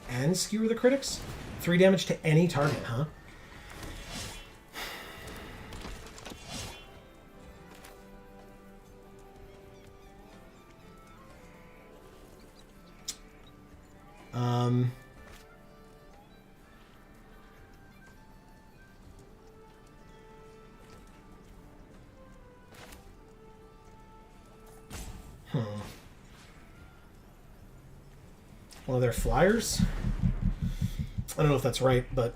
And skewer the critics? 3 damage to any target, huh? One of their flyers? I don't know if that's right, but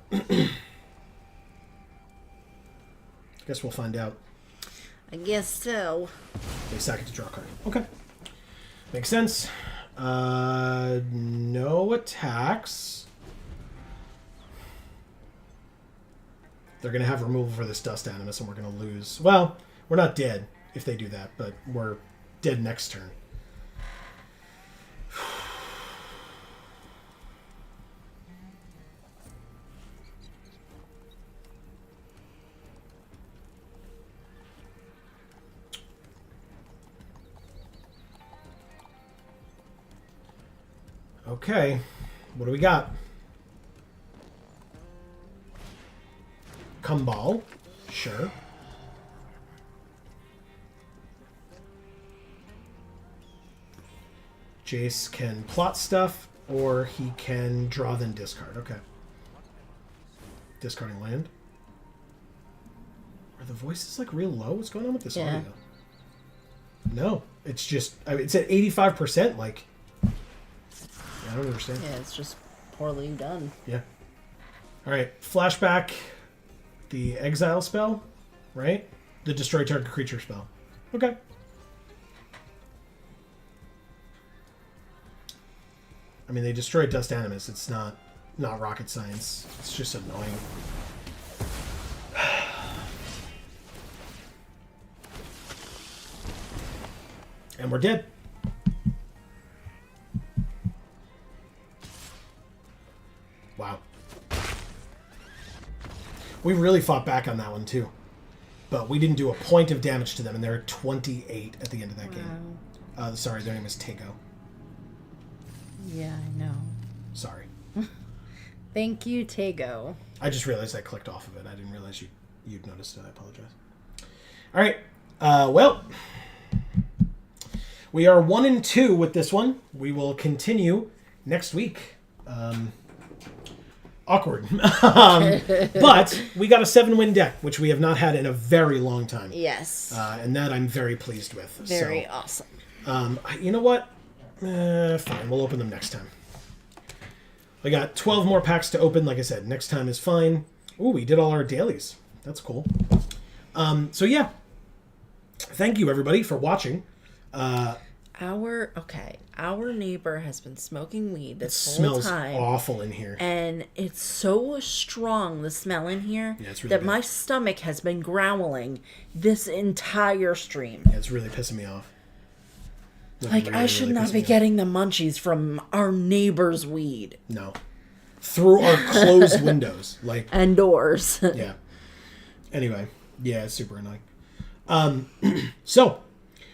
Guess we'll find out. I guess so. They sack it to draw a card. Okay. Makes sense. No attacks. They're going to have removal for this Dust Animus, and we're going to lose. Well, we're not dead if they do that, but we're dead next turn. Okay, what do we got? Kumbal, sure. Jace can plot stuff, or he can draw then discard. Okay. Discarding land. Are the voices like real low? What's going on with this audio? No, it's just, I mean, it's at 85%, like... I don't understand. Yeah, it's just poorly done. Yeah. All right. Flashback. The exile spell, right? The destroy target creature spell. Okay. I mean, they destroyed Dust Animus. It's not rocket science. It's just annoying. And we're dead. Wow. We really fought back on that one, too. But we didn't do a point of damage to them, and they're at 28 at the end of that game. Sorry, their name is Tego. Yeah, I know. Sorry. Thank you, Tego. I just realized I clicked off of it. I didn't realize you'd noticed it. I apologize. All right. Well, we are 1-2 with this one. We will continue next week. Awkward. But we got a 7-win deck, which we have not had in a very long time. Yes. And that I'm very pleased with. Very awesome. You know what? Fine. We'll open them next time. We got 12 more packs to open. Like I said, next time is fine. Ooh, we did all our dailies. That's cool. So yeah. Thank you, everybody, for watching. Our neighbor has been smoking weed this whole smells time. Awful in here. And it's so strong, the smell in here, yeah, it's really that bad. my stomach has been growling this entire stream. Yeah, it's really pissing me off. Like, I should not be getting the munchies from our neighbor's weed. No. Through our closed windows. Like, and doors. Yeah. Anyway. Yeah, it's super annoying. So,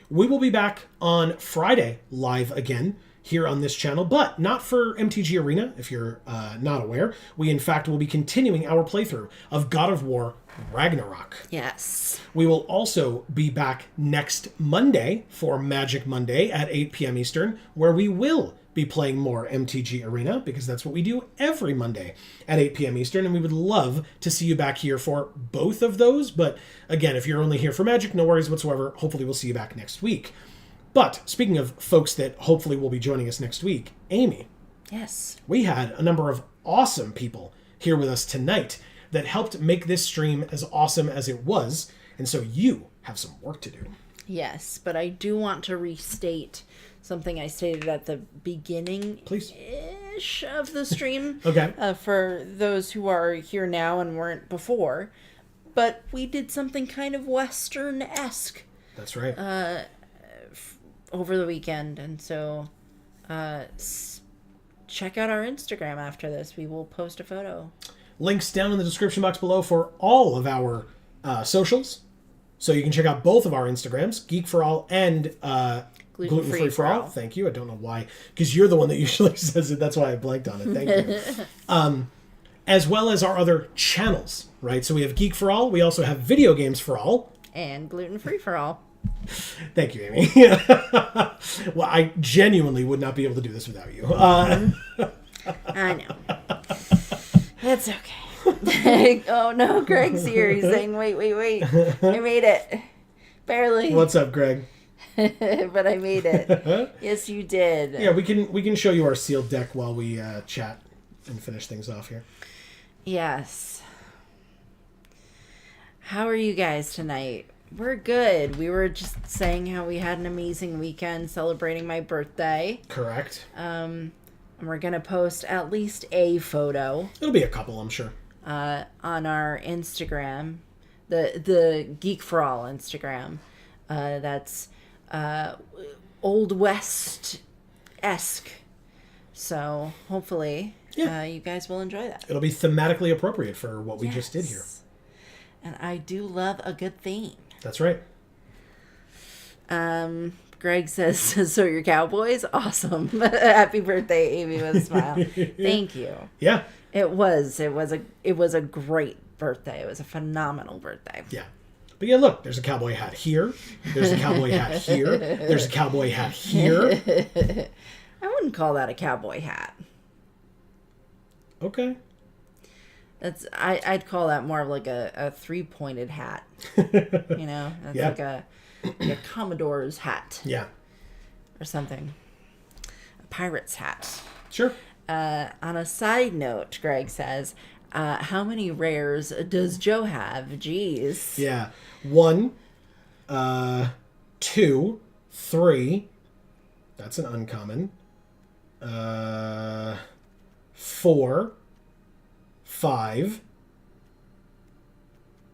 we will be back on Friday live again here on this channel, but not for MTG Arena, if you're not aware. We, in fact, will be continuing our playthrough of God of War Ragnarok. Yes. We will also be back next Monday for Magic Monday at 8 p.m. Eastern, where we will be playing more MTG Arena, because that's what we do every Monday at 8 p.m. Eastern, and we would love to see you back here for both of those. But again, if you're only here for Magic, no worries whatsoever. Hopefully we'll see you back next week. But speaking of folks that hopefully will be joining us next week, Amy. Yes. We had a number of awesome people here with us tonight that helped make this stream as awesome as it was, and so you have some work to do. Yes, but I do want to restate something I stated at the beginning Please. ish of the stream. Okay. For those who are here now and weren't before. But we did something kind of Western-esque. That's right. Over the weekend. And so check out our Instagram after this. We will post a photo. Links down in the description box below for all of our socials. So you can check out both of our Instagrams, Geek for All and Gluten Free for All. Thank you. I don't know why, because you're the one that usually says it. That's why I blanked on it. Thank you. As well as our other channels, right? So we have Geek for All. We also have Video Games for All. And Gluten Free for All. Thank you, Amy. Well, I genuinely would not be able to do this without you. I know. It's okay. Oh no, Greg's here. He's saying, wait. I made it. Barely. What's up, Greg? But I made it. Yes, you did. Yeah, we can show you our sealed deck while we chat and finish things off here. Yes. How are you guys tonight? We're good. We were just saying how we had an amazing weekend celebrating my birthday. Correct. And we're going to post at least a photo It'll be a couple, I'm sure. on our Instagram, the Geek for All Instagram. That's Old West-esque. So hopefully you guys will enjoy that. It'll be thematically appropriate for what we just did here. And I do love a good theme. That's right. Greg says, so you're Cowboys? Awesome. Happy birthday, Amy, with a smile. Thank you. Yeah. It was a great birthday. It was a phenomenal birthday. Yeah. But yeah, look, there's a cowboy hat here. There's a cowboy hat here. There's a cowboy hat here. I wouldn't call that a cowboy hat. Okay. I'd call that more of like a three-pointed hat. That's like a Commodore's hat. Yeah. Or something. A pirate's hat. Sure. On a side note, Greg says, how many rares does Joe have? Jeez. Yeah. 1, 2, 3. That's an uncommon. 4, 5,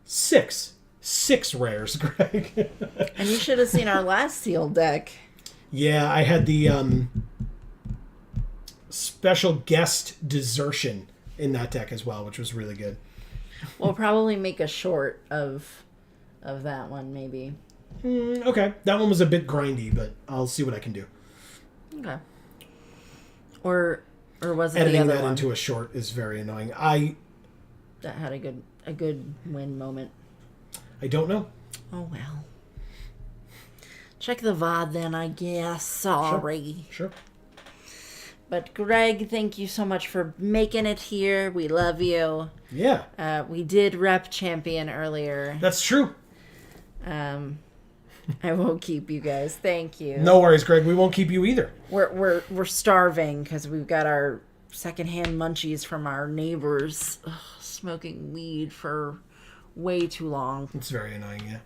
6. 6 rares, Greg. And you should have seen our last sealed deck. Yeah, I had the special guest desertion in that deck as well, which was really good. We'll probably make a short of that one, maybe. Okay, that one was a bit grindy, but I'll see what I can do. Okay. Or was it Editing the other that one? into a short is very annoying. That had a good win moment. I don't know. Oh well. Check the VOD then, I guess. Sorry. Sure. But Greg, thank you so much for making it here. We love you. Yeah. We did rep champion earlier. That's true. I won't keep you guys. Thank you. No worries, Greg. We won't keep you either. We're starving because we've got our secondhand munchies from our neighbors smoking weed for way too long. It's very annoying,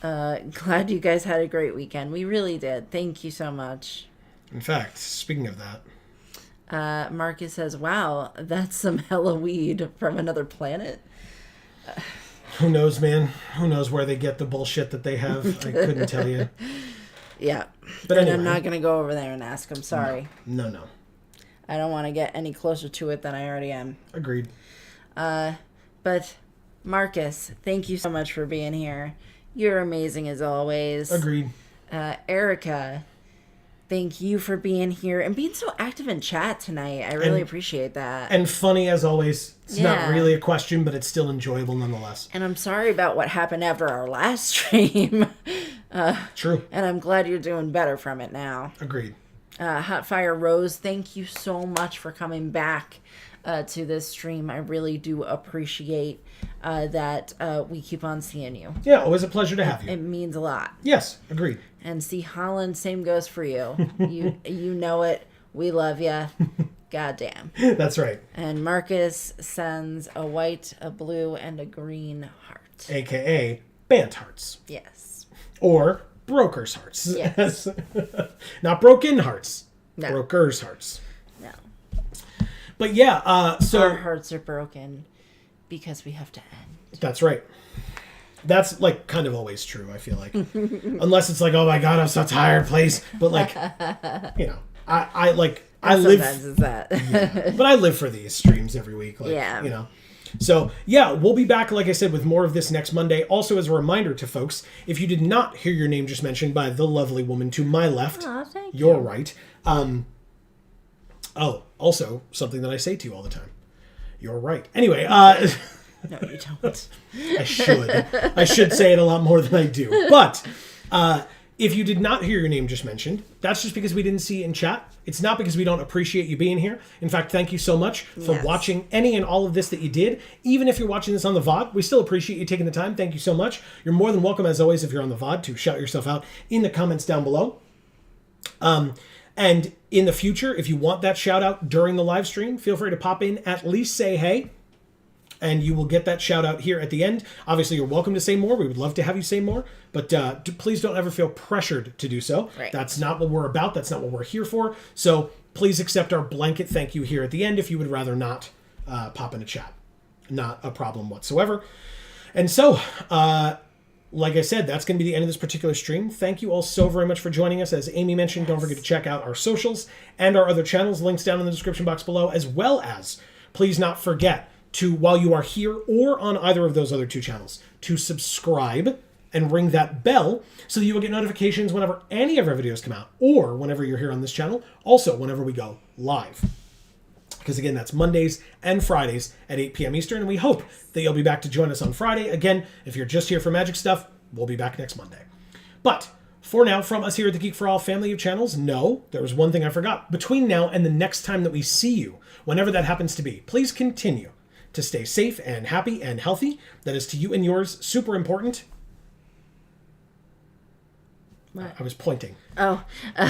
yeah. Glad you guys had a great weekend. We really did. Thank you so much. In fact, speaking of that, Marcus says, wow, that's some hella weed from another planet. Who knows, man? Who knows where they get the bullshit that they have? I couldn't tell you. Yeah. But anyway. And I'm not going to go over there and ask him. Sorry. No. I don't want to get any closer to it than I already am. Agreed. But Marcus, thank you so much for being here. You're amazing as always. Agreed. Erica, thank you for being here and being so active in chat tonight. I really appreciate that. And funny as always. It's not really a question, but it's still enjoyable nonetheless. And I'm sorry about what happened after our last stream. True. And I'm glad you're doing better from it now. Agreed. Hot Fire Rose, thank you so much for coming back to this stream. I really do appreciate that we keep on seeing you. Yeah, always a pleasure to have you. It means a lot. Yes, agreed. And see, Holland, same goes for you. You know it. We love you. Goddamn. That's right. And Marcus sends a white, a blue, and a green heart. AKA Bant Hearts. Yes. Or Broker's Hearts. Yes. Not Broken Hearts. No. Broker's Hearts. No. But yeah, so... Our hearts are broken because we have to end. That's right. That's, like, kind of always true, I feel like. Unless it's like, oh my god, I'm so tired, please. But, like, you know, I live... Sometimes it's that. Yeah, but I live for these streams every week. Like, Yeah. You know. So, yeah, we'll be back, like I said, with more of this next Monday. Also, as a reminder to folks, if you did not hear your name just mentioned by the lovely woman to my left, thank you're you. right. Also, something that I say to you all the time. You're right. Anyway, No, you don't. I should say it a lot more than I do. But if you did not hear your name just mentioned, that's just because we didn't see it in chat. It's not because we don't appreciate you being here. In fact, thank you so much for watching any and all of this that you did. Even if you're watching this on the VOD, we still appreciate you taking the time. Thank you so much. You're more than welcome, as always, if you're on the VOD, to shout yourself out in the comments down below. And in the future, if you want that shout out during the live stream, feel free to pop in, at least say hey. and you will get that shout out here at the end. Obviously, you're welcome to say more. We would love to have you say more, but please don't ever feel pressured to do so. Right. That's not what we're about. That's not what we're here for. So please accept our blanket thank you here at the end if you would rather not pop in a chat. Not a problem whatsoever. And so, like I said, that's going to be the end of this particular stream. Thank you all so very much for joining us. As Amy mentioned, don't forget to check out our socials and our other channels. Links down in the description box below, as well as please not forget to, while you are here or on either of those other two channels, to subscribe and ring that bell so that you will get notifications whenever any of our videos come out, or whenever you're here on this channel, also whenever we go live. Because again, that's Mondays and Fridays at 8 p.m. Eastern, and we hope that you'll be back to join us on Friday. Again, if you're just here for Magic stuff, we'll be back next Monday. But for now, from us here at the Geek for All family of channels, no, there was one thing I forgot. Between now and the next time that we see you, whenever that happens to be, please continue to stay safe and happy and healthy. That is to you and yours super important. I was pointing. Oh,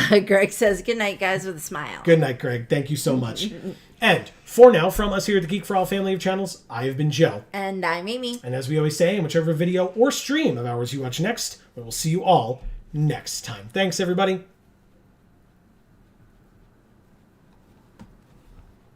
Greg says, good night, guys, with a smile. Good night, Greg. Thank you so much. And for now, from us here at the Geek for All family of channels, I have been Joe. And I'm Amy. And as we always say, in whichever video or stream of ours you watch next, we will see you all next time. Thanks, everybody.